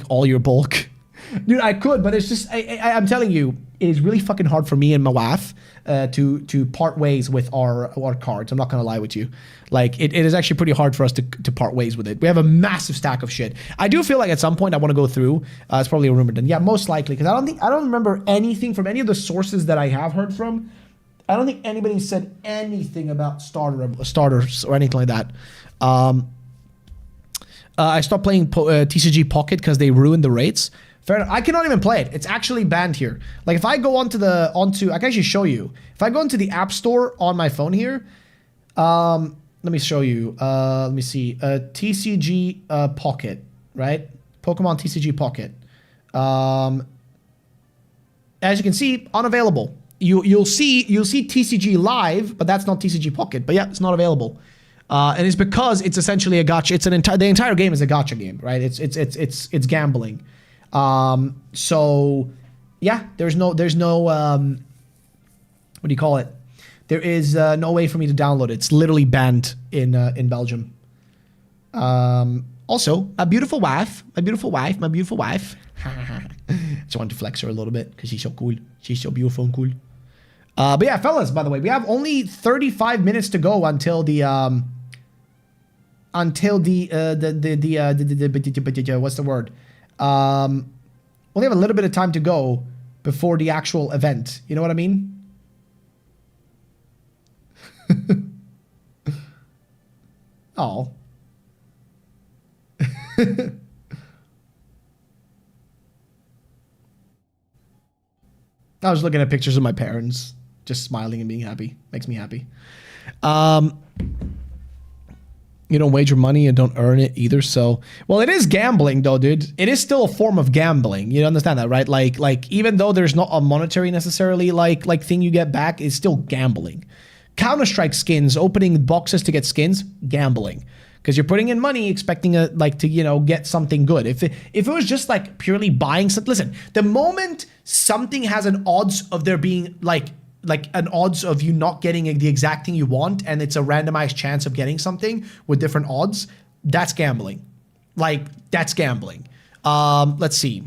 all your bulk. Dude, I could, but it's just, I'm telling you, it is really fucking hard for me and my wife to part ways with our cards. I'm not going to lie with you. Like, it is actually pretty hard for us to part ways with it. We have a massive stack of shit. I do feel like at some point I want to go through. It's probably a rumor then. Yeah, most likely, because I don't remember anything from any of the sources that I have heard from. I don't think anybody said anything about starters or anything like that. I stopped playing TCG Pocket because they ruined the rates. Fair enough. I cannot even play it. It's actually banned here. Like, if I go onto I can actually show you. If I go into the App Store on my phone here, let me show you. Let me see. TCG Pocket, right? Pokemon TCG Pocket. As you can see, unavailable. You'll see TCG Live, but that's not TCG Pocket. But yeah, it's not available, and it's because it's essentially a gacha. The entire game is a gacha game, right? It's gambling. So yeah, there's no what do you call it? There is no way for me to download it. It's literally banned in Belgium. Also, my beautiful wife. Just wanted to flex her a little bit because she's so cool. She's so beautiful and cool. But yeah, fellas, by the way, we have only 35 minutes to go until the what's the word? We only have a little bit of time to go before the actual event. You know what I mean? Oh. I was looking at pictures of my parents, just smiling and being happy. Makes me happy. You don't wager money and don't earn it either. So, well, it is gambling though, dude. It is still a form of gambling. You understand that, right? Like even though there's not a monetary necessarily like thing you get back, it's still gambling. Counter-Strike skins, opening boxes to get skins, gambling. Because you're putting in money expecting to get something good. If it was just like purely buying something, listen, the moment something has an odds of there being like an odds of you not getting the exact thing you want, and it's a randomized chance of getting something with different odds, that's gambling. Like, that's gambling. Let's see.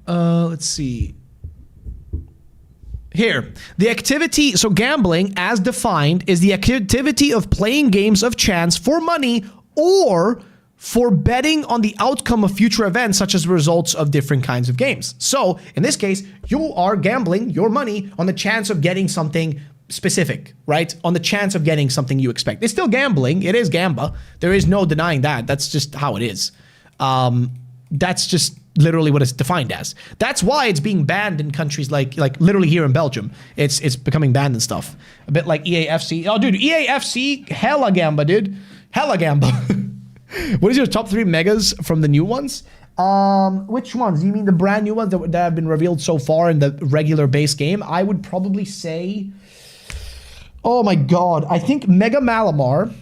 Let's see. Here, the activity, so gambling, as defined, is the activity of playing games of chance for money or for betting on the outcome of future events, such as results of different kinds of games. So, in this case, you are gambling your money on the chance of getting something specific, right? On the chance of getting something you expect. It's still gambling. It is gamba. There is no denying that. That's just how it is. That's just literally what it's defined as. That's why it's being banned in countries like literally here in Belgium. It's becoming banned and stuff. A bit like EAFC. Oh, dude, EAFC, hella gamba, dude. Hella gamba. What is your top 3 megas from the new ones? Which ones? You mean the brand new ones that have been revealed so far in the regular base game? I would probably say, oh my god, I think Mega Malamar.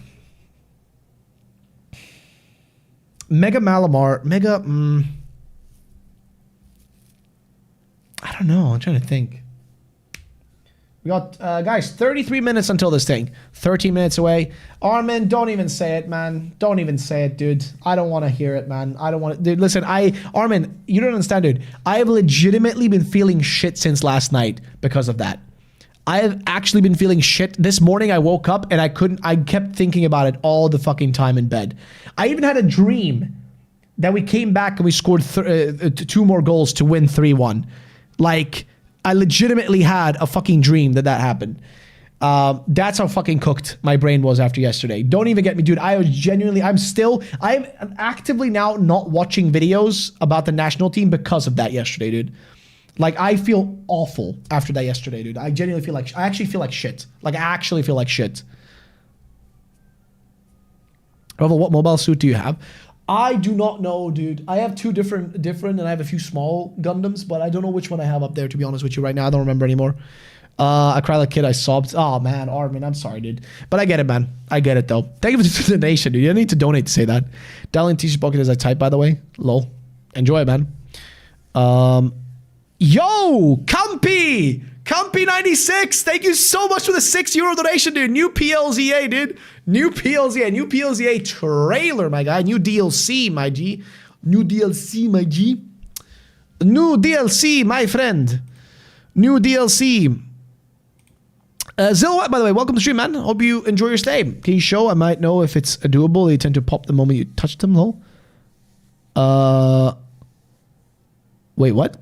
I don't know. I'm trying to think. We got, guys, 33 minutes until this thing. 13 minutes away. Armin, don't even say it, man. Don't even say it, dude. I don't want to hear it, man. I don't want to. Dude, listen, Armin, you don't understand, dude. I have legitimately been feeling shit since last night because of that. I have actually been feeling shit. This morning I woke up and I kept thinking about it all the fucking time in bed. I even had a dream that we came back and we scored 2 more goals to win 3-1. Like, I legitimately had a fucking dream that happened. That's how fucking cooked my brain was after yesterday. Don't even get me, dude. I am actively now not watching videos about the national team because of that yesterday, dude. Like, I feel awful after that yesterday, dude. I genuinely feel like, I actually feel like shit. Like, I actually feel like shit. Ruffle, what mobile suit do you have? I do not know, dude. I have 2 different, and I have a few small Gundams, but I don't know which one I have up there, to be honest with you right now. I don't remember anymore. I cried like a kid. I sobbed. Oh, man. Armin, I'm sorry, dude. But I get it, man. I get it, though. Thank you for the donation, dude. You don't need to donate to say that. Dialing t-shirt pocket as I type, by the way. Lol. Enjoy it, man. Yo, Cumpy96, thank you so much for the €6 donation, dude. New PLZA, dude. New PLZA trailer, my guy. New DLC, my G. New DLC, my G. New DLC, my friend. New DLC. Zilwat, by the way, welcome to the stream, man. Hope you enjoy your stay. Can you show? I might know if it's doable. They tend to pop the moment you touch them, lol. Wait, what?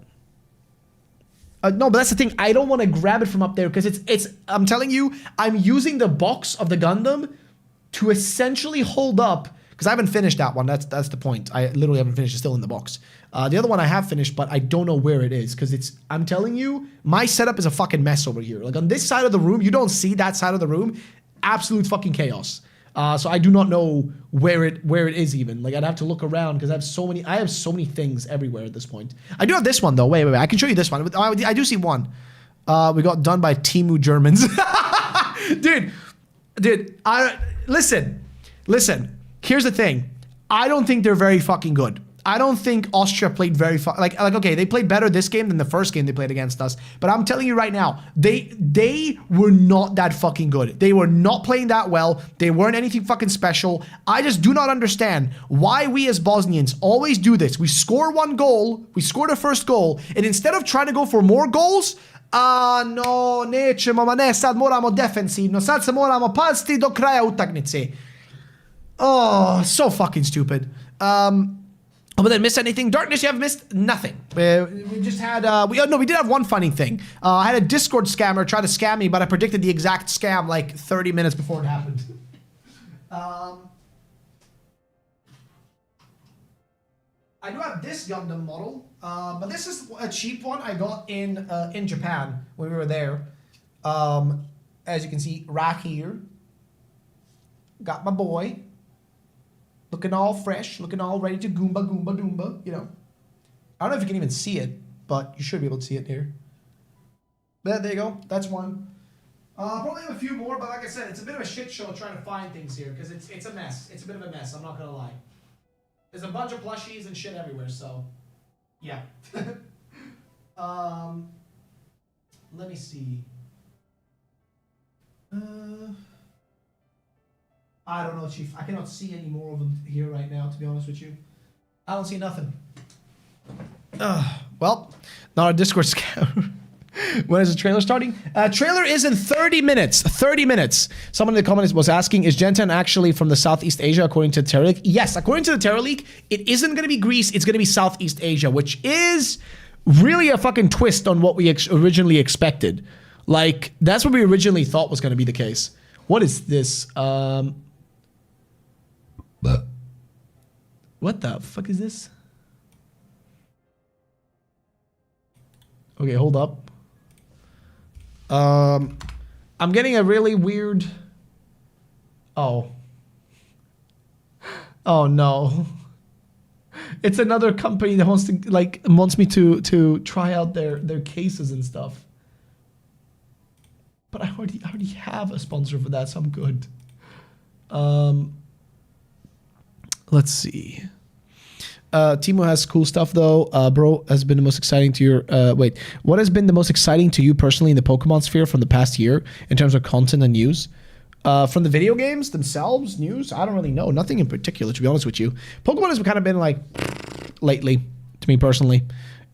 No, but that's the thing. I don't want to grab it from up there because it's. I'm telling you, I'm using the box of the Gundam to essentially hold up, because I haven't finished that one. That's the point. I literally haven't finished. It's still in the box. The other one I have finished, but I don't know where it is because it's. I'm telling you, my setup is a fucking mess over here. Like on this side of the room, you don't see that side of the room. Absolute fucking chaos. So I do not know where it is even. Like I'd have to look around because I have so many things everywhere at this point. I do have this one though. Wait. I can show you this one. I do see one. We got done by Timu Germans. dude. Listen. Here's the thing. I don't think they're very fucking good. I don't think Austria played very like okay, they played better this game than the first game they played against us. But I'm telling you right now, they were not that fucking good. They were not playing that well. They weren't anything fucking special. I just do not understand why we as Bosnians always do this. We score 1 goal, we score the first goal, and instead of trying to go for more goals, no, nećemo, ma ne, sad moramo defensivno, sad se moramo pasti do kraja utakmice. Oh, so fucking stupid. Oh, but then miss anything? Darkness, you have missed nothing. We just had, we did have one funny thing. I had a Discord scammer try to scam me, but I predicted the exact scam like 30 minutes before it happened. I do have this Gundam model, but this is a cheap one I got in Japan when we were there. As you can see, right here. Got my boy. Looking all fresh, looking all ready to Goomba, you know. I don't know if you can even see it, but you should be able to see it here. But there you go, that's one. Probably have a few more, but like I said, it's a bit of a shit show trying to find things here, because it's a mess. It's a bit of a mess, I'm not gonna lie. There's a bunch of plushies and shit everywhere, so, yeah. Let me see. I don't know, Chief. I cannot see any more of them here right now, to be honest with you. I don't see nothing. Well, not a Discord scam. When is the trailer starting? Trailer is in 30 minutes. 30 minutes. Someone in the comments was asking, is Gen 10 actually from the Southeast Asia according to the Terror League? Yes, according to the Terror League, it isn't going to be Greece. It's going to be Southeast Asia, which is really a fucking twist on what we originally expected. Like, that's what we originally thought was going to be the case. What is this? What the fuck is this? Okay, hold up. I'm getting a really weird... Oh. Oh no. It's another company that wants me to try out their cases and stuff. But I already have a sponsor for that, so I'm good. Let's see. Timo has cool stuff though. Bro, has been the most exciting to your... what has been the most exciting to you personally in the Pokemon sphere from the past year in terms of content and news? From the video games themselves, news? I don't really know. Nothing in particular, to be honest with you. Pokemon has kind of been like lately, to me personally.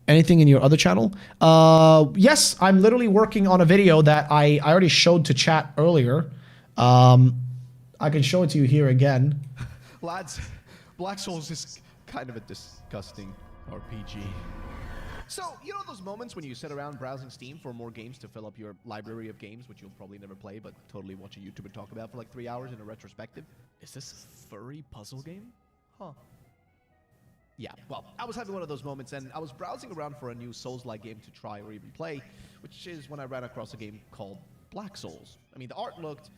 Anything in your other channel? Yes, I'm literally working on a video that I already showed to chat earlier. I can show it to you here again. Lads, Black Souls is kind of a disgusting RPG. So, you know those moments when you sit around browsing Steam for more games to fill up your library of games, which you'll probably never play, but totally watch a YouTuber talk about for like 3 hours in a retrospective? Is this a furry puzzle game? Huh. Yeah, well, I was having one of those moments, and I was browsing around for a new Souls-like game to try or even play, which is when I ran across a game called Black Souls. I mean, the art looked...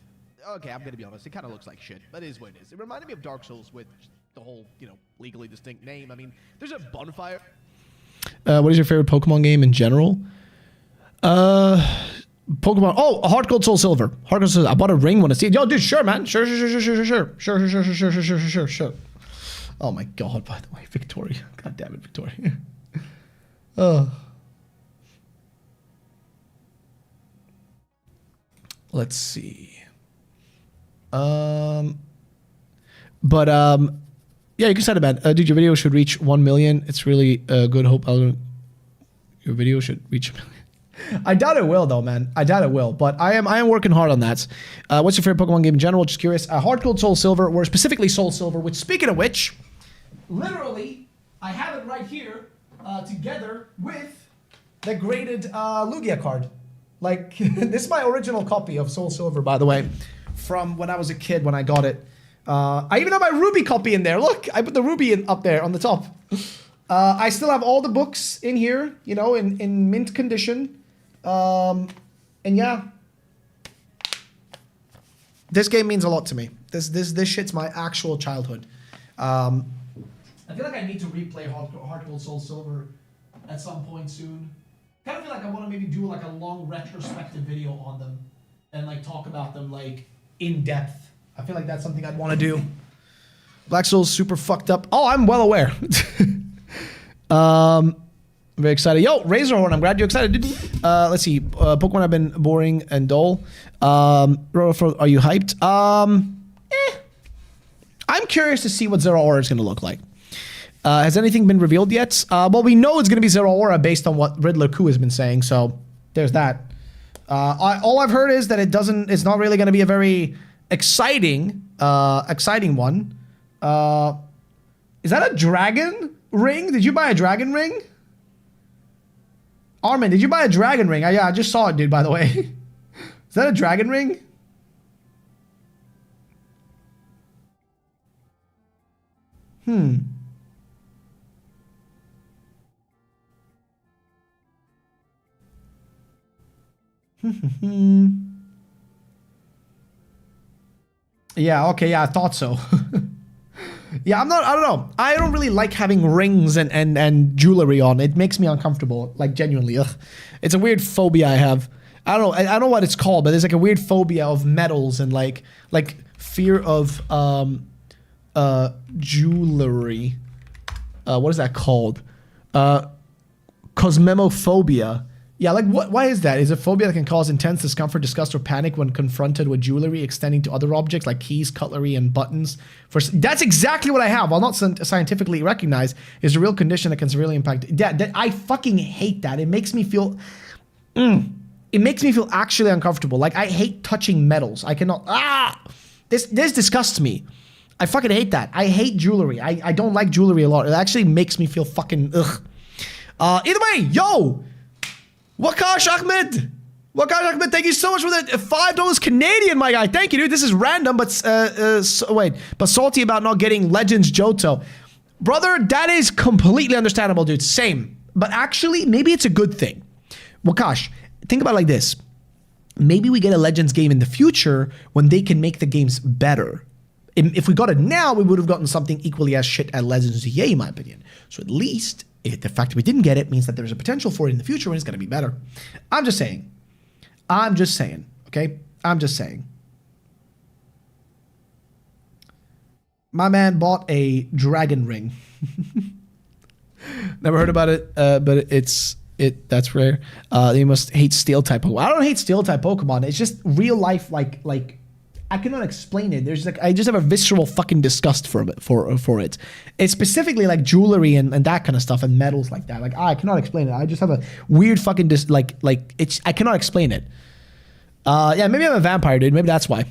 Okay, I'm gonna be honest, it kind of looks like shit, but it is what it is. It reminded me of Dark Souls with the whole, you know, legally distinct name. I mean, there's a bonfire... What is your favorite Pokemon game in general? Pokemon. Oh, Heart Gold Soul Silver. Heart Gold Soul. I bought a ring when I see it. Yo, dude, sure, man. Sure. Oh my god, by the way, Victoria. God damn it, Victoria. Oh. Let's see. Yeah, you can send it, man. Dude, your video should reach 1 million. It's really good. Hope your video should reach 1 million. I doubt it will, though, man. I doubt it will, but I am working hard on that. What's your favorite Pokemon game in general? Just curious. Heart Gold, Soul Silver, or specifically Soul Silver. Which, speaking of which, literally, I have it right here, together with the graded Lugia card. Like, this is my original copy of Soul Silver, by the way, from when I was a kid when I got it. I even have my Ruby copy in there. Look, I put the Ruby up there on the top. I still have all the books in here, you know, in mint condition. And yeah, this game means a lot to me. This shit's my actual childhood. I feel like I need to replay Heart Gold Soul Silver at some point soon. Kind of feel like I want to maybe do like a long retrospective video on them and like talk about them like in depth. I feel like that's something I'd want to do. Black Soul's super fucked up. Oh, I'm well aware. I'm very excited. Yo, Razorhorn, I'm glad you're excited, dude. Let's see. Pokemon have been boring and dull. Are you hyped? I'm curious to see what Zero Aura is going to look like. Has anything been revealed yet? Well, we know it's going to be Zero Aura based on what Riddler Koo has been saying, so there's that. All I've heard is that it's not really going to be a very exciting one. Is that a dragon ring? Did you buy a dragon ring? Armin, did you buy a dragon ring? Yeah, I just saw it, dude, by the way. Is that a dragon ring? Yeah, okay, yeah, I thought so. Yeah, I don't know. I don't really like having rings and jewelry on. It makes me uncomfortable, like genuinely. Ugh. It's a weird phobia I have. I don't know what it's called, but there's like a weird phobia of metals and like fear of jewelry. What is that called? Cosmemophobia. Yeah, like why is that? Is it phobia that can cause intense discomfort, disgust, or panic when confronted with jewelry extending to other objects like keys, cutlery, and buttons? That's exactly what I have. While not scientifically recognized, is a real condition that can severely impact. Yeah, I fucking hate that. It makes me feel. It makes me feel actually uncomfortable. Like I hate touching metals. I cannot. This disgusts me. I fucking hate that. I hate jewelry. I don't like jewelry a lot. It actually makes me feel fucking ugh. Either way, yo. Wakash Ahmed! Wakash Ahmed, thank you so much for the $5 Canadian, my guy. Thank you, dude. This is random, but but salty about not getting Legends Johto. Brother, that is completely understandable, dude. Same. But actually, maybe it's a good thing. Wakash, think about it like this. Maybe we get a Legends game in the future when they can make the games better. If we got it now, we would have gotten something equally as shit as Legends EA, in my opinion. So at least... the fact that we didn't get it means that there's a potential for it in the future and it's going to be better. I'm just saying, okay? I'm just saying. My man bought a dragon ring. Never heard about it, but that's rare. You must hate steel type Pokemon. I don't hate steel type Pokemon. It's just real life, like I cannot explain it. There's like I just have a visceral fucking disgust for it. It's specifically like jewelry and that kind of stuff and metals like that. Like I cannot explain it. I just have a weird fucking I cannot explain it. Yeah, maybe I'm a vampire, dude. Maybe that's why.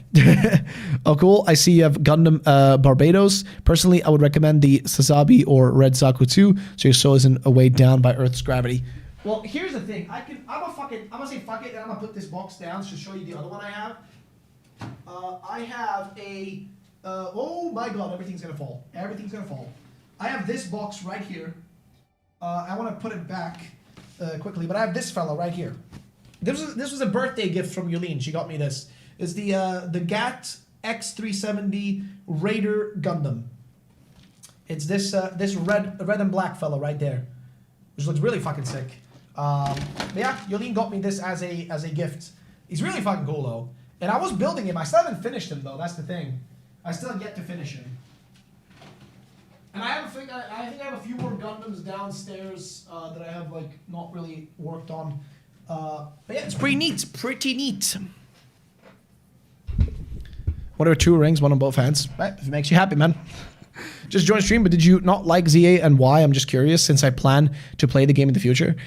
Oh, cool. I see you have Gundam Barbados. Personally, I would recommend the Sazabi or Red Zaku 2, so your soul isn't weighed down by Earth's gravity. Well, here's the thing. I'm gonna say fuck it, and I'm gonna put this box down to show you the other one I have. I have a, oh my god, everything's gonna fall. Everything's gonna fall. I have this box right here. I want to put it back quickly, but I have this fella right here. This was a birthday gift from Yulene. She got me this. It's the GAT X370 Raider Gundam. It's this red and black fella right there, which looks really fucking sick. Yeah, Yulene got me this as a gift. He's really fucking cool though. And I was building him. I still haven't finished him though. That's the thing. I still have yet to finish him. And I think I have a few more Gundams downstairs that I have like not really worked on. But yeah, it's pretty neat. Pretty neat. Whatever, 2 rings, 1 on both hands. Right, if it makes you happy, man. Just joined the stream, but did you not like ZA and why? I'm just curious since I plan to play the game in the future.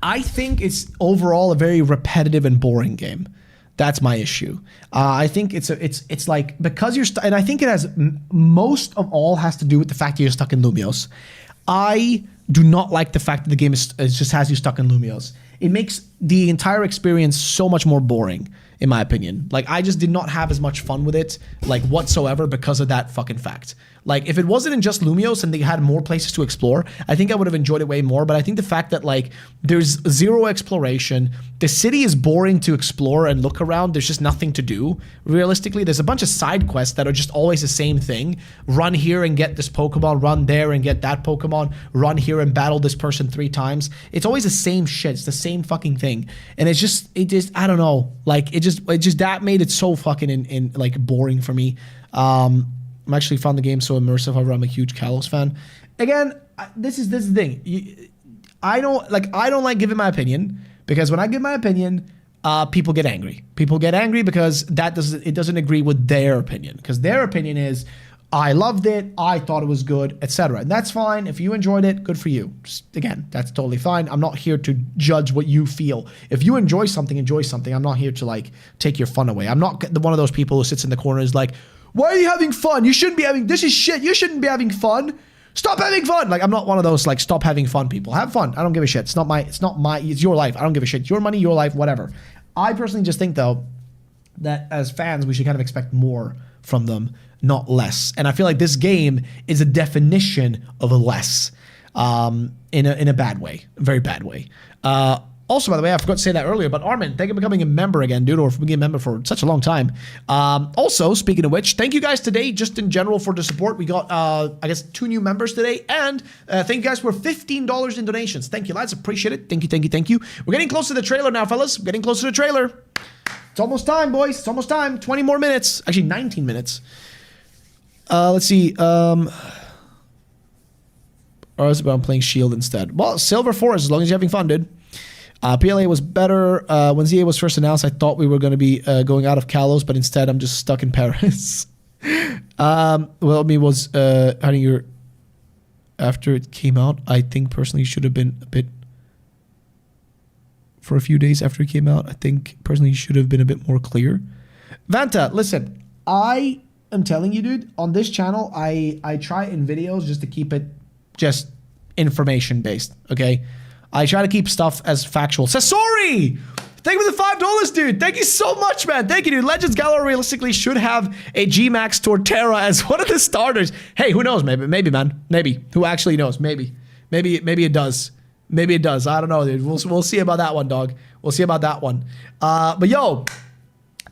I think it's overall a very repetitive and boring game. That's my issue. I think it's like because you're and I think it has most of all has to do with the fact that you're stuck in Lumios. I do not like the fact that the game just has you stuck in Lumios. It makes the entire experience so much more boring, in my opinion. Like, I just did not have as much fun with it, like, whatsoever because of that fucking fact. Like, if it wasn't in just Lumios and they had more places to explore, I think I would have enjoyed it way more. But I think the fact that, like, there's zero exploration, the city is boring to explore and look around, there's just nothing to do, realistically. There's a bunch of side quests that are just always the same thing. Run here and get this Pokemon, run there and get that Pokemon, run here and battle this person 3 times. It's always the same shit. It's the same fucking thing. And it just, I don't know. Like, it just that made it so fucking like boring for me. I'm actually found the game so immersive. However, I'm a huge Kalos fan. Again, this is the thing. I don't like giving my opinion because when I give my opinion, people get angry. People get angry because it doesn't agree with their opinion. Because their opinion is, I loved it, I thought it was good, etc. And that's fine. If you enjoyed it, good for you. Just, again, that's totally fine. I'm not here to judge what you feel. If you enjoy something, enjoy something. I'm not here to like take your fun away. I'm not one of those people who sits in the corner and is like, why are you having fun? You shouldn't be having, this is shit. You shouldn't be having fun. Stop having fun. Like, I'm not one of those like stop having fun people. Have fun. I don't give a shit. It's your life. I don't give a shit. It's your money, your life, whatever. I personally just think though that as fans, we should kind of expect more from them, not less. And I feel like this game is a definition of a less, in a bad way, a very bad way. Also, by the way, I forgot to say that earlier, but Armin, thank you for becoming a member again, dude, or for being a member for such a long time. Also, speaking of which, thank you guys today, just in general, for the support. We got, I guess, 2 new members today, and thank you guys for $15 in donations. Thank you, lads. Appreciate it. Thank you, thank you, thank you. We're getting close to the trailer now, fellas. We're getting close to the trailer. It's almost time, boys. It's almost time. 20 more minutes. Actually, 19 minutes. Let's see. Or else I'm playing Shield instead. Well, Silver Forest, as long as you're having fun, dude. PLA was better. When ZA was first announced, I thought we were going to be going out of Kalos, but instead I'm just stuck in Paris. Well, me was having your after it came out. I think personally should have been a bit for a few days after it came out. I think personally should have been a bit more clear. Vanta, listen, I am telling you, dude, on this channel, I try in videos just to keep it just information based. Okay. I try to keep stuff as factual. Sasori! Thank you for the $5, dude. Thank you so much, man. Thank you, dude. Legends Galore realistically should have a G-Max Torterra as one of the starters. Hey, who knows? Maybe, man. Maybe. Who actually knows? Maybe it does. Maybe it does. I don't know, dude. We'll see about that one, dog. We'll see about that one. But yo,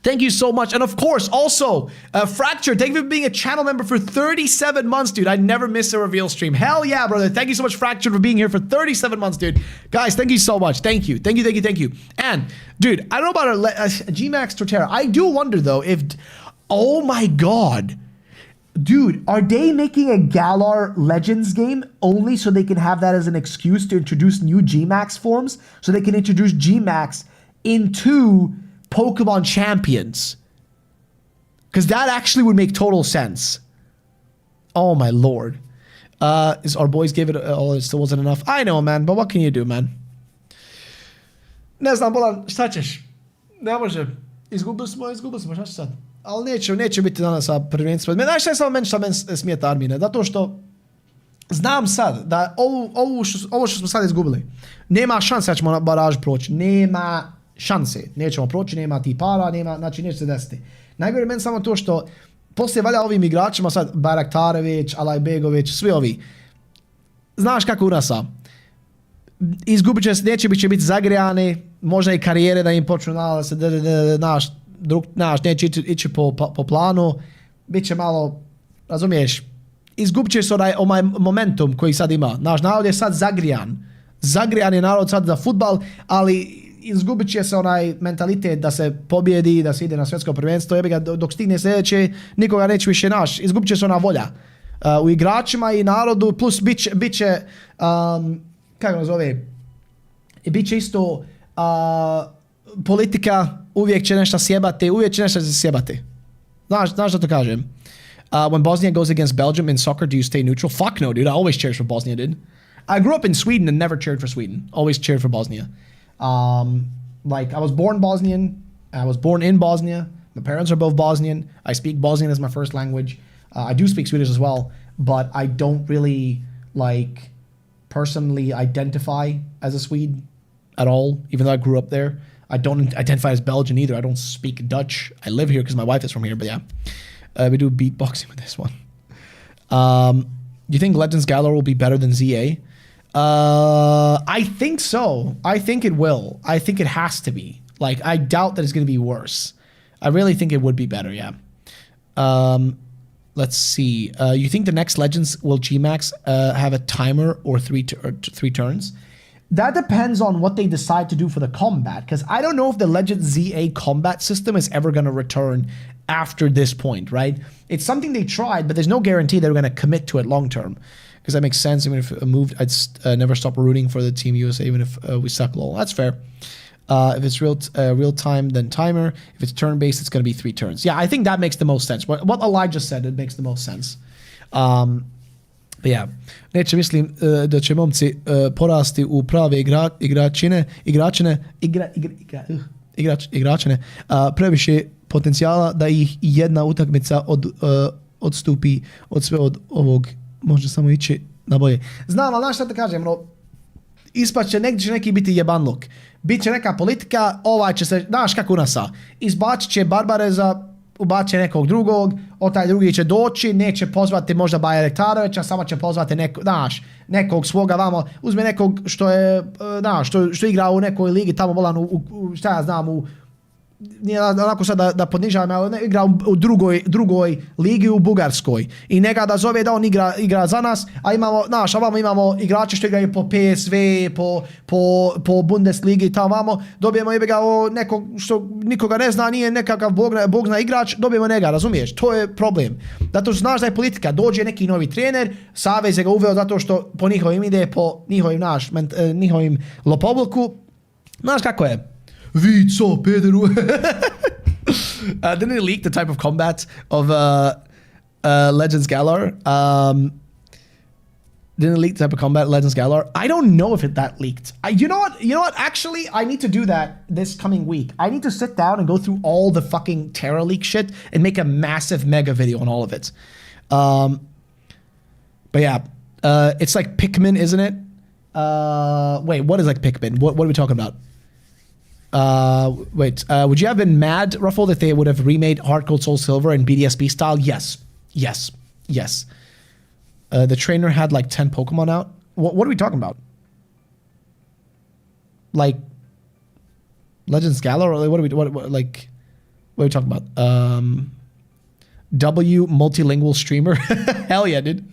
thank you so much. And of course, also, Fracture, thank you for being a channel member for 37 months, dude. I never miss a reveal stream. Hell yeah, brother. Thank you so much, Fracture, for being here for 37 months, dude. Guys, thank you so much. Thank you. Thank you, thank you, thank you. And, dude, I don't know about a G-Max Torterra. I do wonder, though, if... Oh, my God. Dude, are they making a Galar Legends game only so they can have that as an excuse to introduce new G-Max forms? So they can introduce G-Max into Pokemon champions. Because that actually would make total sense. Oh my lord. Our boys gave it, it still wasn't enough. I know, man, but what can you do, man? Ne znam, Bolan, šta ćeš? Ne može. Izgubili smo, šta će sad? Ali neće biti danas sa prvenstvom. Znaš šta je samo meni smijeta Armine? Zato što znam sad da ovo što smo sad izgubili, nema šanse da ćemo na baraž proći. Nema šanse. Nećemo proći, nema ti para, znači neće se desiti. Najgore je meni samo to što poslije valja ovim igračima sad, Baraktarević, Alajbegović, svi ovi. Znaš kako u nasa. Izgubit će se, će biti zagrijani, možda i karijere da im počnu neće ići po planu, bit će malo, razumiješ, izgubit će se onaj momentum koji sad ima. Naš narod je sad zagrijan je narod sad za fudbal, ali izgubit će se onaj mentalitet da se pobjedi, da se ide na svjetsko prvenstvo, dok stigne sljedeće, nikoga neće više naš, izgubit će se ona volja. U igračima i narodu, plus bit će kako zove, bit će isto politika, uvijek će nešto sjebati, Znaš što to kažem? When Bosnia goes against Belgium in soccer, do you stay neutral? Fuck no, dude. I always cheered for Bosnia, dude. I grew up in Sweden and never cheered for Sweden. Always cheered for Bosnia. Like, I was born Bosnian. I was born in Bosnia. My parents are both Bosnian. I speak Bosnian as my first language. I do speak Swedish as well, but I don't really, like, personally identify as a Swede at all, even though I grew up there. I don't identify as Belgian either. I don't speak Dutch. I live here because my wife is from here, but yeah. We do beatboxing with this one. Do you think Legends Galar will be better than ZA? I think so. I think it will. I think it has to be. Like, I doubt that it's going to be worse. I really think it would be better, yeah. Let's see. You think the next Legends will Gmax have a timer or three turns? That depends on what they decide to do for the combat, because I don't know if the Legends ZA combat system is ever going to return after this point, right? It's something they tried, but there's no guarantee they're going to commit to it long term. Because that makes sense. Even if it moved, I'd never stop rooting for the Team USA, even if we suck. Lol, that's fair. If it's real time, then timer. If it's turn based, it's going to be 3 turns. Yeah, I think that makes the most sense. What Elijah said, it makes the most sense. But yeah, neće mislim da će momci porasti u prave igračine, previše potencijala da ih jedna utakmica odstupi od sve od ovog, može samo ići na bolje. Znam, ali znaš šta te kažem, ispaće, negdje će neki biti jebanluk. Biće neka politika, ovaj će se, znaš kako u nasa, izbacit će Barbareza, ubacit će nekog drugog, taj drugi će doći, neće pozvati možda Bajarektarovića, samo će pozvati nekog svoga vamo, uzme nekog što je, što igra u nekoj ligi tamo volan šta ja znam, nije onako sad da podnižavam, ali igra u drugoj ligi u Bugarskoj i neka da zove da on igra za nas, a imamo, ovamo imamo igrače što igraju po PSV, po Bundesligi, tamo vamo, dobijemo nekog što nikoga ne zna, nije nekakav bog zna igrač, dobijemo njega, razumiješ? To je problem. Zato što znaš da je politika, dođe neki novi trener, Savez je ga uveo zato što po njihovim ide, po njihovim lopovluku, znaš kako je? Vico, Pederu. Didn't it leak the type of combat of Legends Galar? Didn't it leak the type of combat Legends Galar? I don't know if that leaked. You know what? Actually, I need to do that this coming week. I need to sit down and go through all the fucking Terra Leak shit and make a massive mega video on all of it. But yeah, it's like Pikmin, isn't it? Wait, what is like Pikmin? What are we talking about? Would you have been mad, Ruffled, if they would have remade Heart Gold Soul Silver in BDSP style? Yes. The trainer had like 10 Pokemon out. What are we talking about? Like Legends Galar? Or what are we talking about? W multilingual streamer. Hell yeah, dude.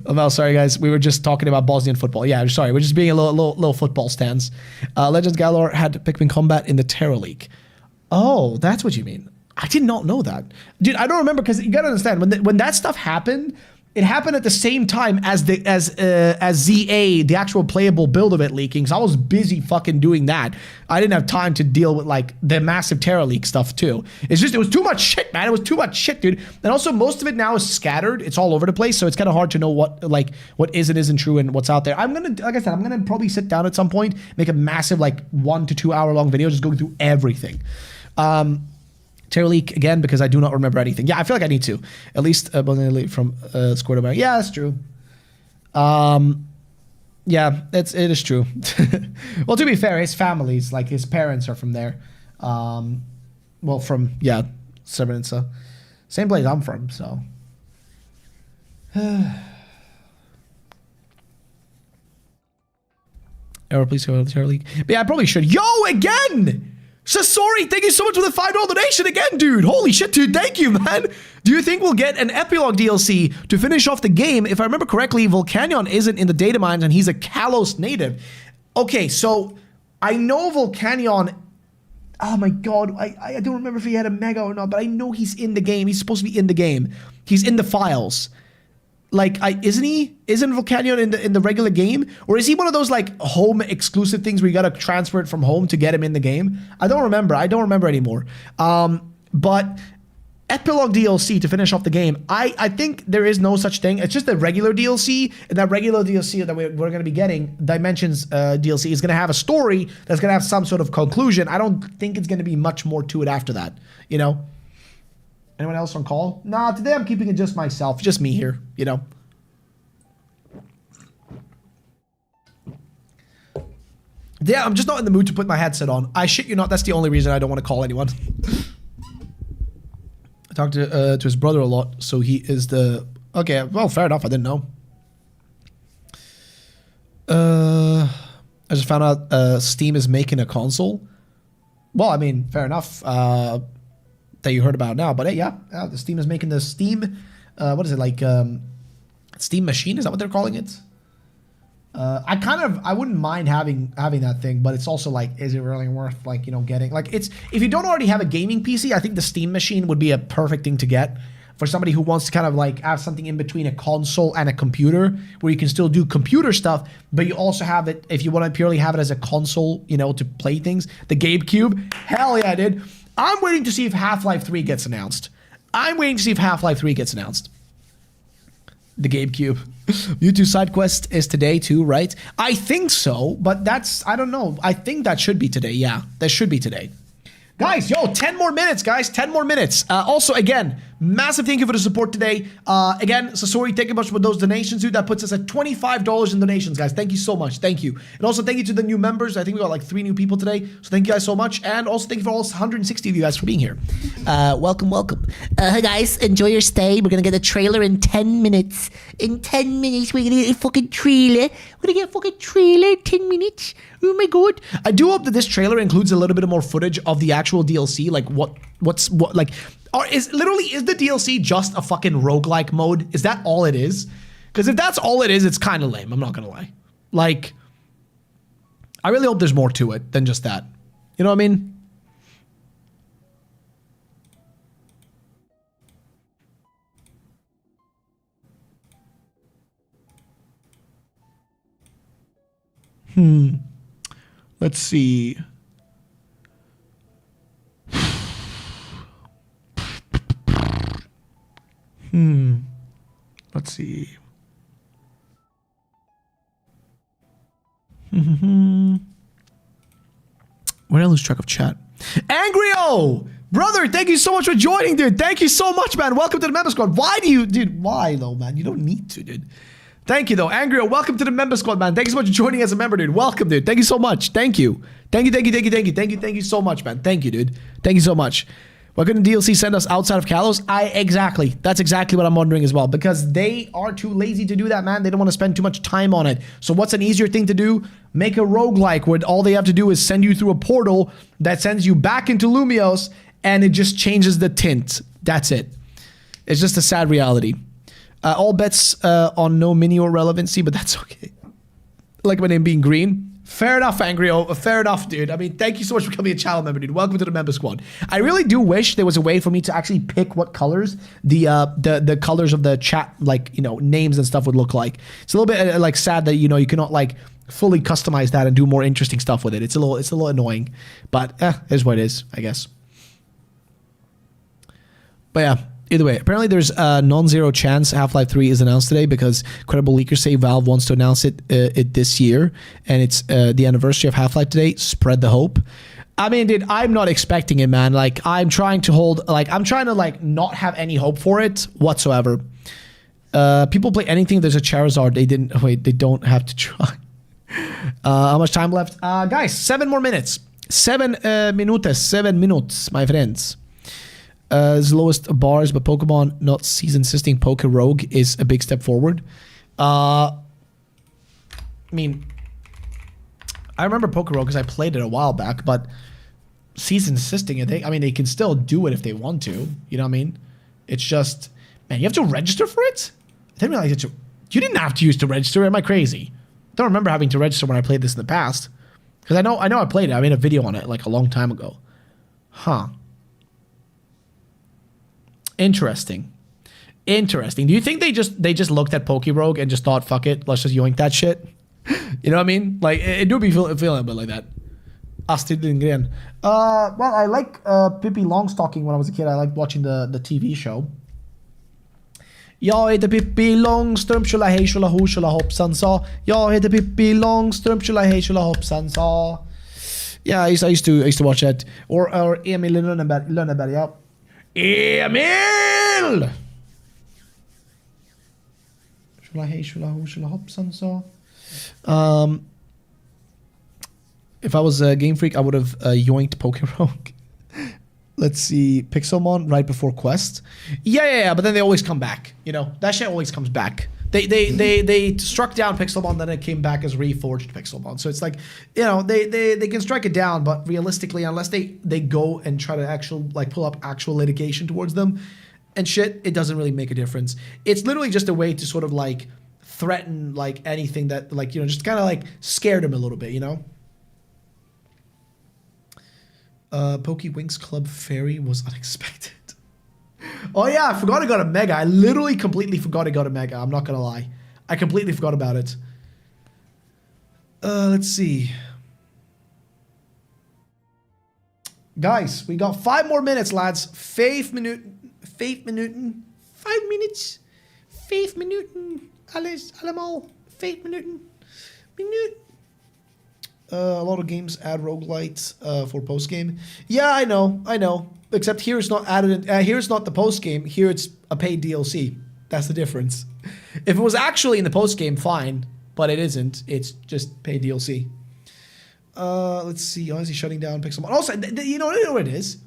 Oh, sorry guys, we were just talking about Bosnian football. Yeah, sorry, we're just being a little football stance. Legends Galar had Pikmin combat in the Terra League. Oh, that's what you mean. I did not know that, dude. I don't remember, because you gotta understand when that stuff happened, it happened at the same time as ZA, the actual playable build of it leaking. So I was busy fucking doing that. I didn't have time to deal with like the massive Terra leak stuff too. It's just, it was too much shit, man. It was too much shit, dude. And also most of it now is scattered. It's all over the place. So it's kind of hard to know what is and isn't true and what's out there. I'm going to, like I said, I'm going to probably sit down at some point, make a massive like 1 to 2 hour long video, just going through everything. Terra leak again, because I do not remember anything. Yeah, I feel like I need to. At least from Square Away. Yeah, that's true. Yeah, it is true. Well, to be fair, his family's, like, his parents are from there. Well, from, yeah, Srebrenica. Same place I'm from, so. Error, please go to the Terra leak. But yeah, I probably should. Yo, again! Sasori, thank you so much for the $5 donation again, dude. Holy shit, dude. Thank you, man. Do you think we'll get an epilogue DLC to finish off the game? If I remember correctly, Volcanion isn't in the data mines and he's a Kalos native. Okay, so I know Volcanion. Oh my god, I don't remember if he had a mega or not, but I know he's in the game. He's supposed to be in the game. He's in the files. Like, isn't he? Isn't Volcanion in the regular game? Or is he one of those, like, home exclusive things where you gotta transfer it from home to get him in the game? I don't remember. I don't remember anymore. But epilogue DLC to finish off the game, I think there is no such thing. It's just a regular DLC, and that regular DLC that we're going to be getting, Dimensions DLC, is going to have a story that's going to have some sort of conclusion. I don't think it's going to be much more to it after that, you know? Anyone else on call? Nah, today I'm keeping it just myself, just me here, you know? Yeah, I'm just not in the mood to put my headset on. I shit you not, that's the only reason I don't want to call anyone. I talked to his brother a lot, so he is the... Okay, well, fair enough, I didn't know. I just found out Steam is making a console. Well, I mean, fair enough. That you heard about now, but hey, yeah, the Steam is making the Steam, what is it, like, Steam Machine, is that what they're calling it? I wouldn't mind having that thing, but it's also like, is it really worth, like, you know, getting, like, it's, if you don't already have a gaming PC, I think the Steam Machine would be a perfect thing to get for somebody who wants to kind of like have something in between a console and a computer, where you can still do computer stuff, but you also have it, if you want to purely have it as a console, you know, to play things. The GameCube, hell yeah, dude. I'm waiting to see if Half-Life 3 gets announced. The GameCube. YouTube side quest is today too, right? I think so, but that's, I don't know. I think that should be today. Yeah, that should be today. Guys, yo, 10 more minutes, guys. 10 more minutes. Also, again, massive thank you for the support today. Again, Sasori, thank you much for those donations, dude. That puts us at $25 in donations, guys. Thank you so much. Thank you. And also, thank you to the new members. I think we got like 3 new people today. So thank you guys so much. And also, thank you for all 160 of you guys for being here. Welcome, welcome. Hey guys, enjoy your stay. We're gonna get a trailer in 10 minutes. In 10 minutes, we're gonna get a fucking trailer. We're gonna get a fucking trailer in 10 minutes. Oh my god. I do hope that this trailer includes a little bit more footage of the actual DLC. Like, what's like, or is the DLC just a fucking roguelike mode? Is that all it is? Because if that's all it is, it's kind of lame. I'm not gonna lie. Like, I really hope there's more to it than just that. You know what I mean? Let's see. Let's see. Where did I lose track of chat? Angrio! Brother, thank you so much for joining, dude. Thank you so much, man. Welcome to the member squad. Why do you, dude, why though, man? You don't need to, dude. Thank you, though. Angrio, welcome to the member squad, man. Thank you so much for joining as a member, dude. Welcome, dude. Thank you so much. Thank you. Thank you so much, man. Thank you, dude. Thank you so much. Why couldn't DLC send us outside of Kalos? Exactly. That's exactly what I'm wondering as well. Because they are too lazy to do that, man. They don't want to spend too much time on it. So what's an easier thing to do? Make a roguelike where all they have to do is send you through a portal that sends you back into Lumios, and it just changes the tint. That's it. It's just a sad reality. All bets on no mini or relevancy, but that's okay. I like my name being green. Fair enough, Angry. Fair enough, dude. I mean, thank you so much for becoming a channel member, dude. Welcome to the member squad. I really do wish there was a way for me to actually pick what colors the colors of the chat, like, you know, names and stuff would look like. It's a little bit like sad that, you know, you cannot like fully customize that and do more interesting stuff with it. It's a little annoying, but it is what it is, I guess. But yeah. Either way, apparently there's a non-zero chance Half-Life 3 is announced today because credible leakers say Valve wants to announce it this year, and it's the anniversary of Half-Life today. Spread the hope. I mean, dude, I'm not expecting it, man. Like, I'm trying to not have any hope for it whatsoever. People play anything. There's a Charizard. They don't have to try. How much time left? Guys, 7 more minutes. 7 minutes, my friends. As lowest bars, but Pokemon not season assisting Poke Rogue is a big step forward. I mean, I remember Poke Rogue because I played it a while back, but season assisting it, they can still do it if they want to. You know what I mean? It's just, man, you have to register for it? I didn't realize you didn't have to use to register. Am I crazy? I don't remember having to register when I played this in the past. Because I know I played it. I made a video on it like a long time ago. Huh. Interesting. Do you think they just looked at Pokerogue and just thought, fuck it, let's just yoink that shit? You know what I mean? Like, it do be feeling a bit like that. Astrid Lindgren. Well, I like Pippi Longstocking when I was a kid. I liked watching the TV show. Jag heter Pippi Långstrump, tjolahej tjolaho tjolahoppsan sa. Jag heter Pippi Långstrump, tjolahej tjolahoppsan sa. Yeah, I used to watch that. Or Emil Lönneberg, yeah. Emil! If I was a Game Freak, I would have yoinked Pokerogue. Let's see, Pixelmon right before Quest. Yeah, but then they always come back. You know, that shit always comes back. They struck down Pixelmon, then it came back as reforged Pixelmon. So it's like, you know, they can strike it down, but realistically, unless they go and try to pull up actual litigation towards them and shit, it doesn't really make a difference. It's literally just a way to sort of like threaten like anything that, like, you know, just kind of like scare them a little bit, you know. Pokewinks Club Fairy was unexpected. Oh yeah, I forgot I got a Mega. I literally completely forgot I got a Mega. I'm not gonna lie. I completely forgot about it. Let's see. Guys, we got 5 more minutes, lads. 5 minuten. 5 minuten. 5 minutes. 5 minuten. Alles, allemaal. 5 minuten. Minute. A lot of games add roguelites for post-game. Yeah, I know. Except here it's not added. Here it's not the post-game. Here it's a paid DLC. That's the difference. If it was actually in the post-game, fine. But it isn't. It's just paid DLC. Let's see. Honestly, shutting down Pixelmon. Also, you know what it is?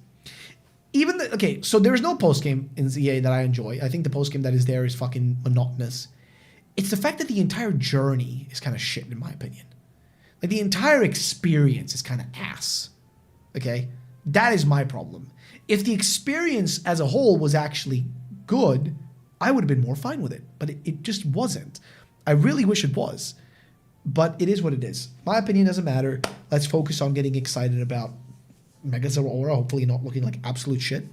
Okay, so there's no post-game in ZA that I enjoy. I think the post-game that is there is fucking monotonous. It's the fact that the entire journey is kind of shit, in my opinion. Like, the entire experience is kind of ass. Okay? That is my problem. If the experience as a whole was actually good, I would have been more fine with it. But it just wasn't. I really wish it was. But it is what it is. My opinion doesn't matter. Let's focus on getting excited about Megazord, hopefully not looking like absolute shit.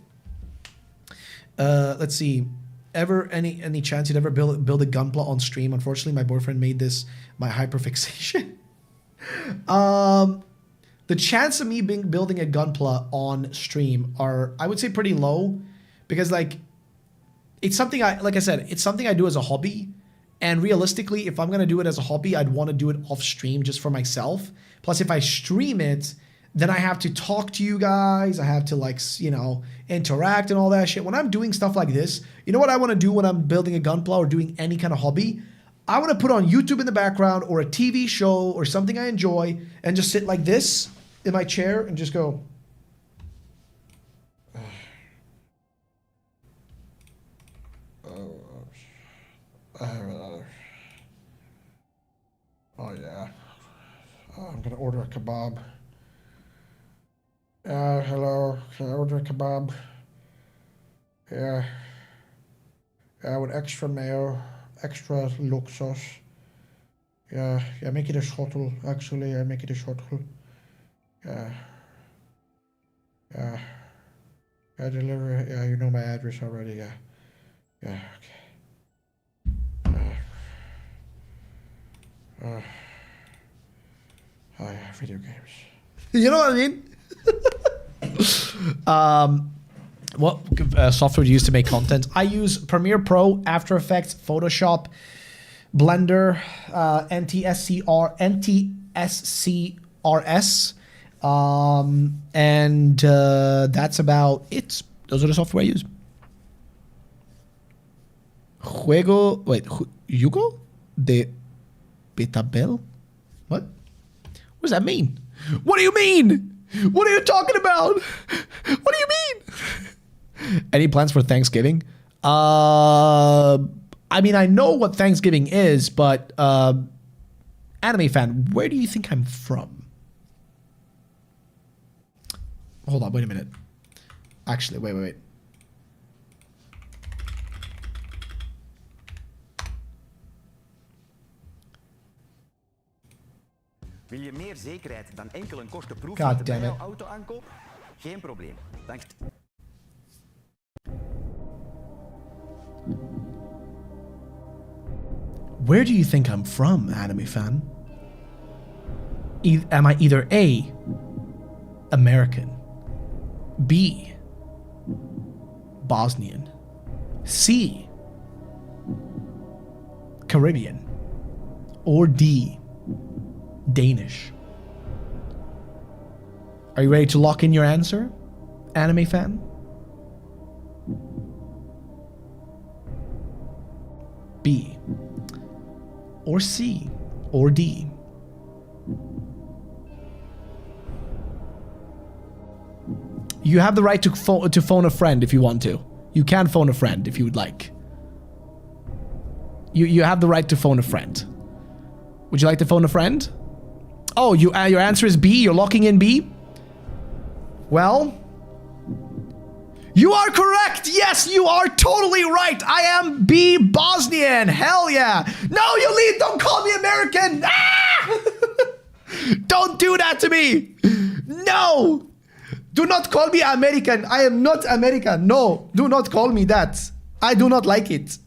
Let's see. Any chance you'd ever build a Gunpla on stream? Unfortunately, my boyfriend made this my hyperfixation. The chance of me building a Gunpla on stream are, I would say, pretty low, because like it's something it's something I do as a hobby, and realistically, if I'm gonna do it as a hobby, I'd want to do it off stream just for myself. Plus, if I stream it, then I have to talk to you guys. I have to, like, you know, interact and all that shit. When I'm doing stuff like this, you know what I want to do when I'm building a Gunpla or doing any kind of hobby? I want to put on YouTube in the background or a TV show or something I enjoy and just sit like this in my chair and just go. Oh yeah. I'm going to order a kebab. Hello, can I order a kebab? Yeah. With extra mayo, extra look sauce. Yeah, make it a shuttle. Actually, I make it a shuttle. Yeah. Yeah. I deliver. Yeah, you know my address already. Yeah. Yeah. Okay. Oh yeah, video games. You know what I mean? What software do you use to make content? I use Premiere Pro, After Effects, Photoshop, Blender, NTSCRS, and that's about it. Those are the software I use. Juego de Betabel? What? What does that mean? What do you mean? What are you talking about? What do you mean? Any plans for Thanksgiving? I mean, I know what Thanksgiving is, but anime fan, where do you think I'm from? Hold on, wait a minute. Actually, wait. Wil je meer zekerheid dan enkel een kostenproef God met de damn it. auto aankoop? Geen probleem. Dank. Where do you think I'm from, anime fan? Am I either A, American, B, Bosnian, C, Caribbean, or D, Danish? Are you ready to lock in your answer, anime fan? B, or C, or D? You have the right to phone a friend if you want to. You can phone a friend if you would like. You have the right to phone a friend. Would you like to phone a friend? Oh, your answer is B? You're locking in B? Well, you are correct! Yes, you are totally right! I am B, Bosnian! Hell yeah! No, you leave! Don't call me American! Ah! Don't do that to me! No! Do not call me American! I am not American! No! Do not call me that! I do not like it.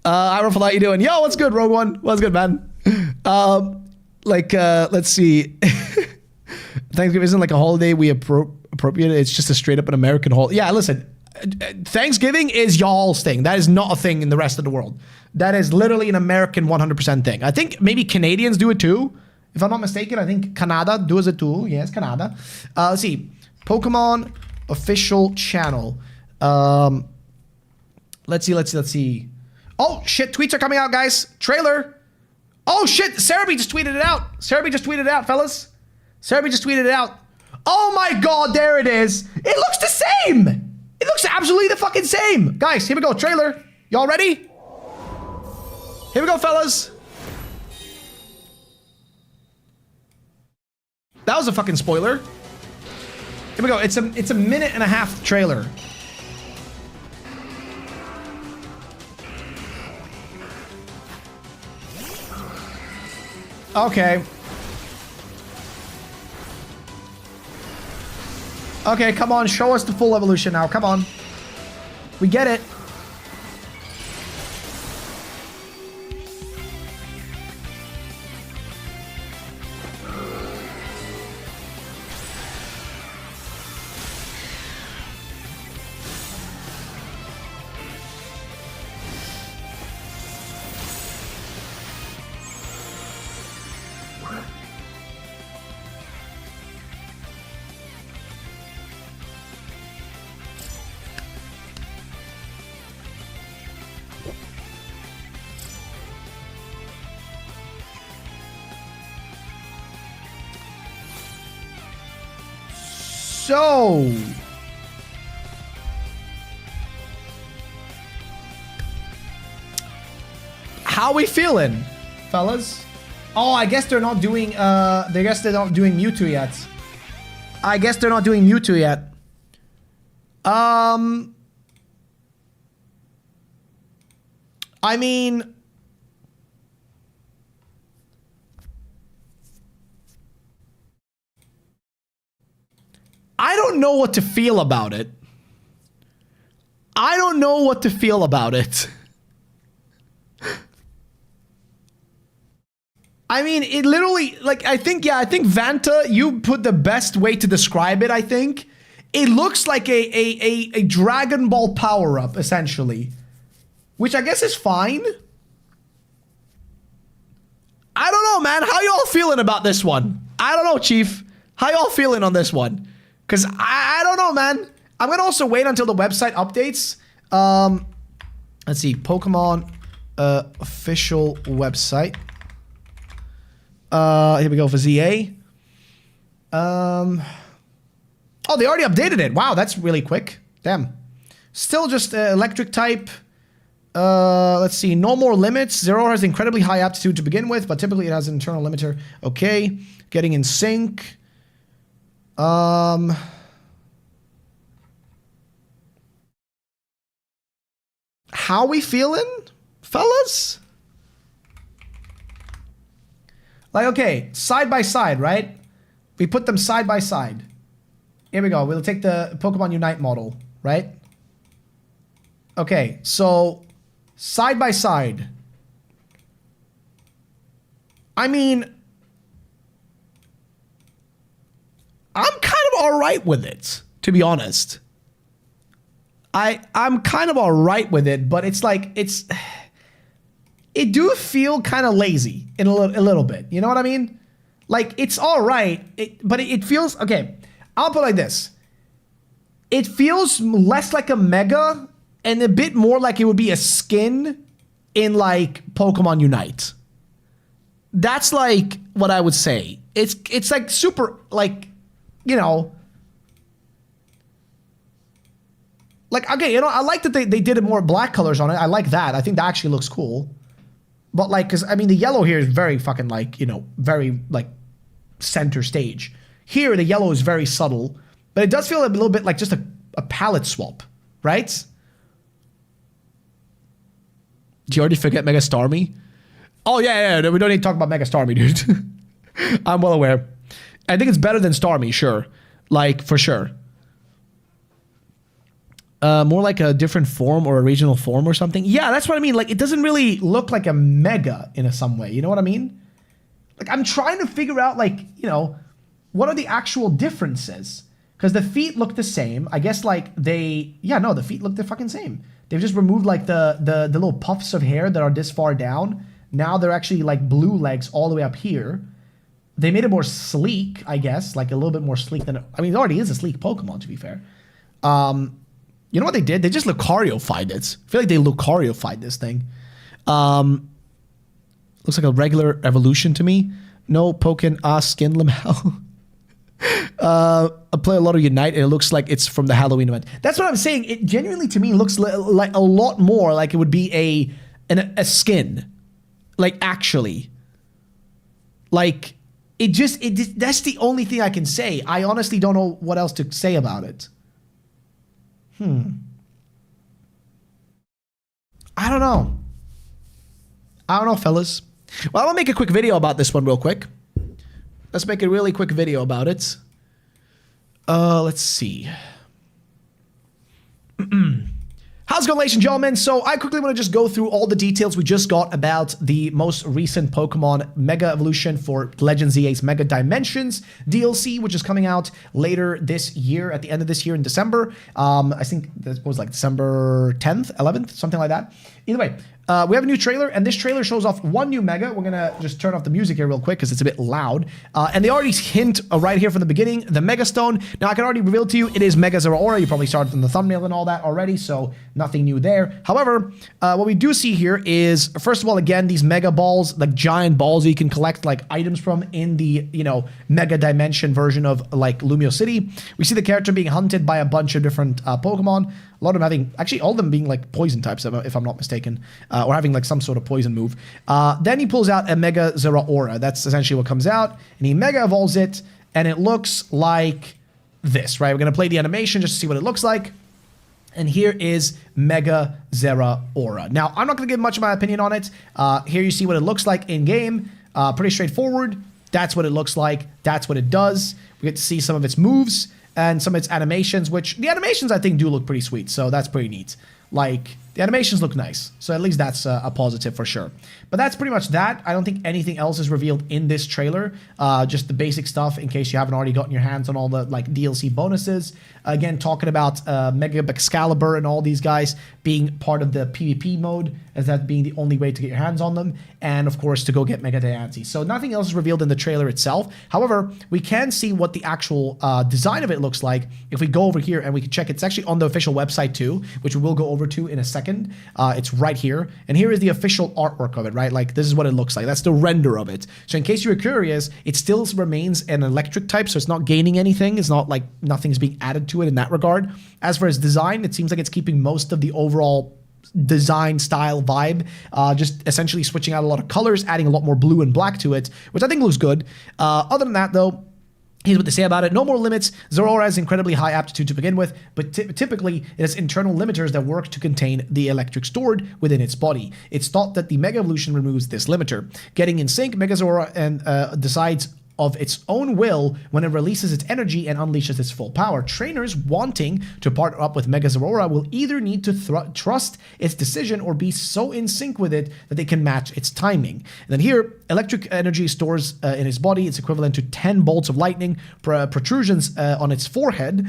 Hi, Ruffle, how you doing? Yo, what's good, Rogue One? What's good, man? Let's see. Thanksgiving isn't like a holiday we appropriate. It's just a straight up an American holiday. Yeah, listen. Thanksgiving is y'all's thing. That is not a thing in the rest of the world. That is literally an American 100% thing. I think maybe Canadians do it too. If I'm not mistaken, I think Canada does it too. Yes, Canada. Let's see. Pokemon official channel. Let's see. Oh, shit. Tweets are coming out, guys. Trailer. Oh, shit. Cerebi just tweeted it out. Cerebi just tweeted it out, fellas. Cerebi just tweeted it out. Oh, my God. There it is. It looks the same. It looks absolutely the fucking same. Guys, here we go. Trailer. Y'all ready? Here we go, fellas. That was a fucking spoiler. Here we go. It's a minute and a half trailer. Okay. Okay, come on. Show us the full evolution now. Come on. We get it. So, how we feeling, fellas? Oh, I guess they're not doing they're not doing Mewtwo yet. I mean, don't know what to feel about it. I don't know what to feel about it. I mean, it literally, like, I think Vanta, you put the best way to describe it, I think. It looks like a Dragon Ball power-up, essentially. Which I guess is fine. I don't know, man. How y'all feeling about this one? I don't know, Chief. How y'all feeling on this one? Because I don't know, man. I'm going to also wait until the website updates. Let's see. Pokemon official website. Here we go for ZA. Oh, they already updated it. Wow, that's really quick. Damn. Still just electric type. Let's see. No more limits. Zero has incredibly high aptitude to begin with, but typically it has an internal limiter. Okay. Getting in sync. How we feeling, fellas? Like, okay, side by side, right? We put them side by side. Here we go. We'll take the Pokemon Unite model, right? Okay, so side by side. I mean, I'm kind of all right with it, to be honest. I'm kind of all right with it, but it's like, it do feel kind of lazy in a little bit. You know what I mean? Like, it's all right, but it feels, okay, I'll put it like this. It feels less like a Mega and a bit more like it would be a skin in, like, Pokemon Unite. That's, like, what I would say. It's like, super, like, you know, like, okay, you know, I like that they did it more black colors on it. I like that. I think that actually looks cool. But, like, because, I mean, the yellow here is very fucking, like, you know, very, like, center stage. Here, the yellow is very subtle. But it does feel a little bit like just a palette swap, right? Do you already forget Mega Starmie? Oh, yeah, we don't need to talk about Mega Starmie, dude. I'm well aware. I think it's better than Starmie, sure. Like, for sure. More like a different form or a regional form or something. Yeah, that's what I mean. Like, it doesn't really look like a Mega in some way. You know what I mean? Like, I'm trying to figure out, like, you know, what are the actual differences? Because the feet look the same. I guess, like, the feet look the fucking same. They've just removed, like, the little puffs of hair that are this far down. Now they're actually, like, blue legs all the way up here. They made it more sleek, I guess. Like, a little bit more sleek than... I mean, it already is a sleek Pokemon, to be fair. You know what they did? They just Lucario-fied it. I feel like they Lucario-fied this thing. Looks like a regular evolution to me. No Pokken Skin Lamau. I play a lot of Unite and it looks like it's from the Halloween event. That's what I'm saying. It genuinely to me looks like a lot more like it would be a skin. Like, actually. Like, that's the only thing I can say. I honestly don't know what else to say about it. I don't know. I don't know, fellas. Well, I'm gonna make a quick video about this one real quick. Let's make a really quick video about it. Let's see. How's it going, ladies and gentlemen? So I quickly want to just go through all the details we just got about the most recent Pokemon Mega Evolution for Legends ZA's Mega Dimensions DLC, which is coming out later this year, at the end of this year in December. I think that was like December 10th, 11th, something like that. Either way, we have a new trailer, and this trailer shows off one new Mega. We're going to just turn off the music here real quick because it's a bit loud. And they already hint right here from the beginning, the Mega Stone. Now, I can already reveal to you, it is Mega Zeraora. You probably saw it from the thumbnail and all that already, so nothing new there. However, what we do see here is, first of all, again, these Mega Balls, like giant balls that you can collect like items from in the, you know, Mega Dimension version of like Lumio City. We see the character being hunted by a bunch of different Pokemon. A lot of them having, actually all of them being like poison types, if I'm not mistaken, or having like some sort of poison move. Then he pulls out a Mega Zeraora. That's essentially what comes out, and he Mega Evolves it, and it looks like this, right? We're going to play the animation just to see what it looks like. And here is Mega Zeraora. Now, I'm not going to give much of my opinion on it. Here you see what it looks like in-game. Pretty straightforward. That's what it looks like. That's what it does. We get to see some of its moves and some of its animations, which the animations I think do look pretty sweet. So that's pretty neat. Like, the animations look nice. So at least that's a positive for sure. But that's pretty much that. I don't think anything else is revealed in this trailer. Just the basic stuff in case you haven't already gotten your hands on all the like DLC bonuses. Again, talking about Mega Excalibur and all these guys being part of the PvP mode, as that being the only way to get your hands on them. And of course, to go get Mega Diancie. So nothing else is revealed in the trailer itself. However, we can see what the actual design of it looks like. If we go over here and we can check, it's actually on the official website too, which we will go over to in a second. It's right here. And here is the official artwork of it, right? Like, this is what it looks like. That's the render of it. So in case you were curious, it still remains an electric type, so it's not gaining anything. It's not like nothing's being added to it in that regard. As for its design, it seems like it's keeping most of the overall design style vibe, just essentially switching out a lot of colors, adding a lot more blue and black to it, which I think looks good. Other than that, though, here's what they say about it. No more limits. Zeraora has incredibly high aptitude to begin with, but typically it has internal limiters that work to contain the electric stored within its body. It's thought that the Mega Evolution removes this limiter. Getting in sync, Mega Zeraora and decides of its own will when it releases its energy and unleashes its full power. Trainers wanting to partner up with Mega Zeraora will either need to trust its decision or be so in sync with it that they can match its timing. And then here, electric energy stores in its body. It's equivalent to 10 bolts of lightning. Protrusions on its forehead,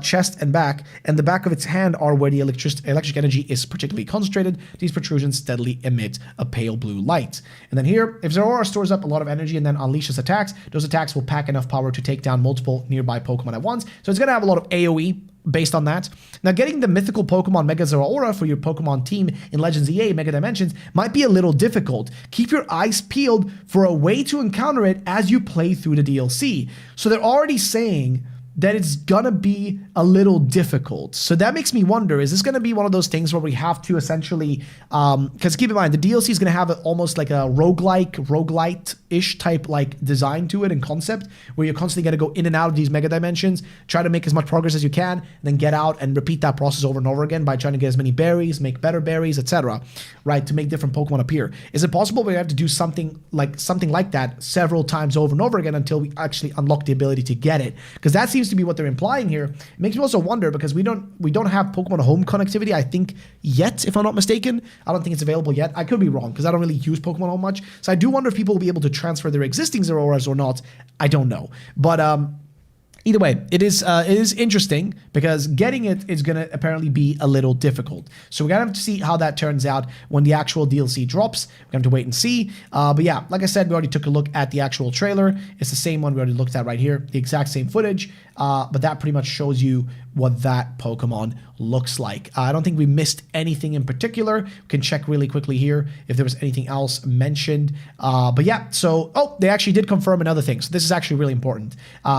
chest, and back, and the back of its hand are where the electric energy is particularly concentrated. These protrusions steadily emit a pale blue light. And then here, if Zeraora stores up a lot of energy and then unleashes attacks, those attacks will pack enough power to take down multiple nearby Pokemon at once. So it's going to have a lot of AoE based on that. Now, getting the mythical Pokemon Mega Zeraora for your Pokemon team in Legends EA Mega Dimensions might be a little difficult. Keep your eyes peeled for a way to encounter it as you play through the DLC. So they're already saying that it's gonna be a little difficult. So that makes me wonder, is this gonna be one of those things where we have to essentially, because keep in mind, the DLC is gonna have almost like a roguelite-ish type like design to it and concept, where you're constantly gonna go in and out of these Mega Dimensions, try to make as much progress as you can, and then get out and repeat that process over and over again by trying to get as many berries, make better berries, etc., right, to make different Pokemon appear. Is it possible we have to do something like that several times over and over again until we actually unlock the ability to get it? Because that seems to be what they're implying here. It makes me also wonder, because we don't have Pokemon Home connectivity, I think, yet, if I'm not mistaken. I don't think it's available yet. I could be wrong, because I don't really use Pokemon Home much. So I do wonder if people will be able to transfer their existing Zeroras or not. I don't know. But either way, it is interesting, because getting it is going to apparently be a little difficult. So we're going to have to see how that turns out when the actual DLC drops. We're going to have to wait and see. But yeah, like I said, we already took a look at the actual trailer. It's the same one we already looked at right here, the exact same footage. But that pretty much shows you what that Pokemon looks like. I don't think we missed anything in particular. We can check really quickly here if there was anything else mentioned. But yeah, so, they actually did confirm another thing. So this is actually really important.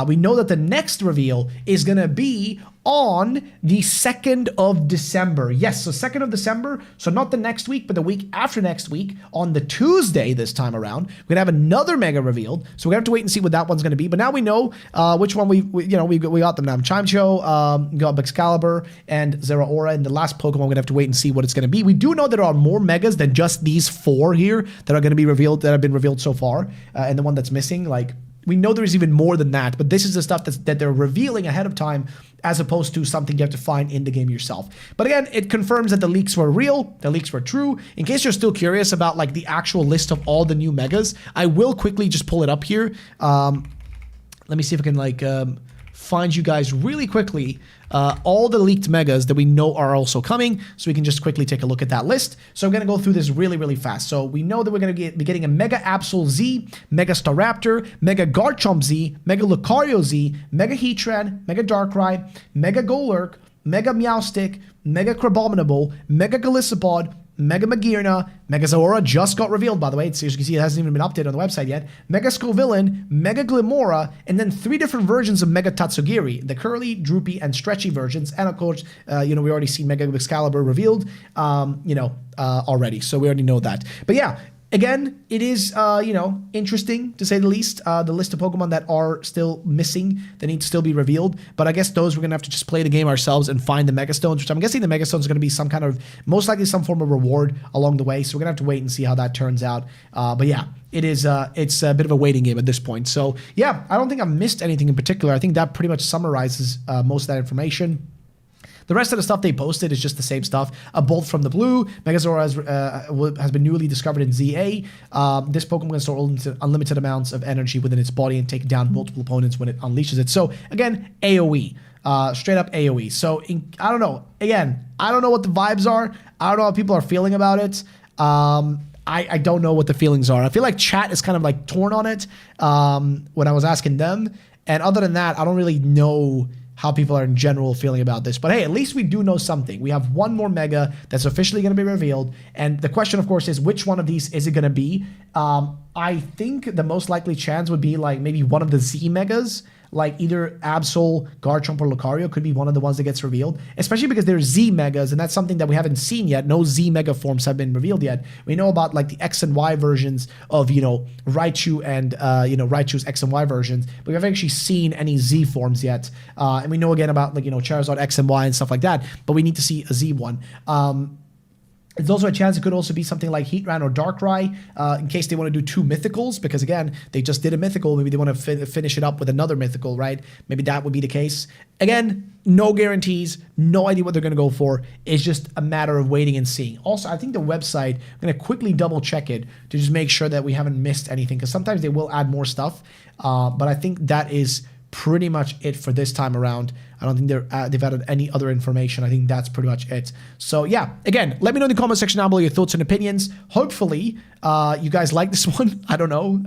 We know that the next reveal is going to be on the 2nd of December. Yes, so 2nd of December. So not the next week, but the week after next week, on the Tuesday this time around, we're going to have another Mega revealed. So we're going to have to wait and see what that one's going to be. But now we know which one we got them now. Chimecho, got Excalibur, and Zeraora. And the last Pokemon, we're going to have to wait and see what it's going to be. We do know there are more Megas than just these 4 here that are going to be revealed, that have been revealed so far. And the one that's missing, like, we know there's even more than that, but this is the stuff that they're revealing ahead of time, as opposed to something you have to find in the game yourself. But again, it confirms that the leaks were real, the leaks were true. In case you're still curious about like the actual list of all the new Megas, I will quickly just pull it up here. Let me see if I can like find you guys really quickly all the leaked Megas that we know are also coming, so we can just quickly take a look at that list. So I'm going to go through this really, really fast. So we know that we're going to be getting a Mega Absol Z, Mega Staraptor, Mega Garchomp Z, Mega Lucario Z, Mega Heatran, Mega Darkrai, Mega Golurk, Mega Meowstic, Mega Crabominable, Mega Golisopod, Mega Magearna, Mega Zeraora just got revealed, by the way. As you can see, it hasn't even been updated on the website yet. Mega Scovillain, Mega Glimora, and then 3 different versions of Mega Tatsugiri, the curly, droopy, and stretchy versions. And of course, we already see Mega Excalibur revealed, already. So we already know that. But yeah, again, it is, interesting to say the least. The list of Pokemon that are still missing, that need to still be revealed. But I guess those we're going to have to just play the game ourselves and find the Mega Stones, which I'm guessing the Mega Stones is going to be some kind of, most likely some form of reward along the way. So we're going to have to wait and see how that turns out. But yeah, it's a bit of a waiting game at this point. So yeah, I don't think I've missed anything in particular. I think that pretty much summarizes most of that information. The rest of the stuff they posted is just the same stuff. A Bolt from the Blue. Megazord has been newly discovered in ZA. This Pokemon can store unlimited amounts of energy within its body and take down multiple opponents when it unleashes it. So, again, AoE. Straight up AoE. So, I don't know. Again, I don't know what the vibes are. I don't know how people are feeling about it. I don't know what the feelings are. I feel like chat is kind of like torn on it when I was asking them. And other than that, I don't really know how people are in general feeling about this. But hey, at least we do know something. We have one more Mega that's officially going to be revealed. And the question, of course, is which one of these is it going to be? I think the most likely chance would be like maybe one of the Z Megas, like either Absol, Garchomp, or Lucario could be one of the ones that gets revealed, especially because they're Z Megas, and that's something that we haven't seen yet. No Z Mega forms have been revealed yet. We know about like the X and Y versions of, Raichu and, Raichu's X and Y versions, but we haven't actually seen any Z forms yet. And we know again about like, Charizard X and Y and stuff like that, but we need to see a Z one. There's also a chance it could also be something like Heatran or Darkrai in case they want to do 2 mythicals, because again, they just did a mythical. Maybe they want to finish it up with another mythical, right? Maybe that would be the case. Again, no guarantees, no idea what they're going to go for. It's just a matter of waiting and seeing. Also, I think the website, I'm going to quickly double check it to just make sure that we haven't missed anything, because sometimes they will add more stuff. But I think that is pretty much it for this time around. I don't think they've added any other information. I think that's pretty much it. So yeah, again, let me know in the comment section down below your thoughts and opinions. Hopefully, you guys like this one. I don't know.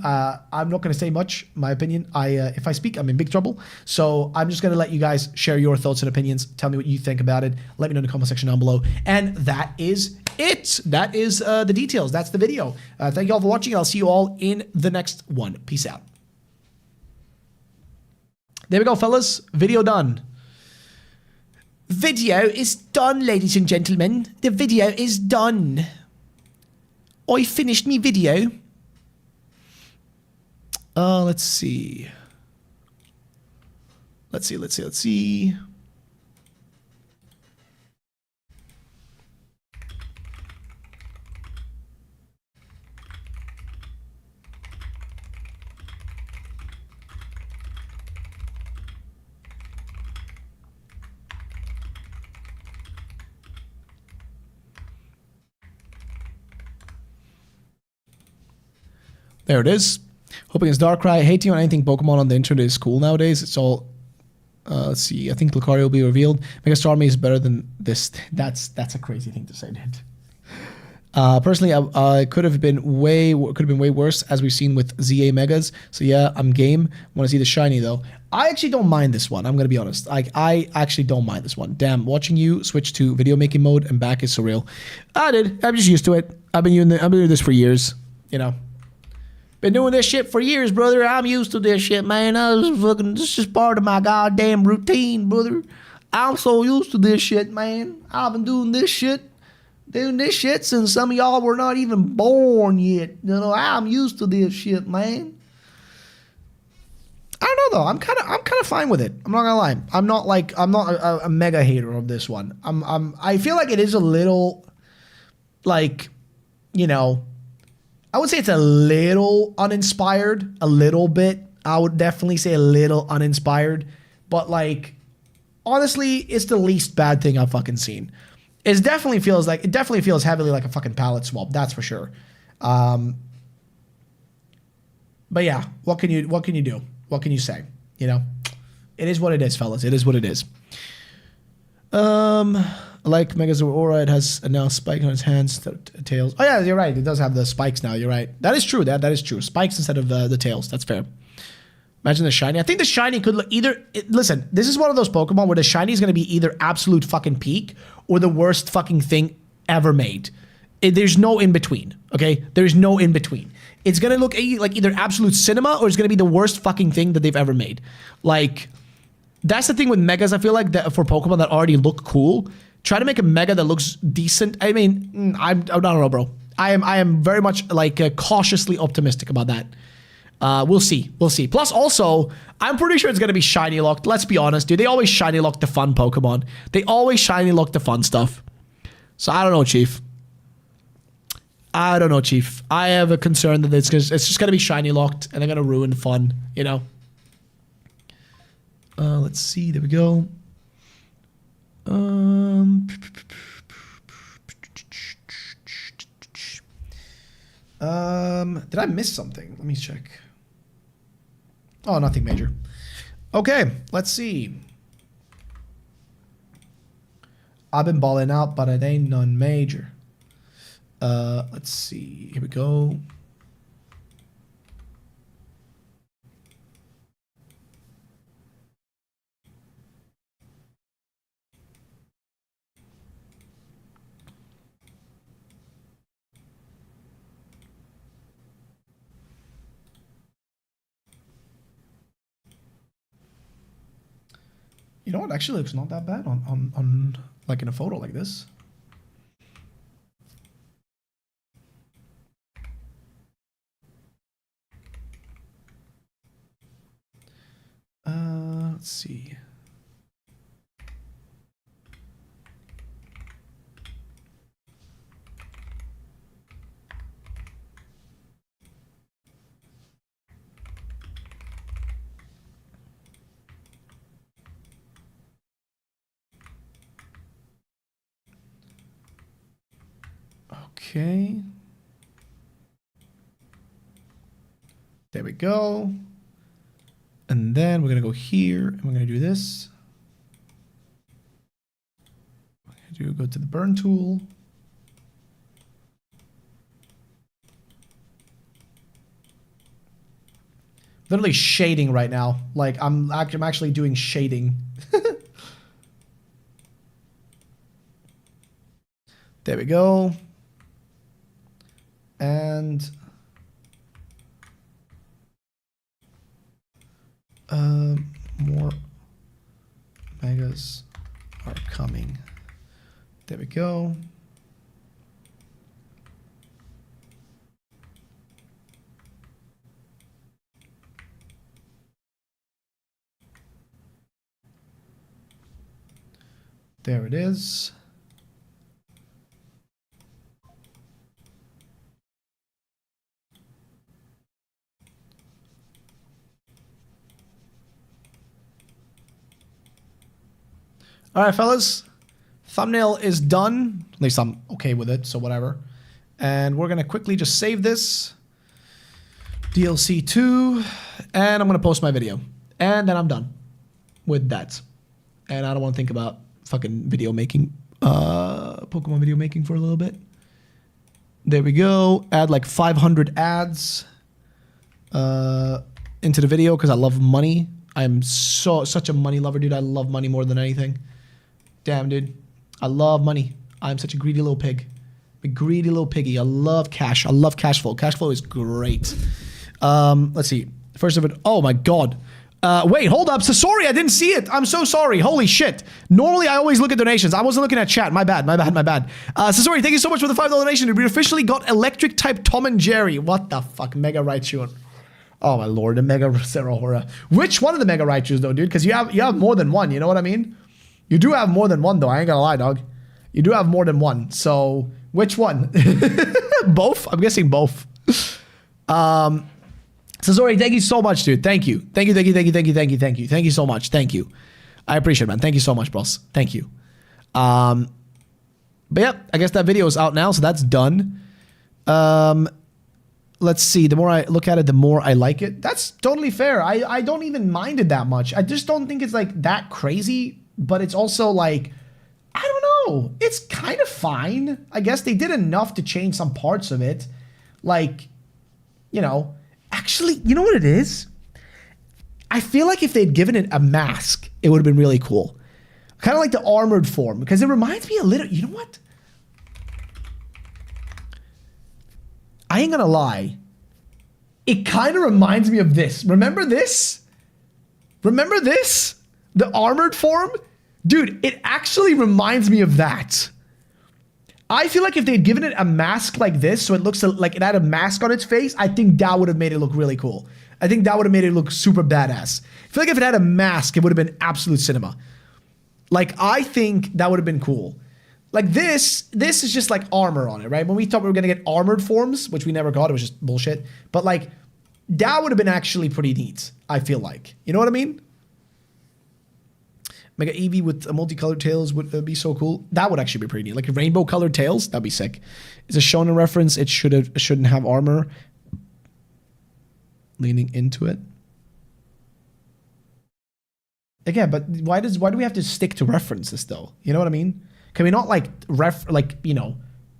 I'm not going to say much. My opinion. If I speak, I'm in big trouble. So I'm just going to let you guys share your thoughts and opinions. Tell me what you think about it. Let me know in the comment section down below. And that is it. That is the details. That's the video. Thank you all for watching. I'll see you all in the next one. Peace out. There we go, fellas. Video done. Video is done, ladies and gentlemen. The video is done. I finished me video. Let's see. Let's see. There it is. Hoping it's Darkrai. Hating on anything Pokemon on the internet is cool nowadays. It's all... let's see. I think Lucario will be revealed. Mega Starmie is better than this. That's a crazy thing to say, dude. Personally, I could have been way worse, as we've seen with ZA Megas. So yeah, I'm game. Want to see the shiny though. I actually don't mind this one. I'm gonna be honest. I actually don't mind this one. Damn, watching you switch to video making mode and back is surreal. I'm just used to it. I've been doing this for years. Been doing this shit for years, brother. I'm used to this shit, man. This is part of my goddamn routine, brother. I'm so used to this shit, man. I've been doing this shit since some of y'all were not even born yet. I'm used to this shit, man. I don't know though. I'm kind of fine with it. I'm not gonna lie. I'm not a mega hater of this one. I feel like it is a little, like, I would say it's a little uninspired, a little bit. I would definitely say a little uninspired, but like, honestly, it's the least bad thing I've fucking seen. It definitely feels heavily like a fucking palette swap. That's for sure. But yeah, what can you do? What can you say? It is what it is, fellas. It is what it is. Like Megazord Aura, it has a now spike on its hands, tails. Oh yeah, you're right. It does have the spikes now. You're right. That is true. That is true. Spikes instead of the tails. That's fair. Imagine the shiny. I think the shiny could look either. Listen, this is one of those Pokemon where the shiny is going to be either absolute fucking peak or the worst fucking thing ever made. There's no in between. Okay, there's no in between. It's going to look like either absolute cinema or it's going to be the worst fucking thing that they've ever made. Like, that's the thing with megas. I feel like that for Pokemon that already look cool. Try to make a mega that looks decent. I mean, I don't know, bro. I am very much like cautiously optimistic about that. We'll see. We'll see. Plus, also, I'm pretty sure it's going to be shiny locked. Let's be honest, dude. They always shiny lock the fun Pokemon. They always shiny lock the fun stuff. So I don't know, Chief. I don't know, Chief. I have a concern that it's just going to be shiny locked and they're going to ruin fun, you know? Let's see. There we go. Did I miss something? Let me check. Oh, nothing major. Okay, let's see. I've been balling out, but it ain't none major. Let's see. Here we go. You know what? Actually, looks not that bad on like in a photo like this. Let's see. Okay. There we go. And then we're going to go here and we're going to do this. We're going to go to the burn tool. Literally shading right now. Like I'm actually doing shading. There we go. And more megas are coming. There we go. There it is. All right, fellas. Thumbnail is done. At least I'm okay with it, so whatever. And we're going to quickly just save this. DLC 2. And I'm going to post my video. And then I'm done with that. And I don't want to think about fucking video making, Pokemon video making for a little bit. There we go. Add like 500 ads into the video because I love money. I am such a money lover, dude. I love money more than anything. Damn, dude. I love money. I'm such a greedy little pig. A greedy little piggy. I love cash. I love cash flow. Cash flow is great. Let's see. First of it. Oh my god. Wait, hold up. So sorry, I didn't see it. I'm so sorry. Holy shit. Normally, I always look at donations. I wasn't looking at chat. My bad. So sorry. Thank you so much for the $5 donation. We officially got electric type Tom and Jerry. What the fuck? Mega Raichu. Oh my lord. The Mega Zeraora. Which one of the Mega Raichus though, dude? Because you have more than one. You know what I mean? You do have more than one though. I ain't gonna lie, dog. You do have more than one. So which one? Both? I'm guessing both. So sorry, thank you so much, dude. Thank you. Thank you so much. Thank you. I appreciate it, man. Thank you so much, bros. Thank you. But yeah, I guess that video is out now, so that's done. Let's see. The more I look at it, the more I like it. That's totally fair. I don't even mind it that much. I just don't think it's like that crazy, but it's also like, I don't know. It's kind of fine. I guess they did enough to change some parts of it. Like, you know, actually, you know what it is? I feel like if they'd given it a mask, it would have been really cool. Kind of like the armored form, because it reminds me a little, you know what? I ain't gonna lie. It kind of reminds me of this. Remember this? Remember this? The armored form? Dude, it actually reminds me of that. I feel like if they'd given it a mask like this, so it looks like it had a mask on its face, I think that would have made it look really cool. I think that would have made it look super badass. I feel like if it had a mask, it would have been absolute cinema. Like, I think that would have been cool. Like, this is just like armor on it, right? When we thought we were going to get armored forms, which we never got, it was just bullshit. But, like, that would have been actually pretty neat, I feel like. You know what I mean? Mega Eevee with multicolored tails would be so cool. That would actually be pretty neat. Like rainbow colored tails, that'd be sick. It's a shonen reference. It shouldn't have armor. Leaning into it. Again, but why do we have to stick to references though? You know what I mean? Can we not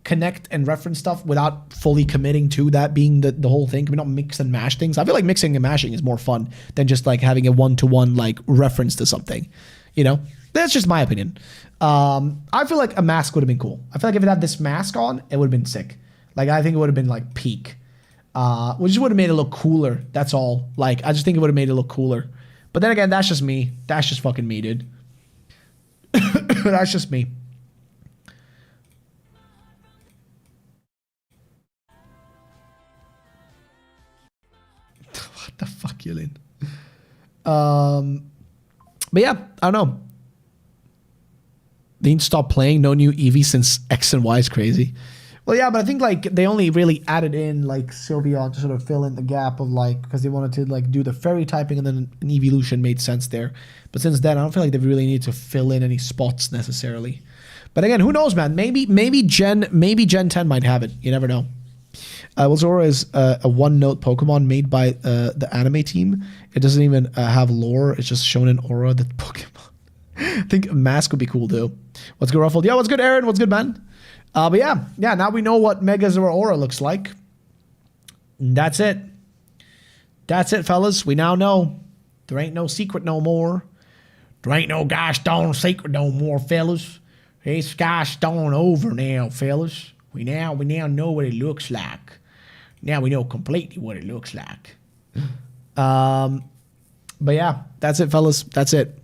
connect and reference stuff without fully committing to that being the whole thing? Can we not mix and mash things? I feel like mixing and mashing is more fun than just like having a one-to-one like reference to something. You know, that's just my opinion. I feel like a mask would have been cool. I feel like if it had this mask on, it would have been sick. Like, I think it would have been like peak. Which would have made it look cooler. That's all. Like, I just think it would have made it look cooler. But then again, that's just me. That's just fucking me, dude. That's just me. What the fuck, Yulin? But yeah, I don't know. They need to stop playing no new Eevee since X and Y is crazy. Well, yeah, but I think like they only really added in like Sylveon to sort of fill in the gap of like, because they wanted to like do the fairy typing and then an evolution made sense there. But since then, I don't feel like they really need to fill in any spots necessarily. But again, who knows, man? Maybe Gen 10 might have it. You never know. Zora is a one-note Pokemon made by the anime team. It doesn't even have lore. It's just shown in aura that Pokemon. I think a mask would be cool too. What's good, Ruffled? Yeah, what's good, Aaron? What's good, man? But yeah, now we know what Mega Zora aura looks like. And that's it. That's it, fellas. We now know. There ain't no secret no more. There ain't no gosh darn secret no more, fellas. It's gosh darn over now, fellas. We now know what it looks like. Now we know completely what it looks like. But yeah, that's it, fellas. That's it.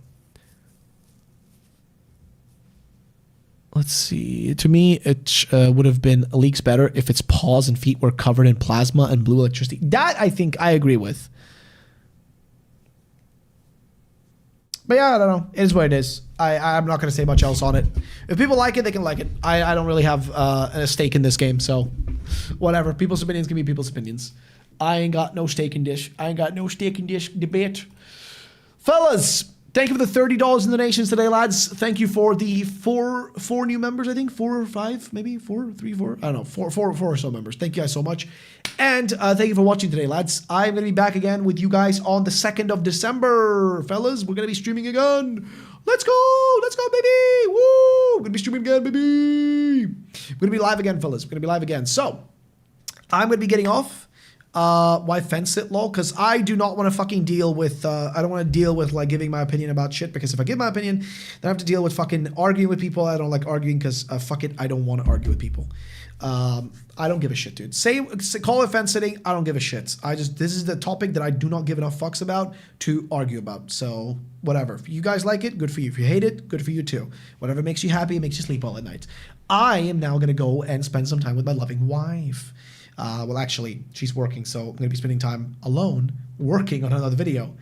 Let's see. To me, it would have been leagues better if its paws and feet were covered in plasma and blue electricity. That I think I agree with. But yeah, I don't know. It is what it is. I'm not going to say much else on it. If people like it, they can like it. I don't really have a stake in this game, so whatever. People's opinions can be people's opinions. I ain't got no stake in this. I ain't got no stake in this debate. Fellas, thank you for the $30 in donations today, lads. Thank you for the four new members, I think. 4 or 5, maybe? 4, 3, 4? I don't know. 4 or so members. Thank you guys so much. And thank you for watching today, lads. I'm going to be back again with you guys on the 2nd of December. Fellas, we're going to be streaming again. Let's go. Let's go, baby. Woo. We're going to be streaming again, baby. We're going to be live again, fellas. We're going to be live again. So, I'm going to be getting off. Why fence it, lol? Because I do not want to fucking deal with, I don't want to deal with, like, giving my opinion about shit, because if I give my opinion, then I have to deal with fucking arguing with people. I don't like arguing because, fuck it, I don't want to argue with people. I don't give a shit, dude. Call it fence sitting, I don't give a shit. This is the topic that I do not give enough fucks about to argue about. So, whatever. If you guys like it, good for you. If you hate it, good for you too. Whatever makes you happy, makes you sleep well at night. I am now going to go and spend some time with my loving wife. Well, actually, she's working, so I'm going to be spending time alone working on another video.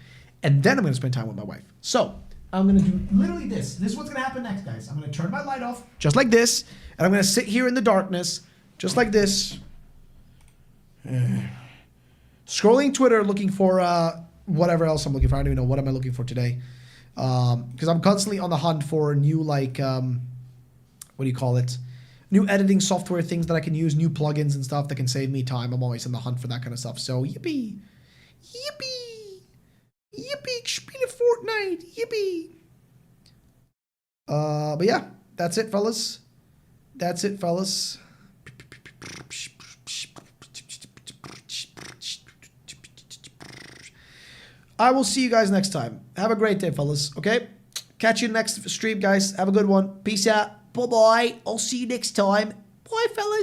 And then I'm going to spend time with my wife. So, I'm going to do literally this. This is what's going to happen next, guys. I'm going to turn my light off, just like this. And I'm going to sit here in the darkness, just like this. Scrolling Twitter, looking for whatever else I'm looking for. I don't even know what am I looking for today. Because I'm constantly on the hunt for new, like, what do you call it? New editing software things that I can use, new plugins and stuff that can save me time. I'm always in the hunt for that kind of stuff. So, yippee. Yippee. Yippee. Spiele Fortnite. Yippee. But yeah, that's it, fellas. That's it, fellas. I will see you guys next time. Have a great day, fellas. Okay? Catch you next stream, guys. Have a good one. Peace out. Bye-bye. I'll see you next time. Bye, fellas.